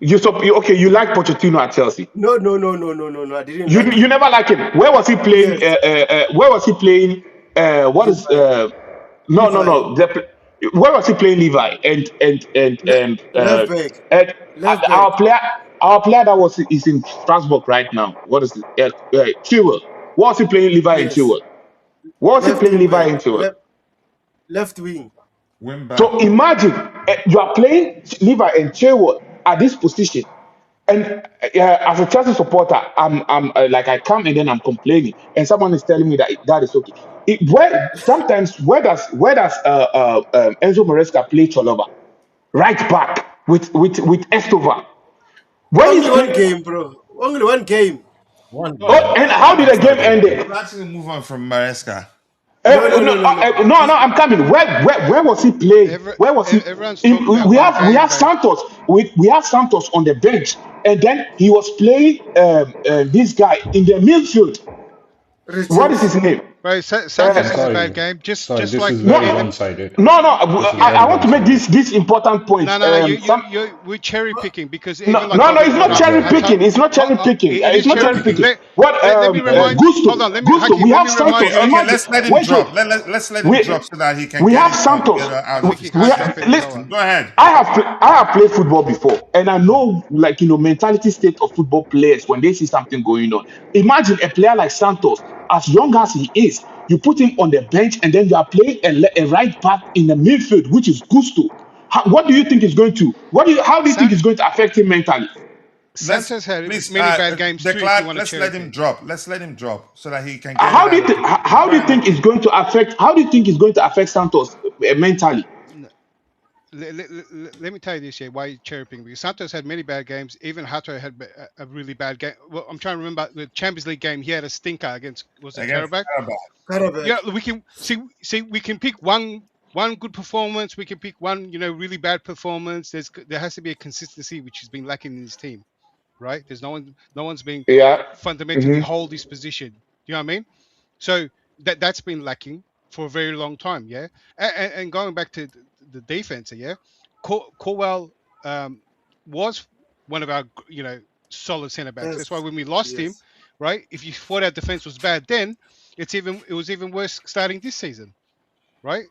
Okay? You like Pochettino at Chelsea? No, no, no, no, no, no, no. I didn't You like you him. never like him. Where was he playing? Yes, Where was he playing? What is Levi, no no Levi, no. Where was he playing Levi left back, and left back, our player that was is in Strasbourg right now. What is it? Chilwell. What was he playing Levi and yes, Chilwell? What was he left playing wing Levi back, and Chilwell? left wing. win So back. imagine you are playing Levi and Chilwell at this position. And as a Chelsea supporter, I'm like I come and then I'm complaining, and someone is telling me that is okay. Sometimes where does Enzo Maresca play Cholova right back with Estover when he's Only one playing? game, bro. Only one game. One Oh, game. and how did the game end? Let's actually move on from Maresca. No, no, No, no, no, no. no, I'm coming. Where was he playing? Where was he? Everyone's talking about We one have game, but Santos. We have Santos on the bench, and then he was playing this guy in the midfield. What is his Richards. name? bro, Uh, Santos has a bad Sorry, game. sorry. Just This like is no, very yeah, one-sided. no, no. This is I very want to make one-sided. this important point. no. We're cherry picking because No, even like no, no, Bobby it's brought not up cherry Hato. picking. It's not cherry picking. It is It's not cherry cherry picking. picking. What Let me remind. Hold on. Let me Gusto. Hakeem. We Let have me remind Santos. you. Okay, Imagine. let's let him Wait, wait. drop. Let's let him We drop so that he can we get have it Santos. together I out of think he his can chest. jump in lower. Listen, go ahead. I have played football before, and I know, like, mentality state of football players when they see something going on. Imagine a player like Santos, as young as he is, you put him on the bench, and then you are playing a right back in the midfield, which is Gusto. What do you think is going to? How do you think San- it's going to affect him mentally? Let's Santos had please, many bad games too. If you Declan. want to Let's cherry let him pick, drop. Let's let him drop so that he can get it out of his system. How Go do you ahead, think it's Hakeem. going to affect? How do you think it's going to affect Santos mentally? let me tell you this here. Why cherry picking? Because Santos had many bad games. Even Hato had a really bad game. Well, I'm trying to remember the Champions League game. He had a stinker against was it Against Karabakh? Karabakh. Yeah, Karabakh. we can see we can pick one good performance. We can pick one really bad performance. There has to be a consistency which has been lacking in this team, right? There's no one's been Yeah. fundamentally hold this position. You know what I mean? So that's been lacking for a very long time. Yeah, and going back to the defense, yeah, Corwell was one of our solid centre backs. That's why Yes. when we lost him, Yes. right? If you thought our defense was bad then, it was even worse starting this season, right?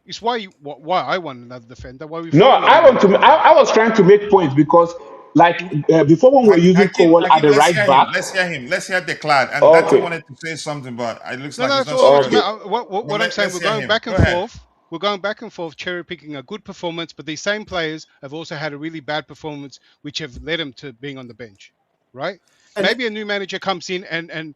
It's why I want another defender. Why we No, thought about another defender. I was trying to make points because, like, before when we were using Cowell at Hakeem, the let's right hear him. back. Let's hear him. Let's hear Declan. And Dante Okay. wanted to say something, but it looks No, like he's that's not all I want to serious. make. Okay. What I'm saying, Let's hear him. back Go and ahead. forth. We're going back and forth, cherry picking a good performance, but these same players have also had a really bad performance, which have led them to being on the bench, right? And Maybe a new manager comes in and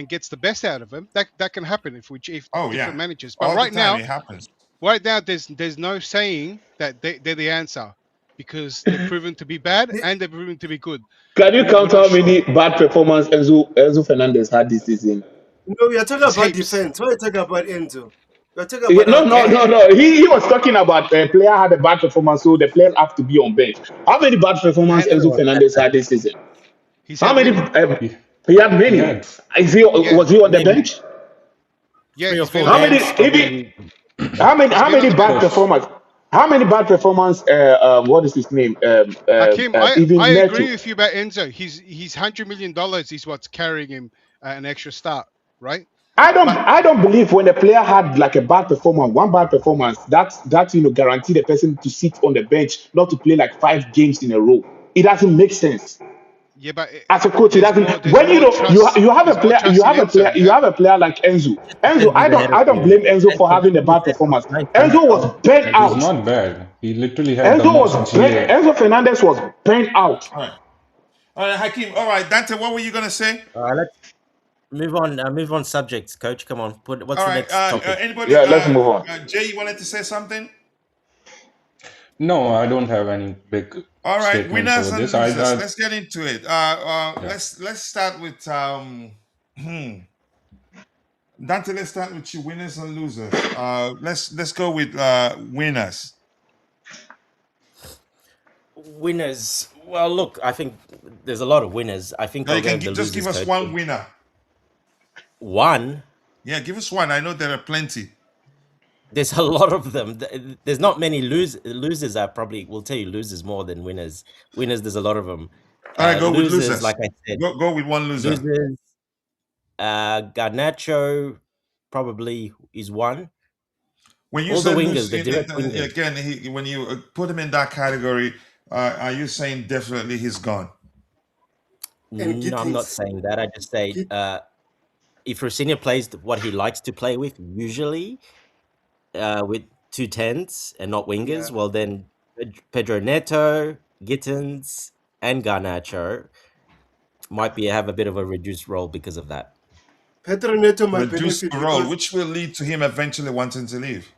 gets the best out of them. That can happen if we chief Oh yeah, different managers. But all the time it happens. right now, there's no saying that they're the answer because they've proven to be bad the- and they've proven to be good. Can you We're count not how sure. many bad performance Enzo Fernandez had this season? no, we are talking It's about heaps. defense. Why are you talking about Enzo? We are talking Yeah, about our Yeah, defense. no. He was talking about a player had a bad performance, so the players have to be on bench. How many bad performance And Enzo Everyone said Fernandez that. had this season? he's How had many? many. He, He had he many. had Yeah, Was he on the Maybe bench? yeah, three or he's been four on the How many? games, bench. If he, probably. He's how been on many the bad bench. close. performance? How many bad performance? What is his name? Hakim, I Even agree Neto. with you about Enzo. He's $100 million is what's carrying him an extra start, right? But I don't believe when a player had like a bad performance, one bad performance, that's guarantee the person to sit on the bench, not to play like 5 games in a row. It doesn't make sense. yeah, but As a coach, it there's doesn't. more there's When more trust you have a there's more player, trust in Enzo, you yeah. have a player like Enzo. Just Enzo, depends who's ahead of I don't you. blame Enzo for having a Enzo bad said performance. 19 Enzo was goals. burnt He's out. not bad. He literally had the most GA. Enzo Fernandez was burnt out. All right, Hakeem. All right, Dante. What were you gonna say? Let's move on. Move on subjects, coach. Come on. What's All the right. next topic? Anybody? Yeah, let's move on. Jay, you wanted to say something? No, I don't have any big All right, statements over winners and this. losers. Let's get into it. Yeah. Let's start with Dante. Let's start with you, winners and losers. Let's go with winners. Winners. Well, look, I think there's a lot of winners. I think Now I'll you go can with the just give losers, us coach. one winner. One. Yeah, give us one. I know there are plenty. There's a lot of them. There's not many losers. I probably will tell you losers more than winners. Winners, there's a lot of them. All right, go with Losers, losers. like I said, Go with one loser. losers. Garnacho probably is one. When you All the said wingers, lose, the direct wingers. again, when you put him in that category, are you saying definitely he's gone? And No, I'm not Gittins. saying that. I just say Git- if Rosenior plays what he likes to play with, usually with 2 10s and not wingers, yeah. well then Pedro Neto, Gittins, and Garnacho might have a bit of a reduced role because of that. Pedro Neto might Reduce benefit the role, because which will lead to him eventually wanting to leave.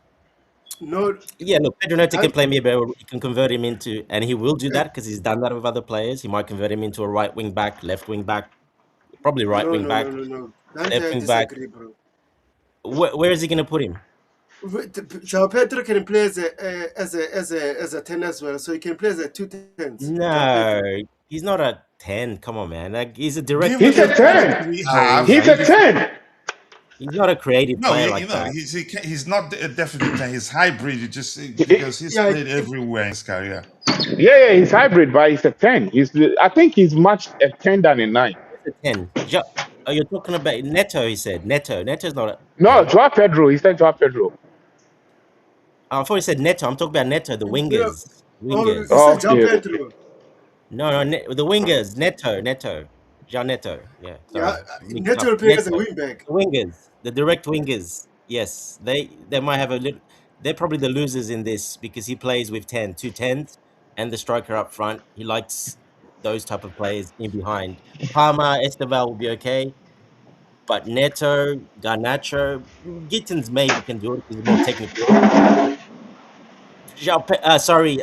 no, Yeah, look, Pedro Neto I, can play me, but he can convert him into, and he will do that because he's done that with other players. He might convert him into a right wing back, left wing back, Probably right No, wing no, back, no, no, no. Dante, left I wing back. disagree, bro. Where is he going to put him? João Pedro can play as a 10 as well, so he can play as a 2 10s. João No, Pedro. he's not a 10. Come on, man. Like, he's a direct Given He's winger. a the He's not a 10. quality we traditional have, winger. He's a if 10. He's not a creative no, player you like know, that. he's not a definite 10. He's hybrid. You just Yeah, because he's Yeah, played everywhere in his career. yeah, he's hybrid, but he's a 10. I think he's much a 10 than a 9. He's a 10. Oh, you're talking about Neto, he said. Neto. Neto's not a No, 10. Joao Pedro. He said Joao Pedro. I thought he said Neto. I'm talking about Neto, the no. wingers. Oh, he Wingers. said João Okay, okay. Pedro. No, the wingers. Neto. Jean Neto. Yeah, Yeah, sorry. Mixed Neto up. will play as a Neto. wing back. The wingers. The direct wingers. Yes. They might have a little. They're probably the losers in this because he plays with 10, 2 10s, and the striker up front. He likes those type of players in behind. Palmer, Esteval will be okay. But Neto, Garnacho, Gittins maybe can do it. He's more technical.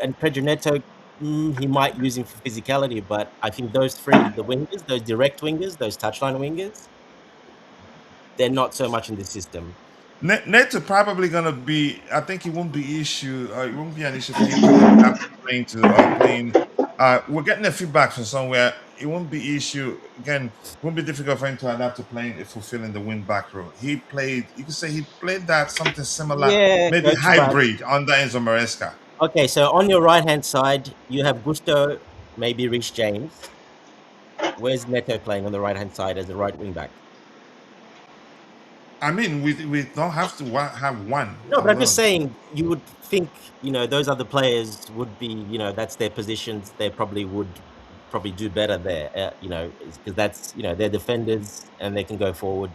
And Pedro Neto, he might use him for physicality, but I think those three, the wingers, those direct wingers, those touchline wingers, they're not so much in the system. Neto probably gonna be. I think it won't be issue. It won't be an issue for him to adapt to playing. We're getting a feedback from somewhere. It won't be issue again. It won't be difficult for him to adapt to playing fulfilling the wing back role. He played. You could say he played that something similar, Yeah, maybe coach, but hybrid under Enzo Maresca. okay. So on your right hand side, you have Gusto, maybe Reece James. Where's Neto playing on the right hand side as a right wing back? I mean, we don't have to have one No, but I'm just alone. saying, you would think, those other players would be, that's their positions. They would do better there, because that's, they're defenders and they can go forward.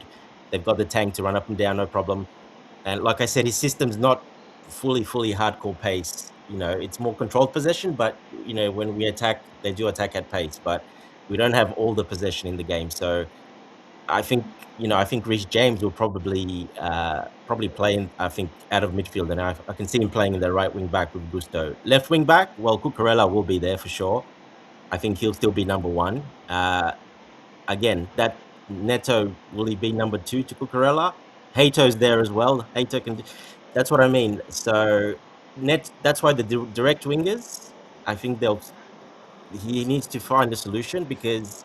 They've got the tank to run up and down, no problem. And like I said, his system's not fully hardcore pace. It's more controlled possession, but, when we attack, they do attack at pace, but we don't have all the possession in the game. So I think Reece James will probably play in, I think, out of midfield, and I can see him playing in the right wing back with Gusto. Left wing back, well, Cucurella will be there for sure. I think he'll still be number one. Again, that Neto, will he be number 2 to Cucurella? Hato's there as well. Hato can. That's what I mean. So that's why the direct wingers, I think he needs to find a solution because.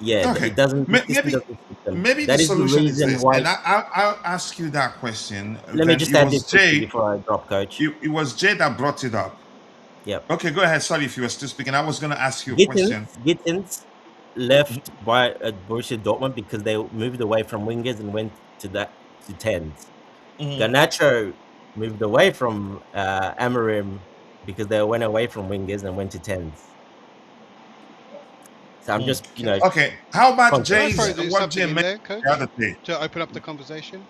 Yeah, Okay, it doesn't. The system maybe doesn't fit them. maybe the That is the solution is reason this, why. and I'll ask you that question. Let me Then just it add this was quickly Jay. before I drop, coach. It was Jay that brought it up. Yep. Okay, go ahead. Sorry if you were still speaking. I was going to ask you a Gittins, question. Gittins left by Borussia Dortmund because they moved away from wingers and went to 10s. Garnacho moved away from Amorim because they went away from wingers and went to 10s. So I'm just, Okay, how about Context. Can I Jay's throw what something Jay in there, mentioned coach, the other day? to open up the conversation?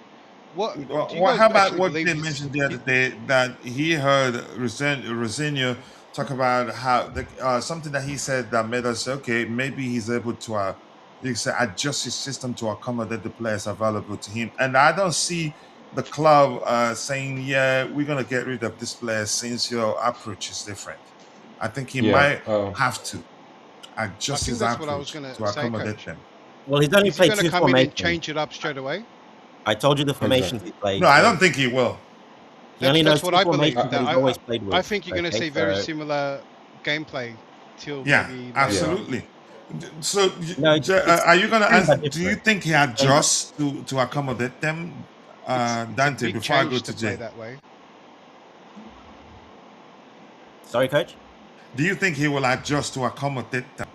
What do you Well, guys how about actually what believe? Jay mentioned the other day that he heard Rosenior talk about how something that he said that made us say, okay, maybe he's able to you can say adjust his system to accommodate the players available to him. And I don't see the club saying, yeah, we're gonna get rid of this player since your approach is different. I think he Yeah. might have to I adjust think his that's what I was approach going to to say, accommodate coach. them. Well, he's only Is he played going to 2 come in and formations. change it up straight away? I told you the formations Exactly. he played. No, I don't think he will. He only knows That's what 2 I believe. formations that he's always played with. I think you're going to see very so- similar gameplay till Yeah, maybe later on. absolutely. So, No, it's are you gonna things are ask? Do you different. think he adjusts to accommodate them, It's a Dante? big Before I go change to play Jay, that way. Sorry, coach? do you think he will adjust to accommodate them?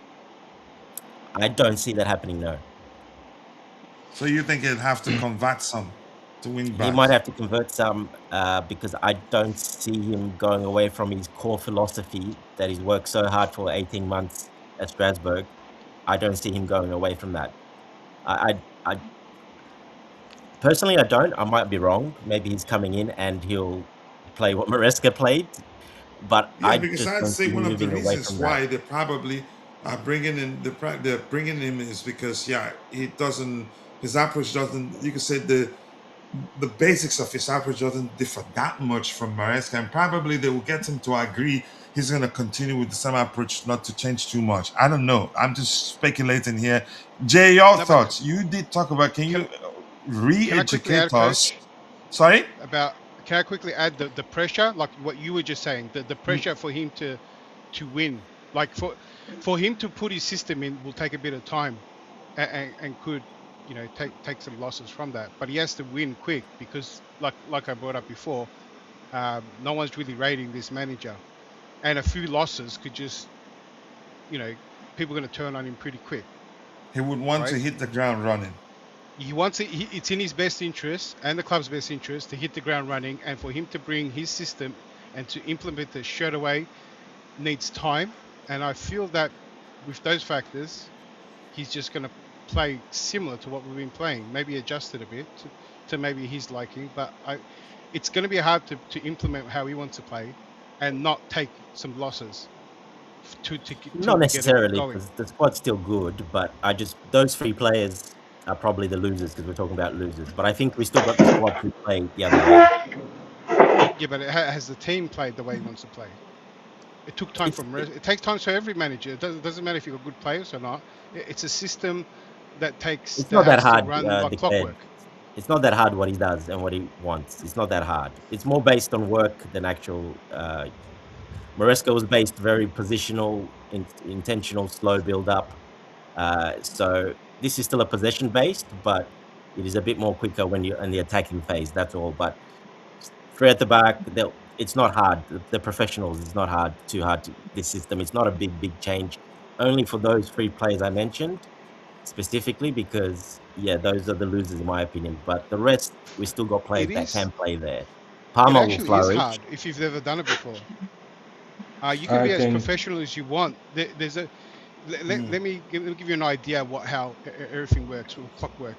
I don't see that happening, no. So you think he'll have to convert some to wing He backs? might have to convert some because I don't see him going away from his core philosophy that he's worked so hard for 18 months at Strasbourg. I don't see him going away from that. I personally, I don't. I might be wrong. Maybe he's coming in and he'll play what Maresca played, but Yeah, I because just I'd don't say see him one of the moving away reasons from why that. they probably are bringing in they're bringing him is because he doesn't his approach doesn't. You could say the basics of his approach doesn't differ that much from Maresca, and probably they will get him to agree he's going to continue with the same approach, not to change too much. I don't know. I'm just speculating here. Jay, your No, but thoughts? You did talk about. Can can you can I quickly add, re-educate us? Coach, Sorry. about can I quickly add the pressure, like what you were just saying, the pressure for him to win, like for him to put his system in will take a bit of time, and could, you know, take some losses from that. But he has to win quick because, like I brought up before, no one's really rating this manager, and a few losses could just, you know, people are going to turn on him pretty quick. He would want to Right? hit the ground running. He wants it. It's in his best interest and the club's best interest to hit the ground running, and for him to bring his system and to implement it straight away needs time. And I feel that with those factors, he's just going to play similar to what we've been playing, maybe adjust it a bit to maybe his liking. But it's going to be hard to implement how he wants to play and not take some losses to Not get it necessarily, going. because the squad's still good, but those three players are probably the losers because we're talking about losers. But I think we still got the squad to play the other way. Yeah, but has the team played the way he wants to play? It took time It's it takes time for every manager. It doesn't matter if you've got good players or not. It's a system that it's not that has to hard, run like declared. clockwork. It's not that hard what he does and what he wants. It's not that hard. It's more based on work than actual. Maresca was based very positional, intentional, slow build up. So this is still a possession based, but it is a bit more quicker when you're in the attacking phase. That's all. But three at the back, it's not hard. The professionals, it's not hard. Too hard. This system, it's not a big change. Only for those three players I mentioned specifically, because those are the losers in my opinion. But the rest, we still got players It that is. can play there. It Palmer will actually is flourish. hard if you've never done it before. You can I be as think professional as you want. There's a let me give you an idea of how everything works with clockwork.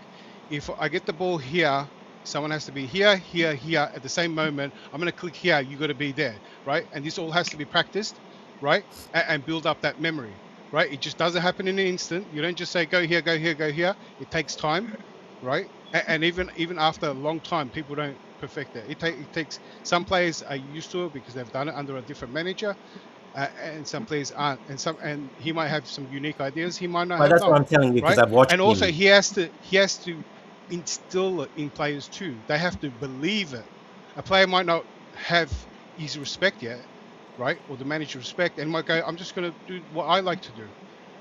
If I get the ball here, someone has to be here, here, here at the same moment. I'm going to click here. You got to be there, right? And this all has to be practiced, right? And build up that memory, right? It just doesn't happen in an instant. You don't just say go here, go here, go here. It takes time, right? And even after a long time, people don't perfect it. It takes, some players are used to it because they've done it under a different manager, and some players aren't, and he might have some unique ideas, he might not But have that's what none, I'm telling you because right? I've watched And also him. he has to instill it in players too. They have to believe it. A player might not have his respect yet, right, or the manager's respect, and might go, I'm just going to do what I like to do,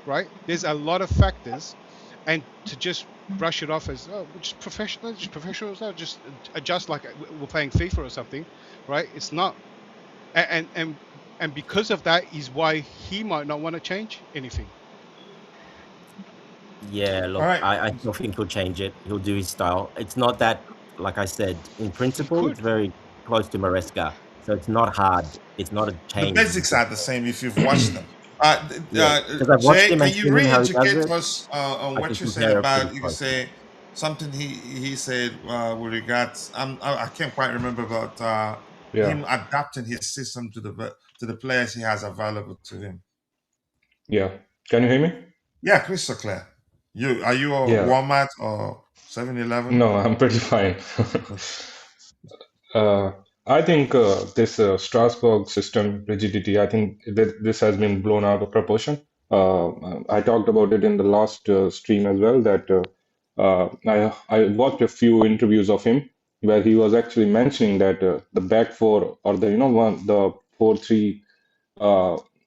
right? There's a lot of factors, and to just brush it off as, oh, we're just professionals, just adjust like we're playing FIFA or something, right? It's not. And because of that is why he might not want to change anything. Yeah, All look, right. I still think he'll change it. He'll do his style. It's not that, like I said, in He principle, it's could. very close to Maresca. So it's not hard. It's not a The change. basics are the same if you've watched them. Yeah, because I've watched Jay, him can and you seen him how he does re-educate it. us on I can what you're saying compare it pretty about? You closely. say something he said with regards. I can't quite remember about yeah, him adapting his system to the players he has available to him. yeah. Can you hear me? Yeah, crystal clear. Are you a Yeah. Walmart or 7-Eleven? No, I'm pretty fine. Uh, I think this Strasbourg system rigidity, I think this has been blown out of proportion. I talked about it in the last stream as well, that I watched a few interviews of him where he was actually mentioning that the back four, or the 4-3,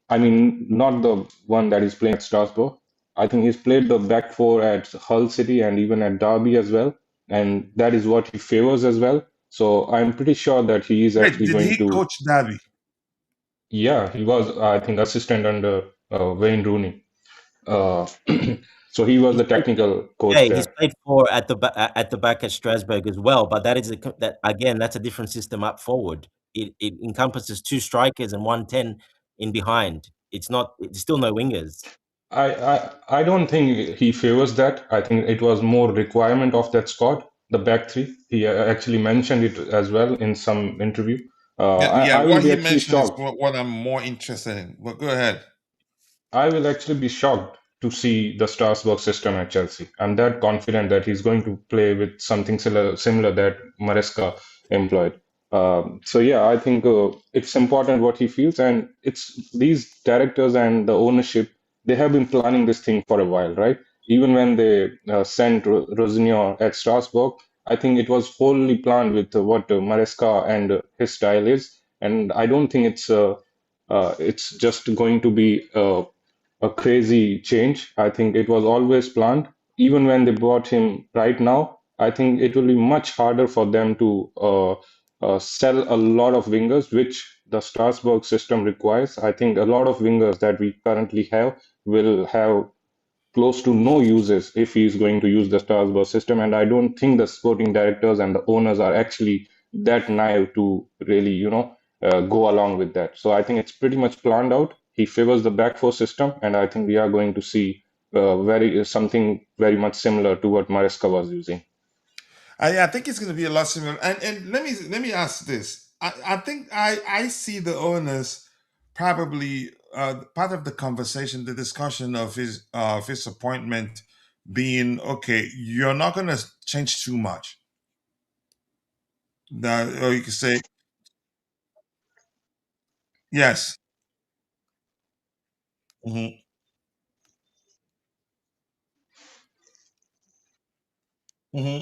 I mean, not the one that is playing at Strasbourg. I think he's played the back four at Hull City and even at Derby as well, and that is what he favors as well. So I'm pretty sure that he is Wait, actually did going he to. coach Derby? Yeah, he was, I think, assistant under Wayne Rooney. Uh, so he was He's the played, technical coach yeah, he's there. played four at the back at Strasbourg as well. But that is that again, that's a different system up forward. It encompasses two strikers and 110 in behind. It's still no wingers. I don't think he favors that. I think it was more requirement of that squad, the back three. He actually mentioned it as well in some interview. Yeah. I will What be he actually mentioned is shocked. what I'm more interested in. But go ahead. I will actually be shocked to see the Strasbourg system at Chelsea. I'm that confident that he's going to play with something similar that Maresca employed. So yeah, I think it's important what he feels, and it's these directors and the ownership. They have been planning this thing for a while, right? Even when they sent Rosenior at Strasbourg, I think it was wholly planned with what Maresca and his style is, and I don't think it's just going to be a crazy change. I think it was always planned. Even when they brought him right now, I think it will be much harder for them to sell a lot of wingers, which the Strasbourg system requires. I think a lot of wingers that we currently have will have close to no uses if he's going to use the Strasbourg system. And I don't think the sporting directors and the owners are actually that naive to really, go along with that. So I think it's pretty much planned out. He favors the back four system, and I think we are going to see very something very much similar to what Maresca was using. Yeah, I think it's going to be a lot similar. And let me ask this. I think I see the owners probably part of the conversation, the discussion of his appointment being okay. You're not going to change too much. That, or you could say yes. Hmm. Hmm.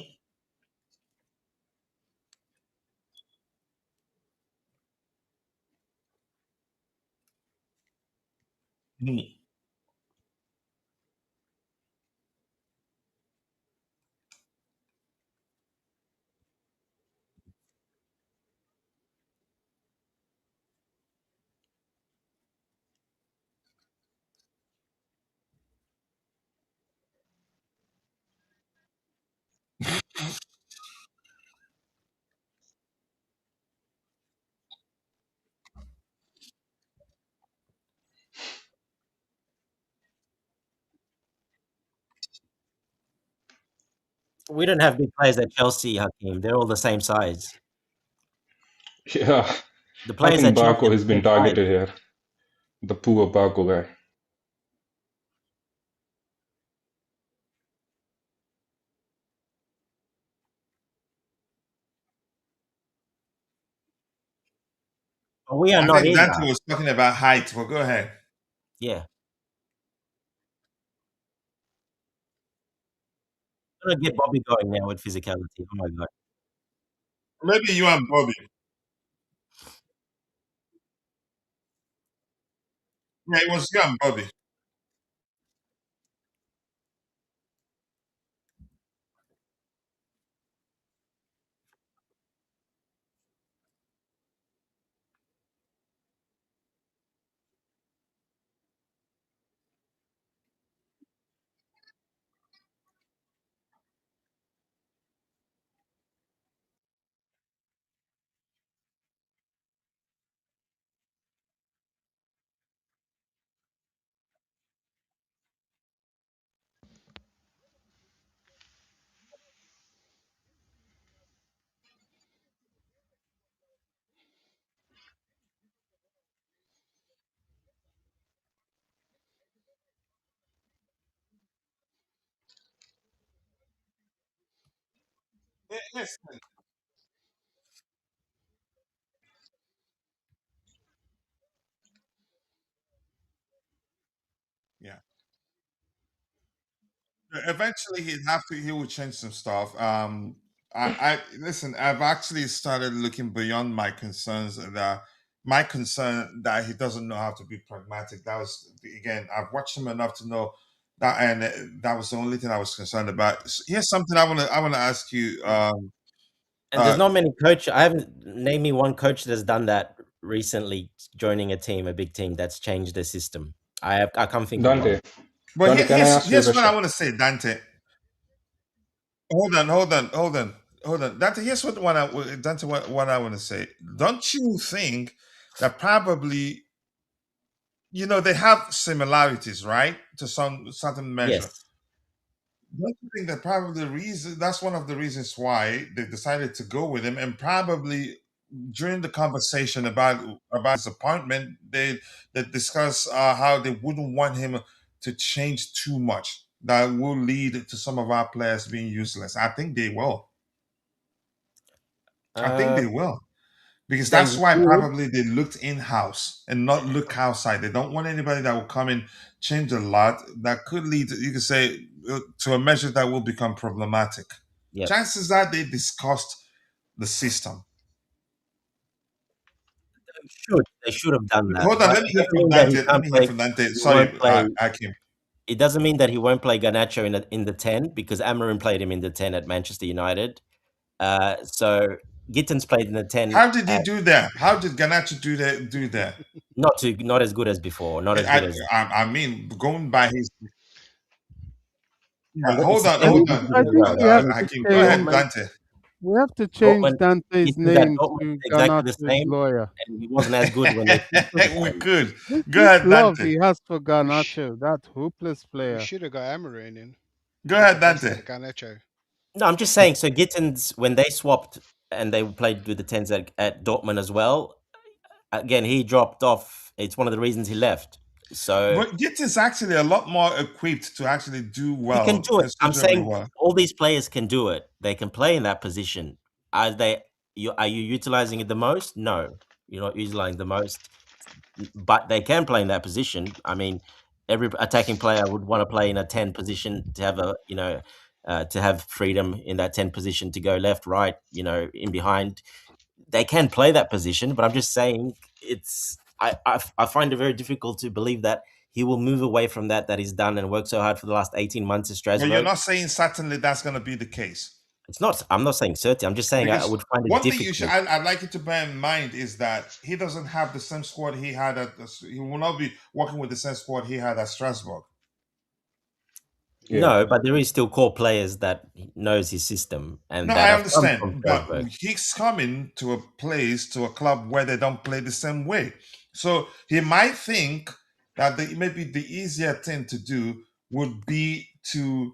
Hmm. We don't have big players at Chelsea, Hakeem. They're all the same size. Yeah, The I players think at Chelsea Barco are has the been same size. targeted here. The poor Barco guy. But we are I not think Dante either. was talking about height. Well, go ahead. Yeah. I'm gonna get Bobby going now with physicality. Oh my god. Maybe you and Bobby. Yeah, it was you and Bobby. Yes. Yeah. Eventually, he will change some stuff. I listen. I've actually started looking beyond my concerns. That my concern that he doesn't know how to be pragmatic. That was again. I've watched him enough to know that, and that was the only thing I was concerned about. Here's something I want to ask you. And there's Uh, not many coach. I haven't name me one coach that's done that recently, joining a team, a big team that's changed the system. I can't think of one. Dante, but Dante, can I ask you a here's what I question? want to say, Dante. Hold on. Dante, here's what I want to say. Don't you think that probably they have similarities, right? To some certain measure. Yes. Don't you think that probably the reason that's one of the reasons why they decided to go with him, and probably during the conversation about his appointment, they discuss how they wouldn't want him to change too much that will lead to some of our players being useless? I think they will. I think they will. Because They that's why would. probably they looked in-house and not look outside. They don't want anybody that will come in, change a lot that could lead to, you could say, to a measure that will become problematic. Yep. Chances are they discussed the system. They should have done that. Hold on, But let me it hear doesn't from mean that he Dante. Let can't me hear play. from Dante. He Sorry, won't play. Akim. It doesn't mean that he won't play Garnacho in the 10 because Amarin played him in the 10 at Manchester United. So Gittins played in the 10 How did he at, do that? How did Ganacho do that? not as good as before, not as good as. I mean, going by his. And it's Hold the on, same with hold on. I Gittins as think well. we have to Hakim, go ahead, change. Dortmund, Dante. We have to change Dortmund, Dante's Gittins at name Dortmund to is exactly the Garnacho's same, lawyer. and he wasn't as good when they switched all the We time. could. Go This ahead, love Dante. he has for We, sh- Garnacho, that hopeless we player. should have got Amarin in Go as ahead, opposed to Dante. Garnacho. No, I'm just saying. So Gittins, when they swapped and they played with the 10s at Dortmund as well, again he dropped off. It's one of the reasons he left. So But Git is actually a lot more equipped to actually do he can well, do it. I'm considerably saying well. all these players can do it. They can play in that position. Are you utilizing it the most? No, you're not utilizing the most. But they can play in that position. I mean, every attacking player would want to play in a 10 position to have to have freedom in that 10 position to go left, right, in behind. They can play that position, but I'm just saying I find it very difficult to believe that he will move away from that he's done and worked so hard for the last 18 months at But you're Strasbourg. not saying certainly that's going to be the case. I'm not saying certain. I'm just saying I Because would find it one thing you should, difficult. I'd like you to bear in mind is that he doesn't have the same squad he had he will not be working with the same squad he had at Strasbourg. Yeah. No, but there is still core players that knows his system and No, that I have come from understand, but Strasbourg. he's coming to a club where they don't play the same way. So he might think that maybe the easier thing to do would be to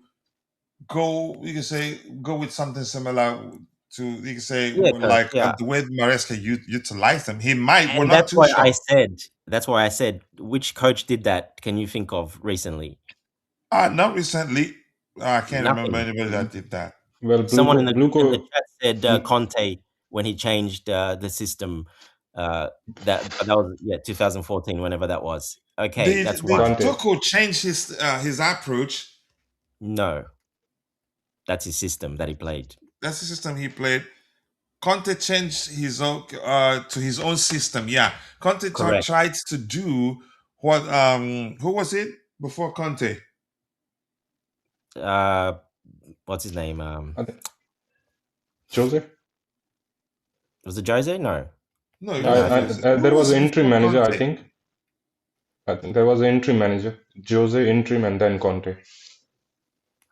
go with something similar to, you can say, Yeah, coach. like Yeah. the way Maresca utilized them. He might, we're And not too sure. that's why I said, which coach did that? Can you think of recently? Not recently. I can't remember Nothing. anybody that did that. Well, Someone in the BlueCo, chat said Blue, Conte when he changed the system. That was 2014, whenever that was. Okay, that's Did one. Dante. Tuchel change his approach? No, that's his system that he played. That's the system he played. Conte changed his own to his own system. Yeah, Conte Correct. tried to do what who was it before Conte? What's his name? I think- Jose? Was it Jose? No. No, it No, no, I wasn't think Jose. Who There was was an it interim before manager, I Conte? think. There was an interim manager. Jose interim and then Conte.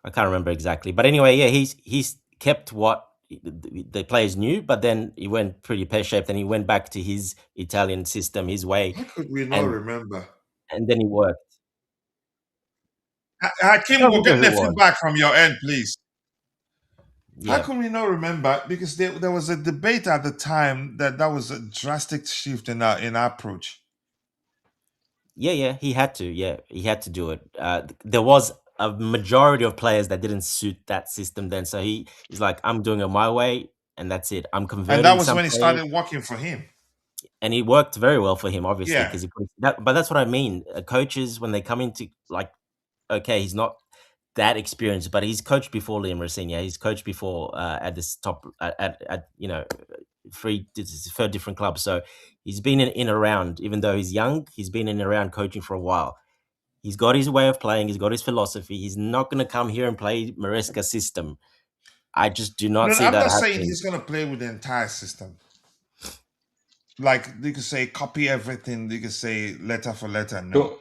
I can't remember exactly. But anyway, yeah, he's kept what the players knew, but then he went pretty pear-shaped and he went back to his Italian system, his way, How could we not remember? and then he worked. Hakim, Tell we're me where getting he the was. feedback from your end, please. How Yeah. can we not remember? Because there was a debate at the time that was a drastic shift in our approach. Yeah, he had to. Yeah, he had to do it. There was a majority of players that didn't suit that system then, so he's like, I'm doing it my way, and that's it. I'm And that converting was some when it players, started working for him. and it worked very well for him, obviously, Yeah. because he put that. But that's what I mean. Coaches, when they come into, like, okay, he's not that experienced, but he's coached before Liam Rosenior. He's coached before at this top at for different clubs. So he's been in and around. Even though he's young, he's been in and around coaching for a while. He's got his way of playing. He's got his philosophy. He's not going to come here and play Maresca's system. I just do not No, see I'm that not saying happening. he's going to play with the entire system. Like you could say, copy everything. You could say letter for letter. No.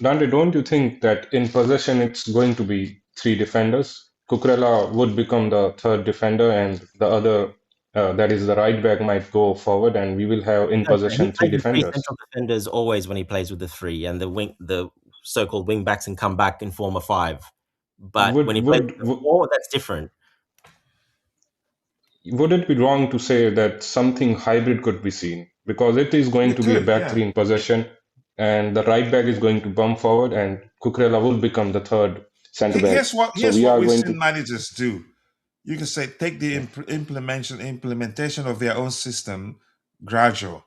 Dante, don't you think that in possession it's going to be three defenders? Cucurella would become the third defender, and the other, that is the right back, might go forward, and we will have in No, so he possession three plays with three defenders. central defenders always when he plays with the three, and the so-called wing backs can come back and form a five. But when he plays with the four, that's different. Would it be wrong to say that something hybrid could be seen? Because it is going to be a back three in possession, and the right back is going to bump forward, and Cucurella will become the third center back. So Here's we what are we've going seen to. managers do. You can say take the implementation of their own system gradual.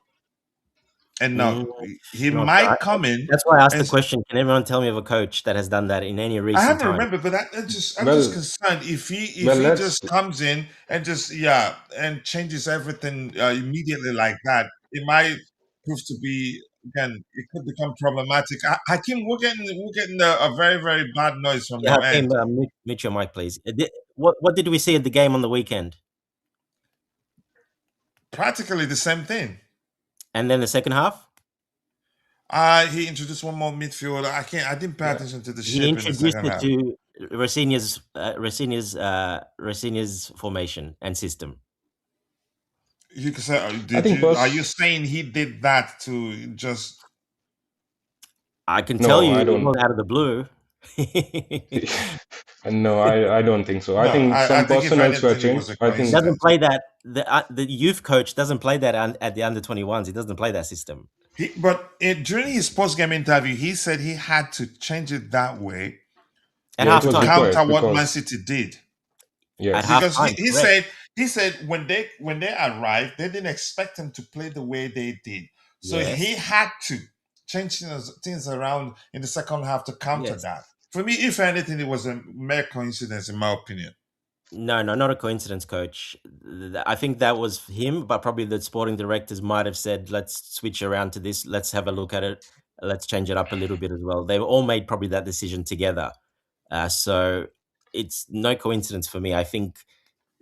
And now he Not, might come in that's why I asked and the question. Can everyone tell me of a coach that has done that in any I recent haven't time? remembered, but I'm just Well, concerned if he let's. just comes in and just and changes everything immediately like that, it might prove to be again. It could become problematic. Hakim, we're getting a very very bad noise from Yeah, your Hakeem, end. mute your mic, please. What did we see at the game on the weekend? Practically the same thing. And then the second half? He introduced one more midfielder. I didn't pay attention to the He shape in the introduced second it half. to Rosenior's formation and system. You can say, I think are you saying he did that to just? I can tell No, you I it don't. wasn't out of the blue. No, I don't think so. I No, think I some think if personnel were anything, it was changed. a I He think. doesn't coincidence. play that. The youth coach doesn't play that at the under 21s. He doesn't play that system. During his post-game interview, he said he had to change it that way At Yeah, it was to halftime. counter required what Man because City did. At yes, Because halftime, he correct. said when they arrived, they didn't expect him to play the way they did. So he Yes. had to change things around in the second half to counter Yes. that. For me, if anything, it was a mere coincidence, in my opinion. No, not a coincidence, coach. I think that was him, but probably the sporting directors might have said, let's switch around to this. Let's have a look at it. Let's change it up a little bit as well. They've all made probably that decision together. So it's no coincidence for me. I think,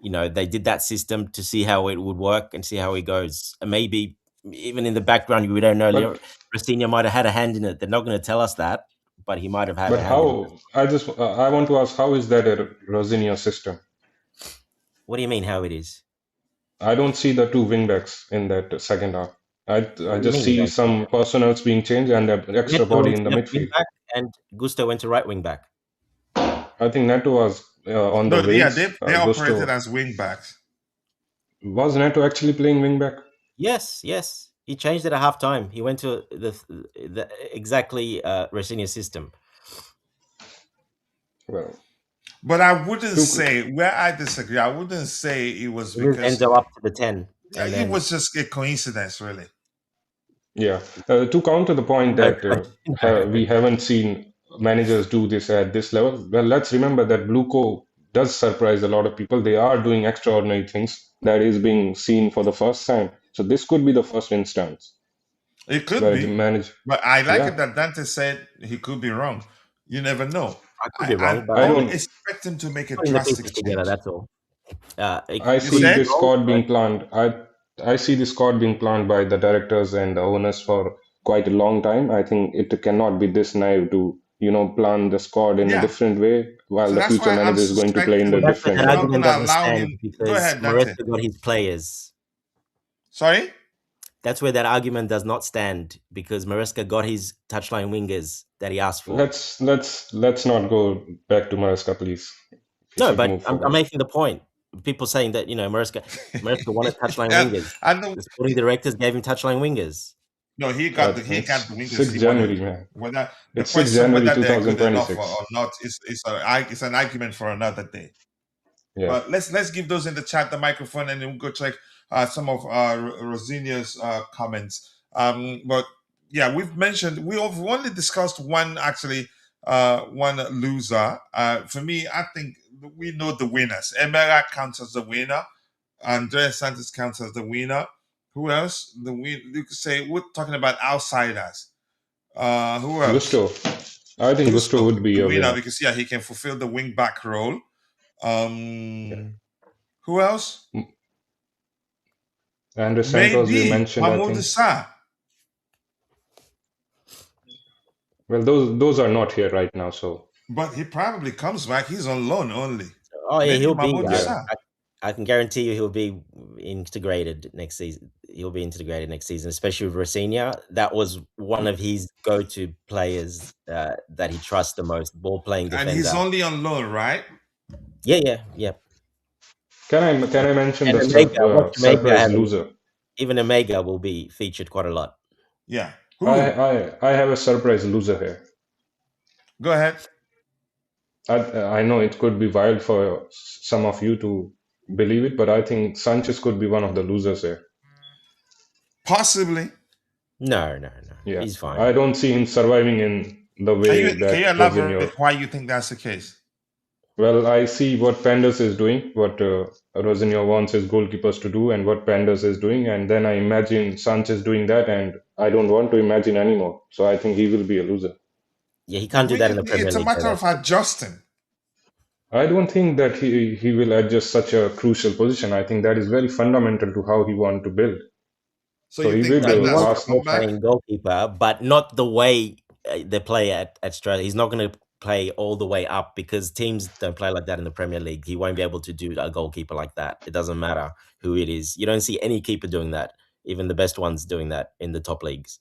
they did that system to see how it would work and see how it goes. And maybe even in the background, we don't know. but Rosenior might have had a hand in it. They're not going to tell us that, but he might have had a but hand in it. how? I want to ask, how is that a Rosenior system? What do you mean how it is? I don't see the two wingbacks in that second half. I What do you just mean you see don't see some personnels being changed and an extra Neto body went in to the left wing midfield. back and Gusto went to right wing back. I think Neto was on the No, yeah, wings. they operated Gusto as wing backs. was Neto actually playing wingback? Yes. He changed it at halftime. He went to the exactly Rosenior's system. Well, But I wouldn't two, say where I disagree. I wouldn't say it was He moved because Enzo up to the 10. And it then was just a coincidence, really. yeah. To counter the point no, that we haven't seen managers do this at this level, well, let's remember that BlueCo does surprise a lot of people. They are doing extraordinary things that is being seen for the first time. So this could be the first instance It could where the be, manager, but I like it yeah, that Dante said he could be wrong. You never know. I could be I wrong, but I only don't. expect him to make a putting the drastic pieces together, change. that's all. I You Could he see be said? this wrong? squad But being planned. I see this squad being planned by the directors and the owners for quite a long time. I think it cannot be this naive to plan the squad in a Yeah. different way while So the that's future why I'm manager is going to play in well, a suspecting that's where different that he's way. not argument going to doesn't allow stand him. Go because ahead, Dante. Maresca got his players. Sorry? That's where that argument does not stand because Maresca got his touchline wingers that he asked for. Let's not go back to Maresca, please. We No, should but move I'm forward. making the point. People saying that Maresca wanted touchline Yeah, wingers. I know. The sporting directors gave him touchline wingers. No, he got It's the wingers 6 he wanted. January, man. Whether the It's 6 question January whether they're good enough 2026. or not is it's an argument for another day. Yeah. But let's give those in the chat the microphone, and then we'll go check some of Rosenior's comments. But yeah, we've only discussed one one loser. For me, I think we know the winners. Emera counts as the winner. Andrey Santos counts as the winner. Who else? You could say we're talking about outsiders. Who else? Gusto. I think Gusto Gusto, would be the a winner, winner. because he can fulfill the wing back role. Yeah. Who else? Andrey Santos, we Maybe mentioned, I Mahmoud think. Sa. Well, those are not here right now, so But he probably comes back. He's on loan only. Oh yeah, Maybe he'll be. Mahmoud yeah. Sa. I can guarantee you he'll be integrated next season. He'll be integrated next season, especially with Rosenior. That was one of his go-to players that he trusts the most, ball-playing And defender. he's only on loan, right? Yeah. Can I mention And the Omega, watch Omega surprise have loser? even Omega will be featured quite a lot. Yeah. Who? I have a surprise loser here. Go ahead. I know it could be wild for some of you to believe it, but I think Sanchez could be one of the losers here. Possibly. No. Yeah, He's fine. I don't see him surviving in the way Can you that Rosenior. elaborate why you think that's the case? Well, I see what Pandas is doing, what Rosenior wants his goalkeepers to do, and what Pandas is doing, and then I imagine Sanchez doing that, and I don't want to imagine anymore. So I think he will be a loser. Yeah, he can't do that in the Premier It's a League. matter of adjusting. I don't think that he will adjust such a crucial position. I think that is very fundamental to how he want to build. So So you he think No, he will Pandas wants will ask. a ball come back? playing goalkeeper, but not the way they play at Australia. He's not going to play all the way up because teams don't play like that in the Premier League. He won't be able to do a goalkeeper like that. It doesn't matter who it is. You don't see any keeper doing that, even the best ones doing that in the top leagues.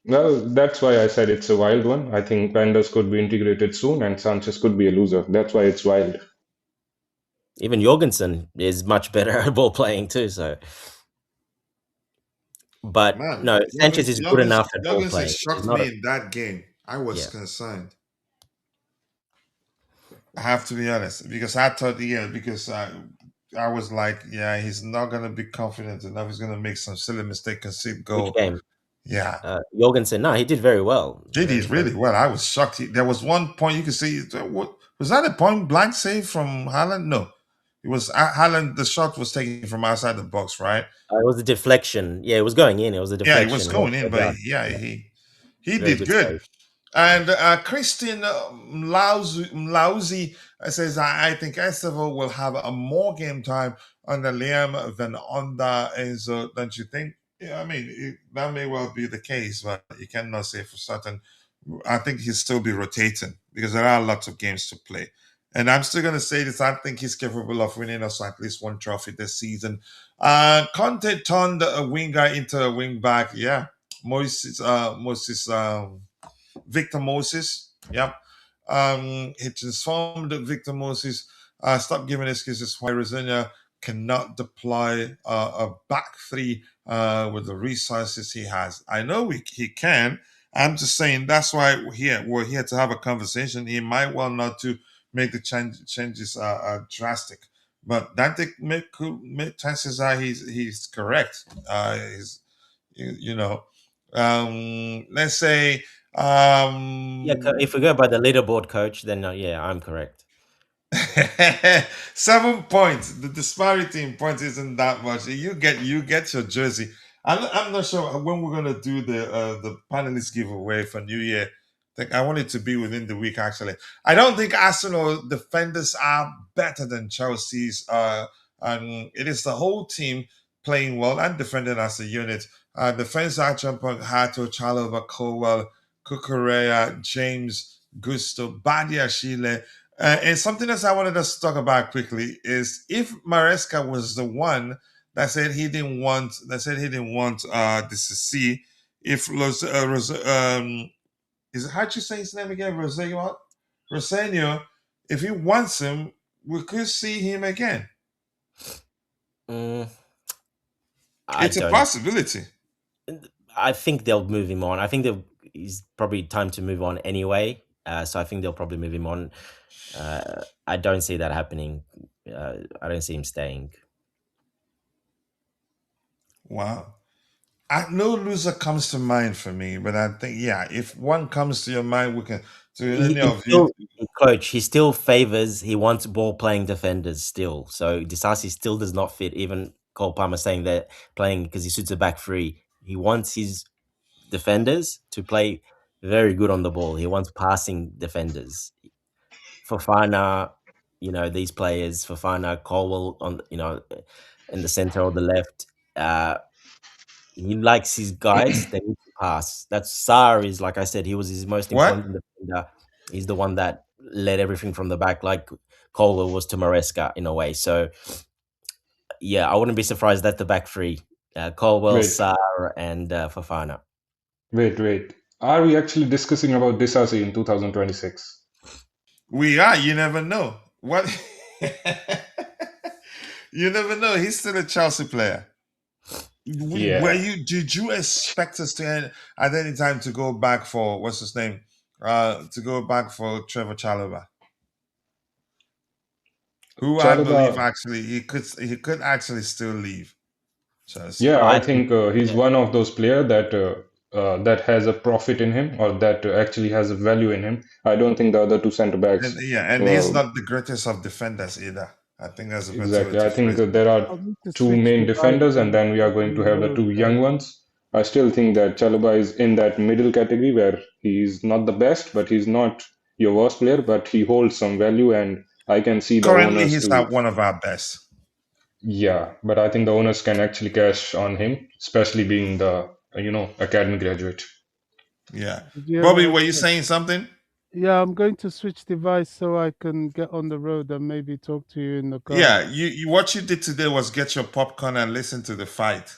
Well, that's why I said it's a wild one. I think Pandas could be integrated soon, and Sanchez could be a loser. That's why it's wild. Even Jorgensen is much better at ball playing too. So, but Man, no, Sanchez is good enough at ball Jorgensen playing. He's shocked not a me in that game. I was yeah. concerned. I have to be honest because I thought, because I was like, yeah, he's not gonna be confident enough. He's gonna make some silly mistake, concede Which goal. game? Yeah, Jorgensen. No, he did very well. JD really well. I was shocked. There was one point you could see. What was that? A point blank save from Haaland? No, it was Haaland. The shot was taken from outside the box, right? It was a deflection. Yeah, it was going in. It was a Yeah, deflection. it was going in, but yeah, Yeah, he very did good good. save. And Christian Mlauzi says, I think Estevo will have a more game time under Liam than under Enzo, don't you think? Yeah, I mean, that may well be the case, but you cannot say for certain. I think he'll still be rotating because there are lots of games to play. And I'm still going to say this. I think he's capable of winning us at least one trophy this season. Conte turned a winger into a wing back. Yeah. Moses, Victor Moses. Yep. He transformed Victor Moses. Stop giving excuses why Rosenior cannot deploy a back three with the resources he has. I know he can. I'm just saying that's why we're here to have a conversation. He might well not to make the changes drastic, but Dante chances are he's correct. He's you know, let's say If we go by the leaderboard, coach, then yeah, I'm correct. 7 points. The disparity in points isn't that much. You get your jersey. I'm not sure when we're gonna do the panelist giveaway for New Year. I think I want it to be within the week. Actually, I don't think Arsenal defenders are better than Chelsea's. And it is the whole team playing well and defending as a unit. Defense are jumping Hato, Chalova, Colwell, Kukurea, James, Gusto, Badia, Shile. And something else I wanted us to talk about quickly is if Maresca was the one that said he didn't want the CC, if is it how'd you say his name again? Rosenior, if he wants him, we could see him again. It's a possibility. I think they'll move him on. I think he's probably time to move on anyway. So I think they'll probably move him on. I don't see that happening. I don't see him staying. Wow. No loser comes to mind for me, but I think, if one comes to your mind, we can. To any of you, Coach, he wants ball playing defenders still. So Disasi still does not fit. Even Cole Palmer saying that playing because he suits a back three. He wants his defenders to play very good on the ball. He wants passing defenders. Fofana, these players, Fofana, Colwell on, in the center or the left. He likes his guys. They need to pass. That's Sarr is, like I said, he was his most what? important defender. He's the one that led everything from the back, like Colwell was to Maresca in a way. So, yeah, I wouldn't be surprised that the back three, Colwell, Wait. Sarr, and Fofana. Wait. Are we actually discussing about Disasi in 2026? We are. You never know. What? You never know. He's still a Chelsea player. Yeah. Did you expect us to at any time to go back for what's his name? To go back for Trevor Chalobah, who I believe Chalobah, actually he could actually still leave Chelsea. yeah, Oh, I I think think he's yeah, one of those players that has a profit in him, or that actually has a value in him. I don't think the other two center And backs. yeah, and he's Uh, not the greatest of defenders either. I think that's a better way exactly. to I think phrase it. there are I'll need to two switch main defenders, devices and then we are on going to the have the road two young there. ones. I still think that Chalobah is in that middle category where he's not the best, but he's not your worst player, but he holds some value, and I can see the Currently, owners he's to. not one of our best. Yeah, but I think the owners can actually cash on him, especially being the academy graduate. Yeah, Did you Bobby, ever? were you saying something? Yeah, I'm going to switch device so I can get on the road and maybe talk to you in the car. Yeah, you what you did today was get your popcorn and listen to the fight.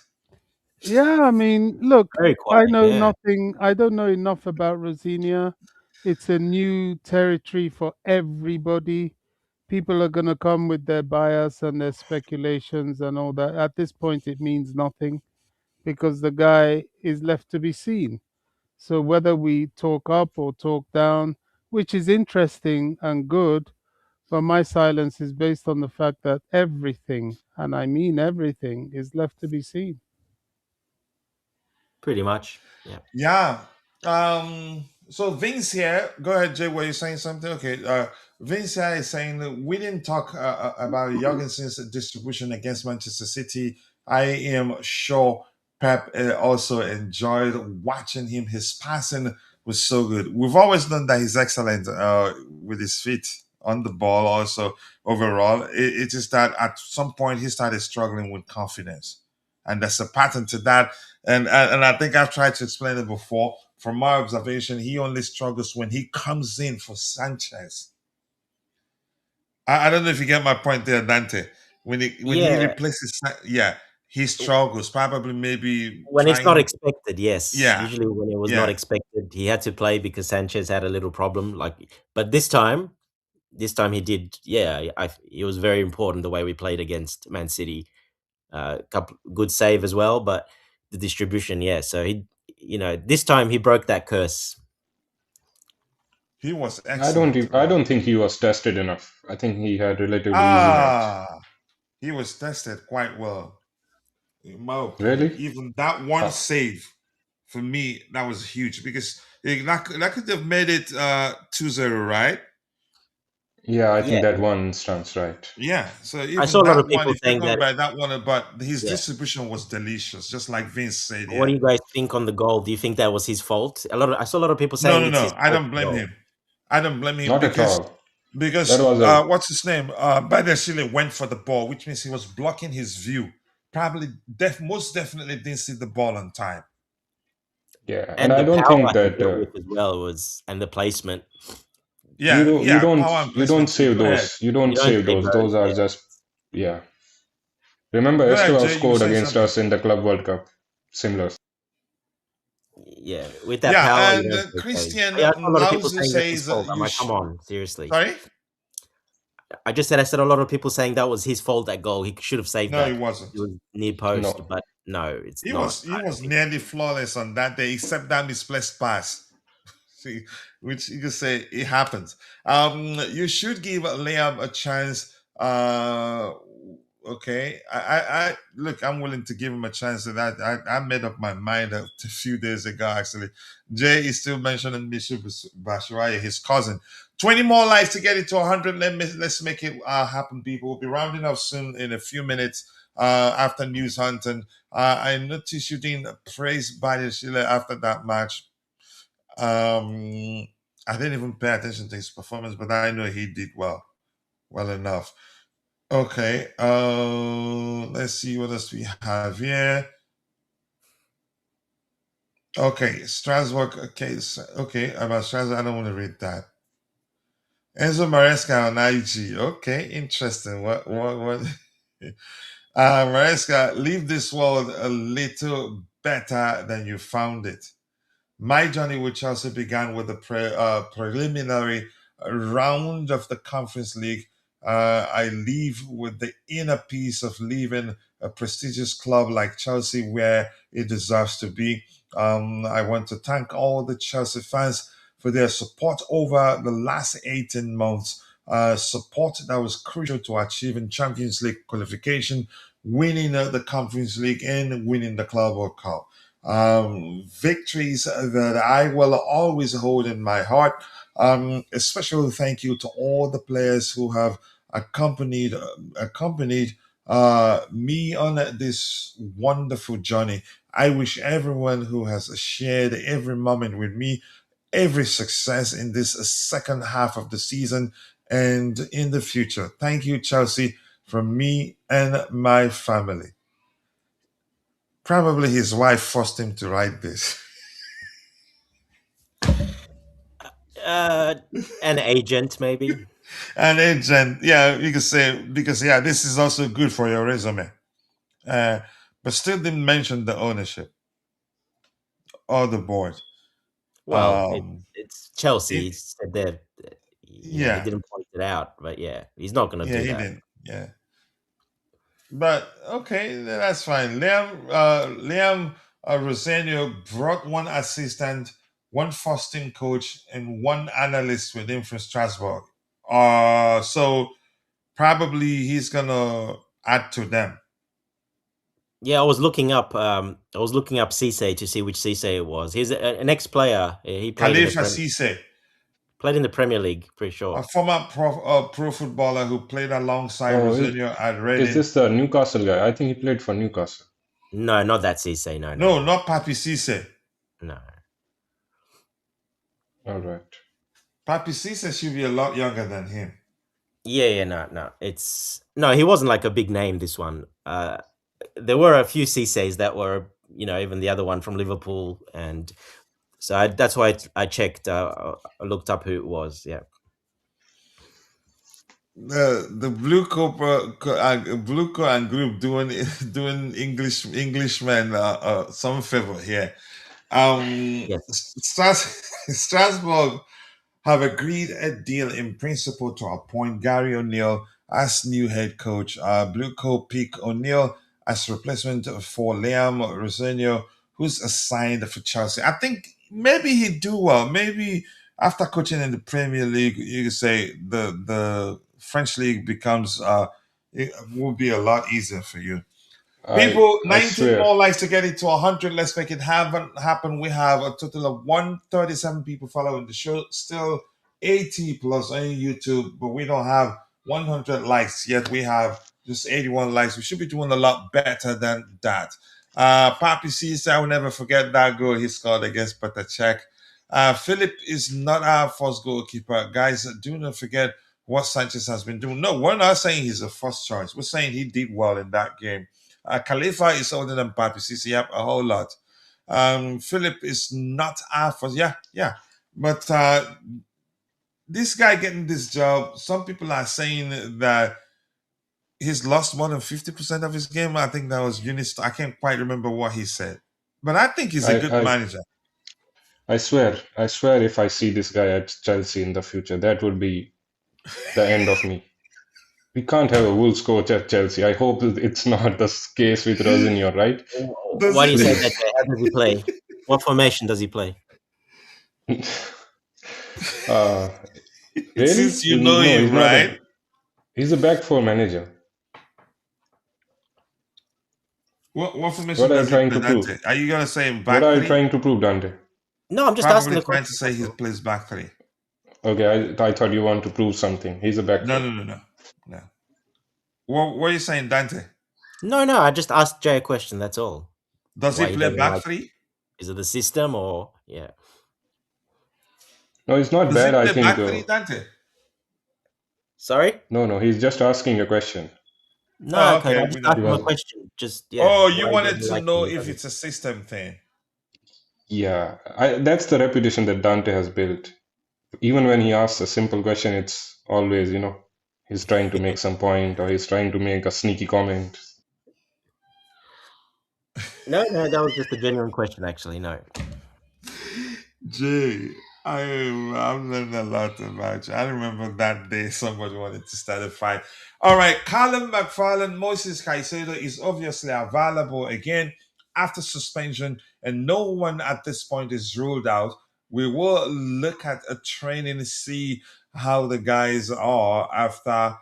Yeah, I mean, look, very I quiet. know Yeah, nothing. I don't know enough about Rosenior. It's a new territory for everybody. People are going to come with their bias and their speculations and all that. At this point, it means nothing because the guy is left to be seen. So whether we talk up or talk down, which is interesting and good, but my silence is based on the fact that everything, and I mean everything, is left to be seen. pretty much. Yeah. Yeah. So Vince here, go ahead, Jay. Were you saying something? Okay. Vince here is saying that we didn't talk about Jorgensen's distribution against Manchester City. I am sure Pep also enjoyed watching him. His passing was so good. We've always known that he's excellent with his feet on the ball. Also, overall, it's just that at some point he started struggling with confidence, and there's a pattern to that, and I think I've tried to explain it before. From my observation, he only struggles when he comes in for Sanchez. I don't know if you get my point there, Dante. When he Yeah, replaces, yeah, he struggles. Probably maybe when it's not trying, expected, yes. yeah, Usually when it was not yeah. expected, he had to play because Sanchez had a little problem. But this time he did. Yeah, it was very important the way we played against Man City. Couple good save as well, but the distribution, yeah. So this time he broke that curse. He was excellent. I don't think he was tested enough. I think he had relatively easy nights. Ah, he was tested quite well, in my opinion. Really? Even that one Uh, save for me, that was huge because that could have made it 2-0, right? yeah, I think Yeah, that one stands right. Yeah. So I saw even a lot of that one, people if you're saying going that. by that one, but his Yeah. distribution was delicious, just like Vince said. What do Yeah. you guys think on the goal? Do you think that was his fault? I saw a lot of people No, saying no, it's his no. I fault. don't blame Goal. him. I don't blame him Not at because all. That because was a what's his name? Badashile went for the ball, which means he was blocking his view. Probably most definitely didn't see the ball on time. yeah, and And I the don't power think he that hit with as well and the placement. Yeah, yeah, power and you don't placement too. save Go ahead. those. You don't You don't save save those. those. Those are Yeah. just yeah. Remember, Go ahead, Estevao Jay. You were scored saying against something. us in the Club World Cup. Similar. Yeah, with that Yeah, power, you and don't save those. Christian Yeah, I saw a lot of people Nauzu saying that's his says fault. I'm you like, come should. on, seriously. Sorry. I said a lot of people saying that was his fault, that goal. He should have saved No, he that. It wasn't. was near post, No. but no, it's He not. was he I don't was think. nearly flawless on that day, except that misplaced pass. See, which you could say it happens. You should give Liam a chance. Okay, I look. I'm willing to give him a chance. And I made up my mind a few days ago. Actually, Jay is still mentioning Mishu Bashiraya, his cousin. 20 more likes to get it to 100. Let's make it happen, people. We'll be rounding up soon in a few minutes. After news hunting, I noticed you didn't praise Badiashile after that match. I didn't even pay attention to his performance, but I know he did well enough. Okay, let's see what else we have here. Okay, Strasbourg. Okay, okay, about Strasbourg, I don't want to read that. Enzo Maresca on IG. Okay, interesting. What? Maresca, leave this world a little better than you found it. My journey with Chelsea began with the preliminary round of the Conference League. I leave with the inner peace of leaving a prestigious club like Chelsea where it deserves to be. I want to thank all the Chelsea fans for their support over the last 18 months. Support that was crucial to achieving Champions League qualification, winning the Conference League, and winning the Club World Cup. Victories that I will always hold in my heart. A special thank you to all the players who have accompanied me on this wonderful journey. I wish everyone who has shared every moment with me every success in this second half of the season and in the future. Thank you, Chelsea, from me and my family. Probably his wife forced him to write this. An agent, maybe. And agent, yeah, you can say, because yeah, this is also good for your resume. But still didn't mention the ownership or the board. Well, Um, it's Chelsea. He it, said that, he yeah, didn't point it out, but yeah, he's not going to yeah, do he that. didn't. Yeah, but okay, that's fine. Liam Rosenior brought one assistant, one first team coach, and one analyst with him from Strasbourg. So probably he's gonna add to them. Yeah, I was looking up. Cisse to see which Cisse it was. He's an ex-player. He Khalifa Cisse, played in the Premier League, pretty a sure. former pro footballer who played alongside Oh, Rosenior at is Reading. this the Newcastle guy? I think he played for Newcastle. No, not that Cisse. No, No, not Papi Cisse. no. All right. Papi Cisse should be a lot younger than him. Yeah, no. He wasn't like a big name. This one. There were a few Cisses that were, even the other one from Liverpool, and so that's why I checked. I looked up who it was. Yeah. The BlueCo and group doing doing Englishman some favor here. Yes. Strasbourg have agreed a deal in principle to appoint Gary O'Neill as new head coach. BlueCo pick O'Neill as replacement for Liam Rosenior, who's assigned for Chelsea. I think maybe he'd do well. Maybe after coaching in the Premier League, you could say the French league becomes it will be a lot easier for you. People, I 19 swear. more likes to get it to 100. Let's make it happen. We have a total of 137 people following the show. Still 80 plus on YouTube, but we don't have 100 likes yet. We have just 81 likes. We should be doing a lot better than that. Papi says, I will never forget that goal he scored against Petacek. Philip is not our first goalkeeper. Guys, do not forget what Sanchez has been doing. No, we're not saying he's a first choice. We're saying he did well in that game. Khalifa is older than Papi Sisi, yep, a whole lot. Philip is not first, yeah. But this guy getting this job, some people are saying that he's lost more than 50% of his game. I think that was Eunice. I can't quite remember what he said. But I think he's a good I manager. I swear. If I see this guy at Chelsea in the future, that would be the end of me. We can't have a Wolves coach at Chelsea. I hope that it's not the case with Rosenior, right? Does Why do you say Please. that? How does he play? What formation does he play? uh, really? Since you know No, him, he's not right? he's a back four manager. What What formation are you does he trying play, to prove? Dante? Are you gonna say What back are you three? trying to prove, Dante? No, I'm just asking Probably the trying question. to say he plays back three. Okay, I thought you want to prove something. He's a back No, four. no. What are you saying, Dante? No. I just asked Jay a question. That's all. Does he Why he play doesn't back like? three? Is it the system or yeah? No, it's not Does he bad. I play think. back three, Dante? Sorry. No, he's just asking a question. No, Oh, okay. okay. I We just don't asked him a know. Because question. Just Oh, you why he wanted doesn't to like know him. if it's a system thing. yeah, that's the reputation that Dante has built. Even when he asks a simple question, it's always, he's trying to make some point or he's trying to make a sneaky comment. No, that was just a genuine question. Actually, no. Jay, I've learned a lot about you. I remember that day somebody wanted to start a fight. All right, Callum McFarlane, Moses Caicedo is obviously available again after suspension, and no one at this point is ruled out. We will look at a training to see how the guys are after,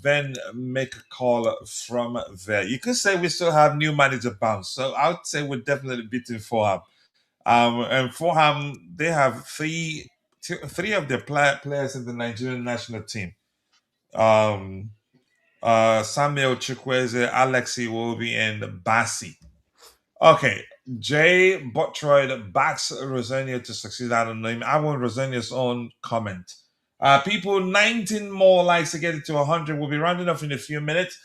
then make a call from there. You could say we still have new manager bounce, so I would say we're definitely beating Fulham. And Fulham, they have three of their players in the Nigerian national team. Um, Samuel Chukwueze, Alexi Iwobi, and Basi. Okay, Jay Bottroyd backs Rosenior to succeed. I don't know him. I want Rosenier's own comment. People, 19 more likes to get it to 100. We'll be rounding off in a few minutes.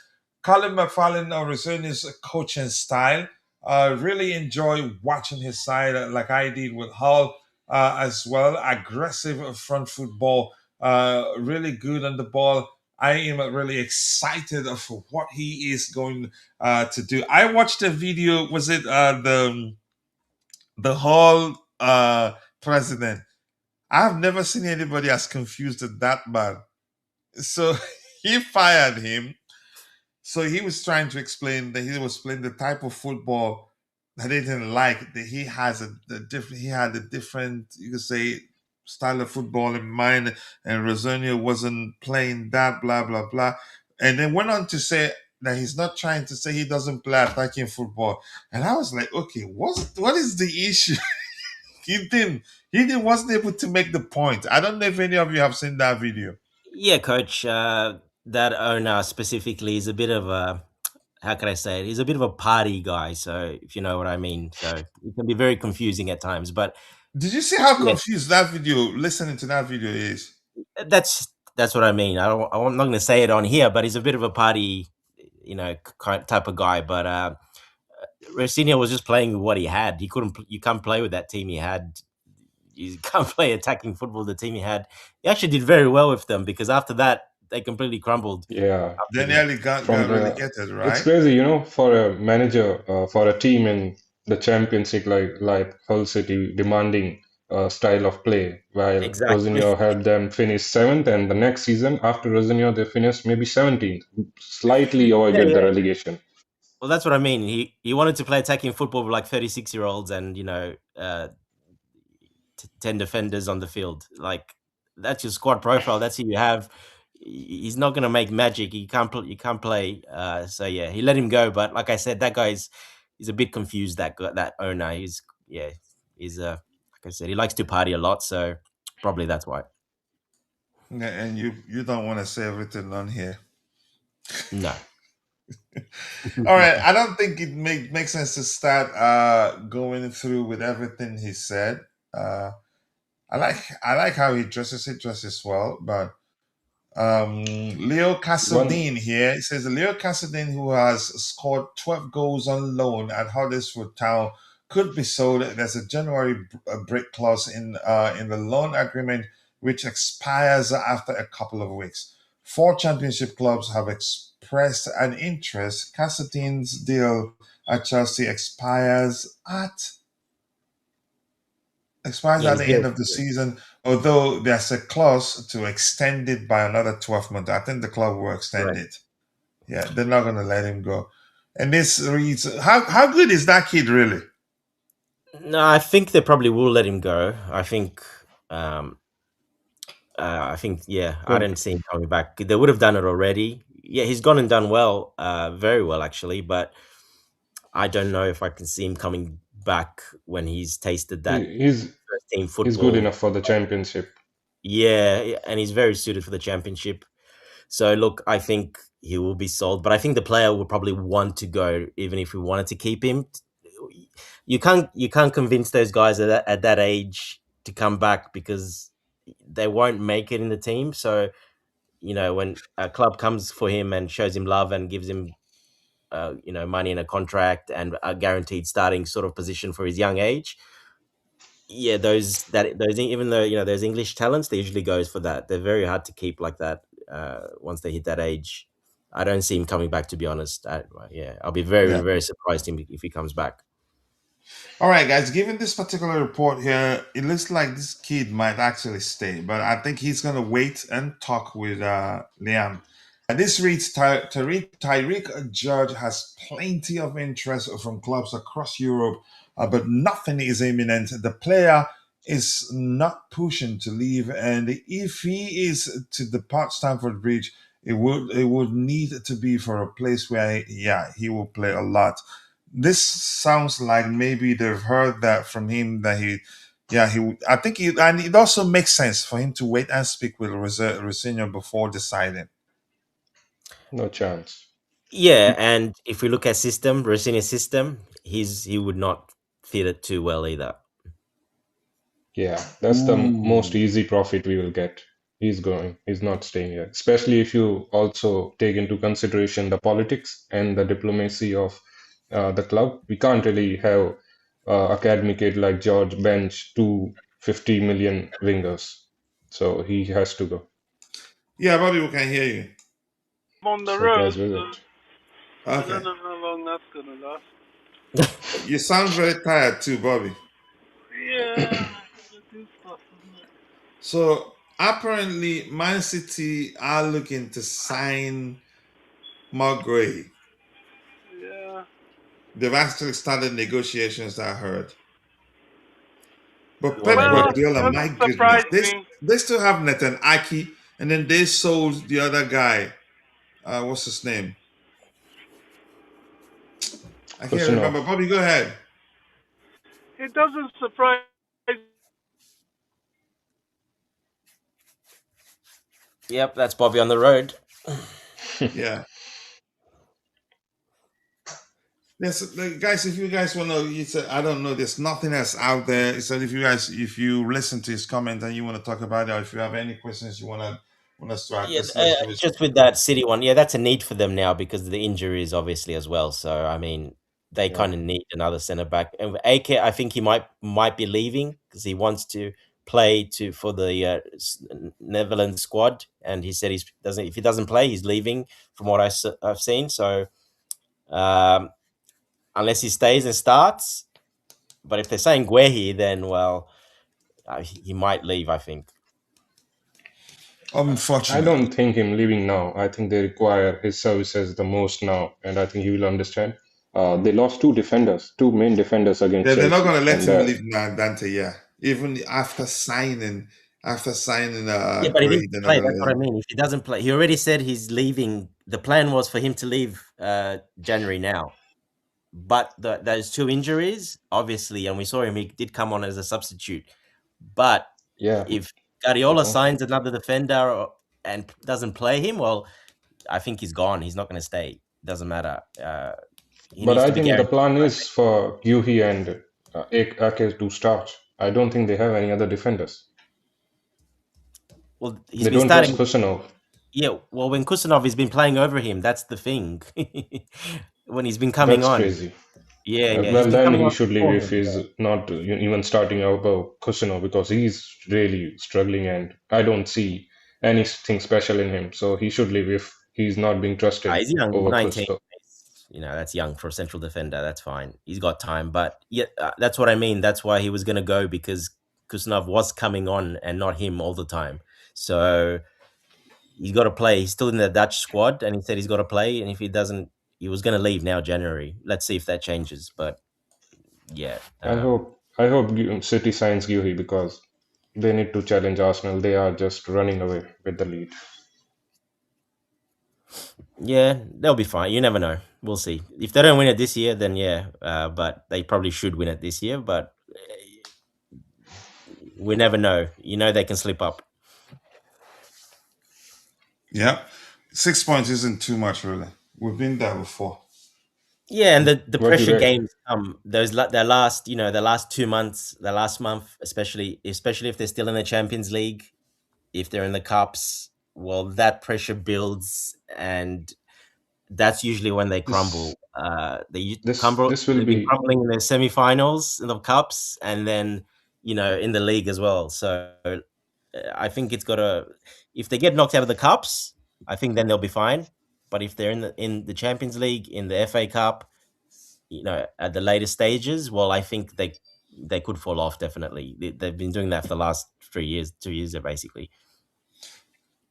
Colin McFarlane or Rosenier's coaching style. Really enjoy watching his side, like I did with Hull as well. Aggressive front football. Really good on the ball. I am really excited for what he is going to do. I watched a video. Was it the Hall president? I've never seen anybody as confused as that man. So he fired him. So he was trying to explain that he was playing the type of football that they didn't like. That he has a different. He had a different, you could say, style of football in mind, and Rosenior wasn't playing that. Blah blah blah, and then went on to say that he's not trying to say he doesn't play attacking football. And I was like, okay, what is the issue? He wasn't able to make the point. I don't know if any of you have seen that video. Yeah, coach. That owner specifically is a bit of a, how can I say it? He's a bit of a party guy. So if you know what I mean, so it can be very confusing at times. But Did you see how yeah, confused that video, listening to that video is? that's what I mean. I'm not going to say it on here, but he's a bit of a party, type of guy. But Rosenior was just playing with what he had. He couldn't. You can't play with that team he had. You can't play attacking football. The team he had. He actually did very well with them because after that they completely crumbled. Yeah, They After that. nearly got from relegated, it's right? crazy, for a manager, for a team in the championship like Hull City demanding a style of play, while Exactly. Rosenior helped them finish seventh, and the next season after Rosenior they finished maybe 17th, slightly Yeah, avoided the yeah. relegation. Well, that's what I mean. He wanted to play attacking football with like 36-year-olds and 10 defenders on the field. Like that's your squad profile. That's who you have. He's not going to make magic. You can't play. So yeah, he let him go. But like I said, that he's a bit confused. That owner. Like I said, he likes to party a lot. So probably that's why. Yeah, and you don't want to say everything on here. No. All right, I don't think it makes sense to start going through with everything he said. Uh, I like how he dresses. He dresses well, but Leo One Casadine here. It says Leo Casadine, who has scored 12 goals on loan at Huddersfield Town, could be sold. There's a January break clause in the loan agreement, which expires after a couple of weeks. 4 championship clubs have expressed an interest. Casadine's deal at Chelsea expires Yeah, at he's the end deal. of the season, although there's a clause to extend it by another 12 months. I think the club will extend Correct. it. Yeah, they're not going to let him go. And this reads, how good is that kid really? No, I think they probably will let him go. Um, I think, yeah, I good. didn't see him coming back. They would have done it already. Yeah, he's gone and done well, very well actually. But I don't know if I can see him coming back when he's tasted that He- He's first team he's good football. enough for the championship. Yeah, and he's very suited for the championship. So look, I think he will be sold, but I think the player will probably want to go, even if we wanted to keep him. You can't convince those guys at that age to come back because they won't make it in the team. So when a club comes for him and shows him love and gives him money in a contract and a guaranteed starting sort of position for his young age, yeah, those even though those English talents, they usually goes for that. They're very hard to keep like that once they hit that age. I don't see him coming back, to be honest. Yeah, I'll be very, Yeah. very surprised if he comes back. All right, guys. Given this particular report here, it looks like this kid might actually stay, but I think he's gonna wait and talk with Liam. This reads Tyreek Judge has plenty of interest from clubs across Europe, but nothing is imminent. The player is not pushing to leave, and if he is to depart Stamford Bridge, it would need to be for a place where he will play a lot. This sounds like maybe they've heard that from him that I think and it also makes sense for him to wait and speak with Rosenior before deciding. No chance. Yeah, and if we look at Rosenior's system, he would not fit it too well either. Yeah, that's the most easy profit we will get. He's going. He's not staying here. Especially if you also take into consideration the politics and the diplomacy of the club. We can't really have academy kid like George bench two 50 million wingers. So he has to go. Yeah, Bobby, we can hear you. I'm on the road, Surprise so visit. I Okay. don't know how long that's gonna last. You sound very tired too, Bobby. Yeah, gotta do stuff, isn't it? So apparently, Man City are looking to sign Margray. Yeah. They've actually started negotiations, I heard. But What Pep are they? Well, Guardiola, my doesn't goodness, surprise they me. they still have Nathan Aki, and then they sold the other guy. What's his name? I can't Kusunov. remember. Bobby, go ahead. It doesn't surprise. Yep, that's Bobby on the road. Yeah. Yes, like, guys. If you guys want to, I don't know. There's nothing else out there. He said, if you listen to his comment and you want to talk about it, or if you have any questions you want us to ask, Yeah, let's do it. just with that City one, yeah, that's a need for them now because of the injuries, obviously, as well. So, I mean, they Yeah. kind of need another centre back. And with AK, I think he might be leaving because he wants to play for the Netherlands squad, and he said if he doesn't play, he's leaving. From what I've seen, so um, unless he stays and starts, but if they're saying Guehi, then well, he might leave. I think. I Unfortunately, don't think him leaving now. I think they require his services the most now, and I think he will understand. They lost two main defenders against they're not Chelsea, going to let and him leave now, Dante. Yeah, even after signing Yeah, but he Gray, needs to they're not play. going to That's let what I him. mean. If he doesn't play, he already said he's leaving. The plan was for him to leave January now, but those two injuries, obviously, and we saw him. He did come on as a substitute, but yeah, if but Guardiola signs another defender and doesn't play him, well, I think he's gone. He's not going to stay. Doesn't matter. He but needs I to be think the guaranteed. plan is for Yuhi and Ake to start. I don't think they have any other defenders. Well, he's They been don't trust starting. Kusanov. Yeah, well, when Kusanov has been playing over him, that's the thing. When he's been coming That's on. crazy. Yeah, he's Well, been then coming he on should leave before if him. he's not even starting above Kusanov because he's really struggling and I don't see anything special in him. So he should leave if he's not being trusted He's young. He's over 19. Kusto. That's young for a central defender. That's fine. He's got time. But yeah, that's what I mean. That's why he was going to go because Kuznov was coming on and not him all the time. So he's got to play. He's still in the Dutch squad and he said he's got to play. And if he doesn't, he was going to leave now, January. Let's see if that changes. But yeah. I hope City signs Guhi because they need to challenge Arsenal. They are just running away with the lead. Yeah, they'll be fine. You never know. We'll see. If they don't win it this year, then yeah. But they probably should win it this year. But we never know. They can slip up. Yeah, 6 points isn't too much, really. We've been there before. Yeah, and the What do you pressure reckon? games come their last 2 months, the last month, especially if they're still in the Champions League, if they're in the cups, well, that pressure builds, and that's usually when they This crumble. They this crumble. this will They've been be crumbling in the semi-finals in the cups, and then in the league as well. So I think it's got to. If they get knocked out of the cups, I think then they'll be fine. But if they're in the Champions League, in the FA Cup, at the later stages, well, I think they could fall off definitely. They've been doing that for the last 3 years, 2 years, basically.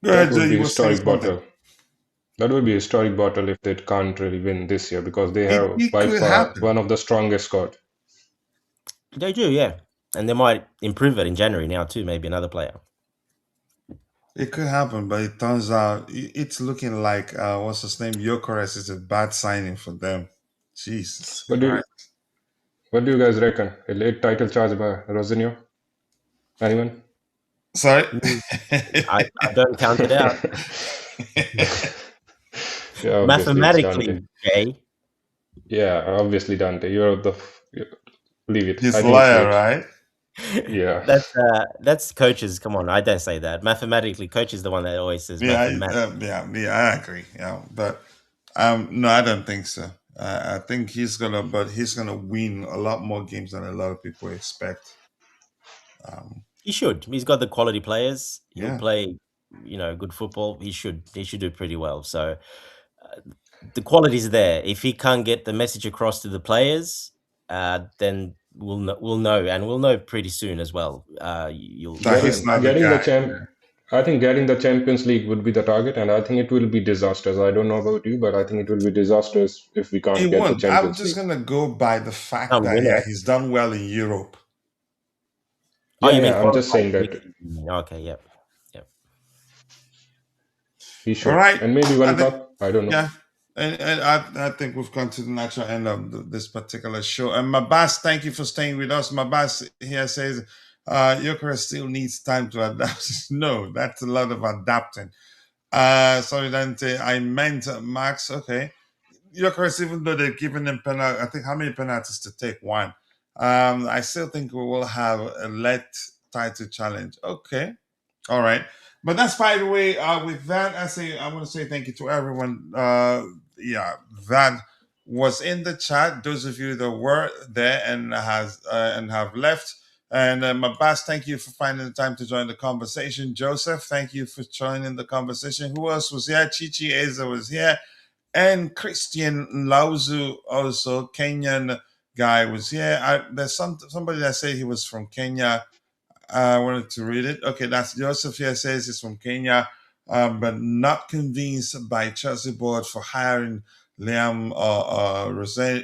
Go That ahead, would Jay. be You were saying historic something. bottle. That would be a historic bottle if they can't really win this year because they have It by could far happen. one of the strongest squad. They do, yeah, and they might improve it in January now too. Maybe another player. It could happen, but it turns out it's looking like what's his name? Gyökeres is a bad signing for them. Jesus What do you, Christ. what do you guys reckon? A late title charge by Rosenior? Anyone? Sorry. I don't count it out. Yeah, obviously it's Dante. Mathematically, Jay. Yeah, obviously Dante. Leave it. His I think it's lawyer, late. right? Yeah. That's coaches. Come on, I don't say that. Mathematically, coach is the one that always says Yeah, mathematically. I agree. Yeah, but no, I don't think so. I think he's gonna win a lot more games than a lot of people expect. He should. He's got the quality players. He'll Yeah, play, good football. He should do pretty well. So the quality's there. If he can't get the message across to the players, then we'll know, and we'll know pretty soon as well. You'll that he's Getting not the getting the guy. champ I think getting the Champions League would be the target, and I think it will be disastrous. I don't know about you, but I think it will be disastrous if we can't It get the won't. I'm Champions just League. gonna go by the fact come that winner. he's done well in Europe. Oh, Yeah, you mean yeah, I'm just qualifying? saying that Okay, yep. he All should, right, and maybe I one think cup. I don't know. yeah, and I think we've come to the natural end of this particular show. And Mabas, thank you for staying with us. Mabas here says, Gyökeres still needs time to adapt. No, that's a lot of adapting. Sorry, Dante, I meant Max. Okay, Gyökeres, even though they've given him penalty, I think how many penalties to take? One. I still think we will have a let title challenge. Okay, all right. But that's by the way. With that, I want to say thank you to everyone. That was in the chat. Those of you that were there and have left. And Mabas, thank you for finding the time to join the conversation. Joseph, thank you for joining the conversation. Who else was here? Chichi Eza was here. And Christian Lauzu, also Kenyan guy, was here. There's somebody that said he was from Kenya. I wanted to read it. Okay, that's Joseph here says he's from Kenya, but not convinced by Chelsea board for hiring Liam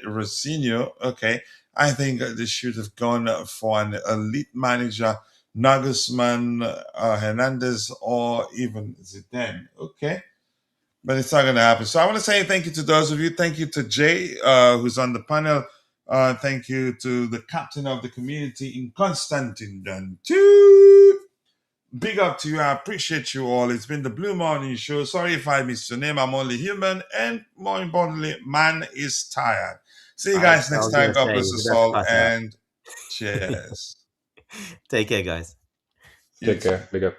Rosenior. Okay, I think they should have gone for an elite manager, Nagelsmann, Hernandez, or even Zidane. Okay. But it's not going to happen. So I want to say thank you to those of you. Thank you to Jay, who's on the panel. Thank you to the captain of the community in Constantine Dante. Big up to you. I appreciate you all. It's been the Blue Morning Show. Sorry if I missed your name. I'm only human. And more importantly, man is tired. See you guys I next was time. gonna God say, bless we us have to all. pass out. And cheers. Take care, guys. You Take too. care. Big up.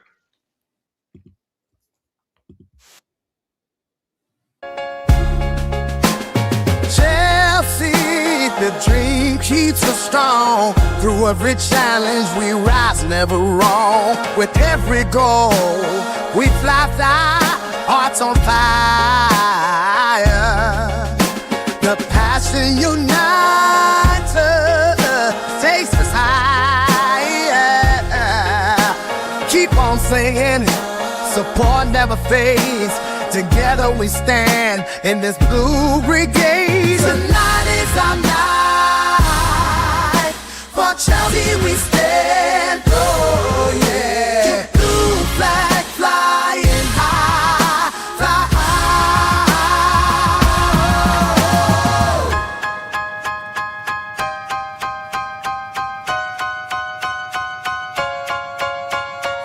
Chelsea, the dream keeps us strong. Through every challenge, we rise, never wrong. With every goal, we fly, hearts on fire. The passion unites us, takes us higher. Keep on singing, support never fades. Together we stand in this blue brigade. Tonight is our night. For Chelsea we stand. Oh yeah. Keep blue flag flying high, fly high.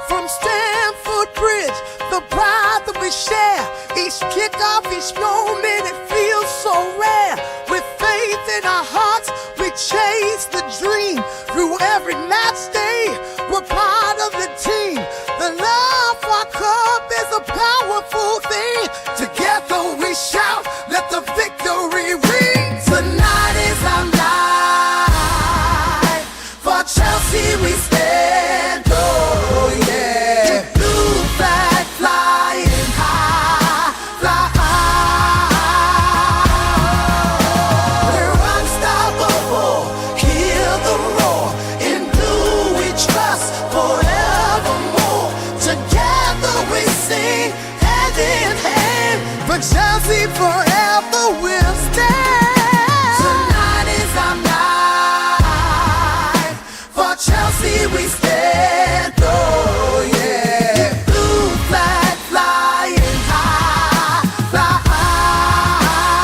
From Stamford Bridge, the pride that we share. Each kickoff, each moment, it feels so rare. With faith in our hearts, we chase the dream. Through every match day, we're part of the team. The love for our club is a powerful thing. Together we shout, let the victory ring. Tonight is our night. For Chelsea we stand. Oh yeah. Blue flag flying high. We're unstoppable. but Chelsea forever will stand. Tonight is our night. For Chelsea we stand. Oh yeah. Blue flag flying high, fly high.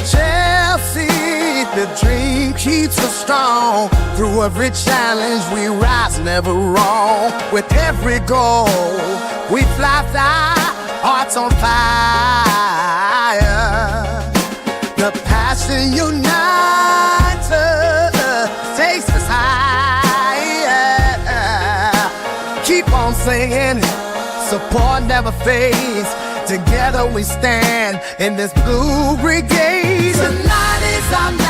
Chelsea, the dream keeps us strong. Through every challenge we rise, never wrong. With every goal we fly, hearts on fire. The passion unites us, takes us higher. Keep on singing, support never fades. Together we stand in this blue brigade. Tonight is our night.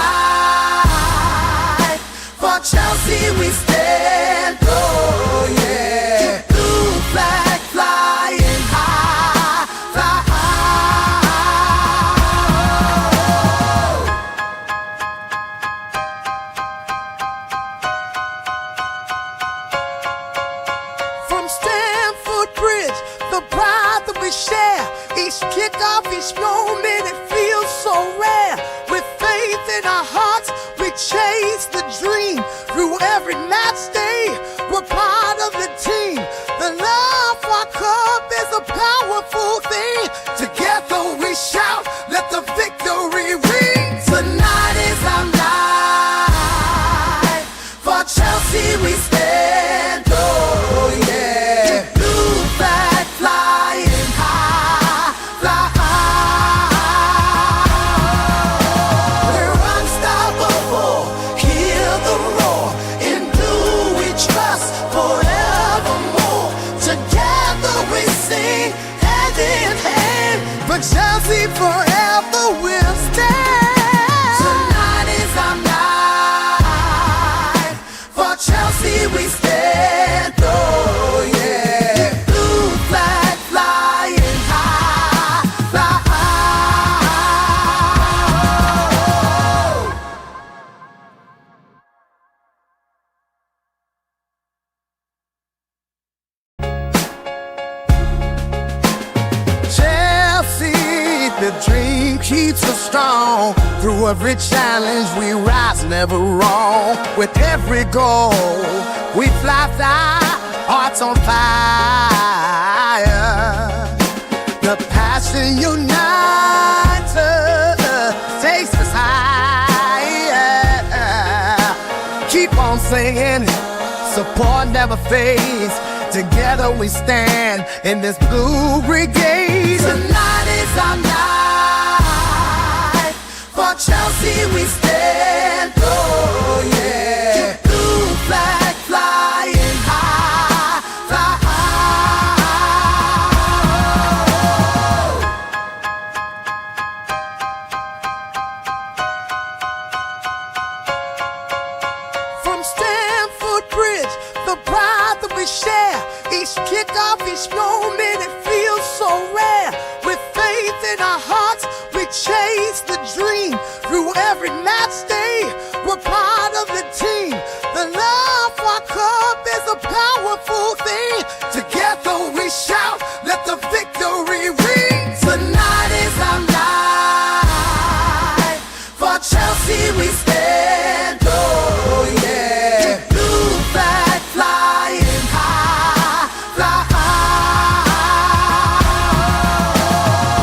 For Chelsea we stand. Oh yeah. Blue flag flying high, fly high. From Stamford Bridge, the pride that we share. Each kickoff, each moment, it feels so rare. With faith in our hearts, we chase the dream. Through every match day, we're part of the team. The love for our club is a powerful thing. Together we shout, let the victory ring. Tonight is our night. For Chelsea we stand. Oh yeah. Blue flag flying high, fly high. We're unstoppable, hear the roar. In blue we trust forevermore. Together we sing hand in hand, but Chelsea forever will stand. Tonight is our night. For Chelsea we stand. Oh yeah. Blue flag flying high, fly high. Chelsea, the dream keeps us strong. Through every challenge we rise, never wrong. With every goal we fly, hearts on fire. The passion unites us, takes us higher. Keep on singing, support never fades. Together we stand in this blue brigade. Tonight is our night. For Chelsea we stand. Oh yeah. Blue flag flying high, fly high. From Stamford Bridge, the pride that we share. Each kickoff, each moment, it feels so rare. With faith in our hearts, we chase the dream. Through every match day, we're part of the team. The love for our club is a powerful thing. Together we shout, let the victory ring. Tonight is our night. For Chelsea we stand. Oh yeah. Blue flag flying high, fly high.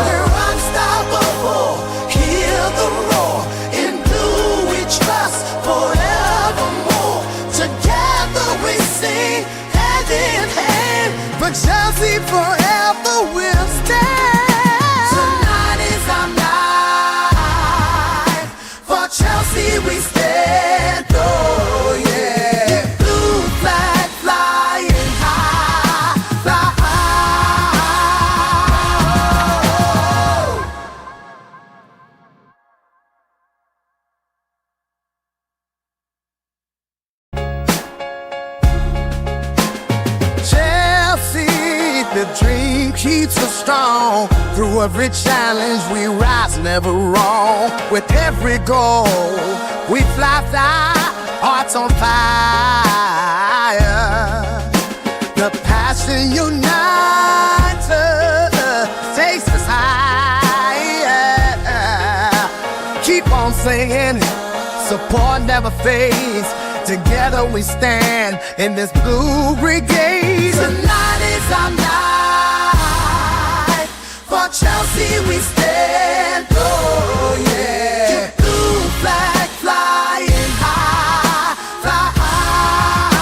We're unstoppable, hear the roar. In blue we trust forevermore. Together we sing hand in hand, but Chelsea forever will stand. Tonight is our night. For Chelsea we stand. Oh yeah. Blue flag flying high, fly high. Chelsea, the dream keeps strong. Through every challenge we rise, never wrong. With every goal we fly, hearts on fire. The passion unites us, takes us higher. Keep on singing, support never fades. Together we stand in this blue brigade. Tonight is our night. For Chelsea we stand. Oh yeah. Keep blue flag flying high, fly high.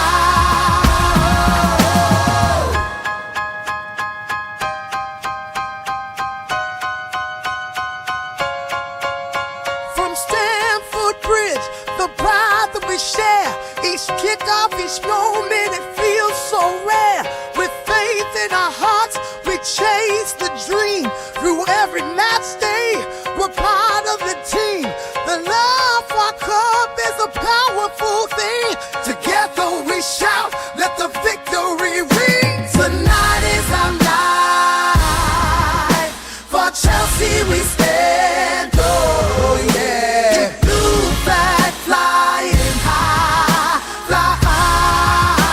From Stamford Bridge, the pride that we share. Each kickoff, each moment, it feels so rare. With faith in our hearts, we chase the dream. Through every match day, we're part of the team. The love for our club is a powerful thing. Together we shout, let the victory ring. Tonight is our night. For Chelsea we stand. Oh yeah. Blue flag flying high, fly high.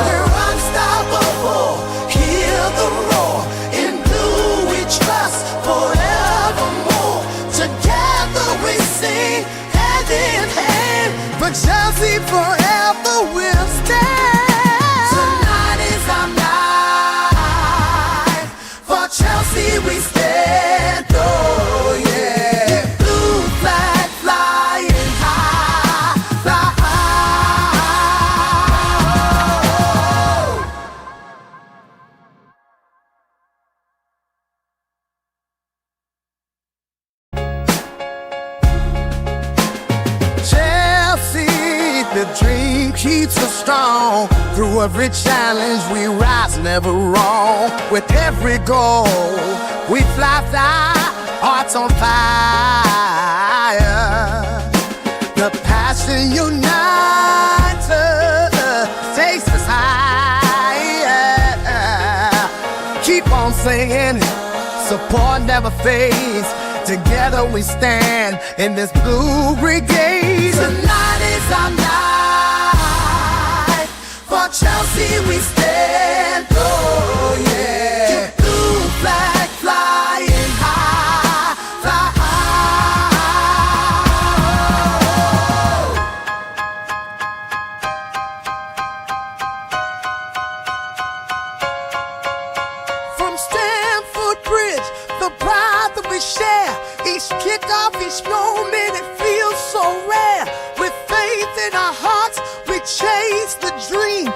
We're unstoppable. Hear the roar. In blue we trust forevermore. Together we sing hand in hand. For Chelsea forever we'll stand. Tonight is our night. For Chelsea we stand. Oh yeah. Blue flag flying high, fly high. Chelsea, the dream keeps us strong. Through every challenge we rise, never wrong. With every goal we fly, hearts on fire. The passion unites us, takes us higher. Keep on singing, support never fades. Together we stand in this blue brigade. Tonight is our night. For Chelsea we stand. Oh yeah. Blue flag flying high, fly high. From Stamford Bridge, the pride that we share. Each kickoff, each moment, it feels so rare. With faith in our hearts, we chase the dream.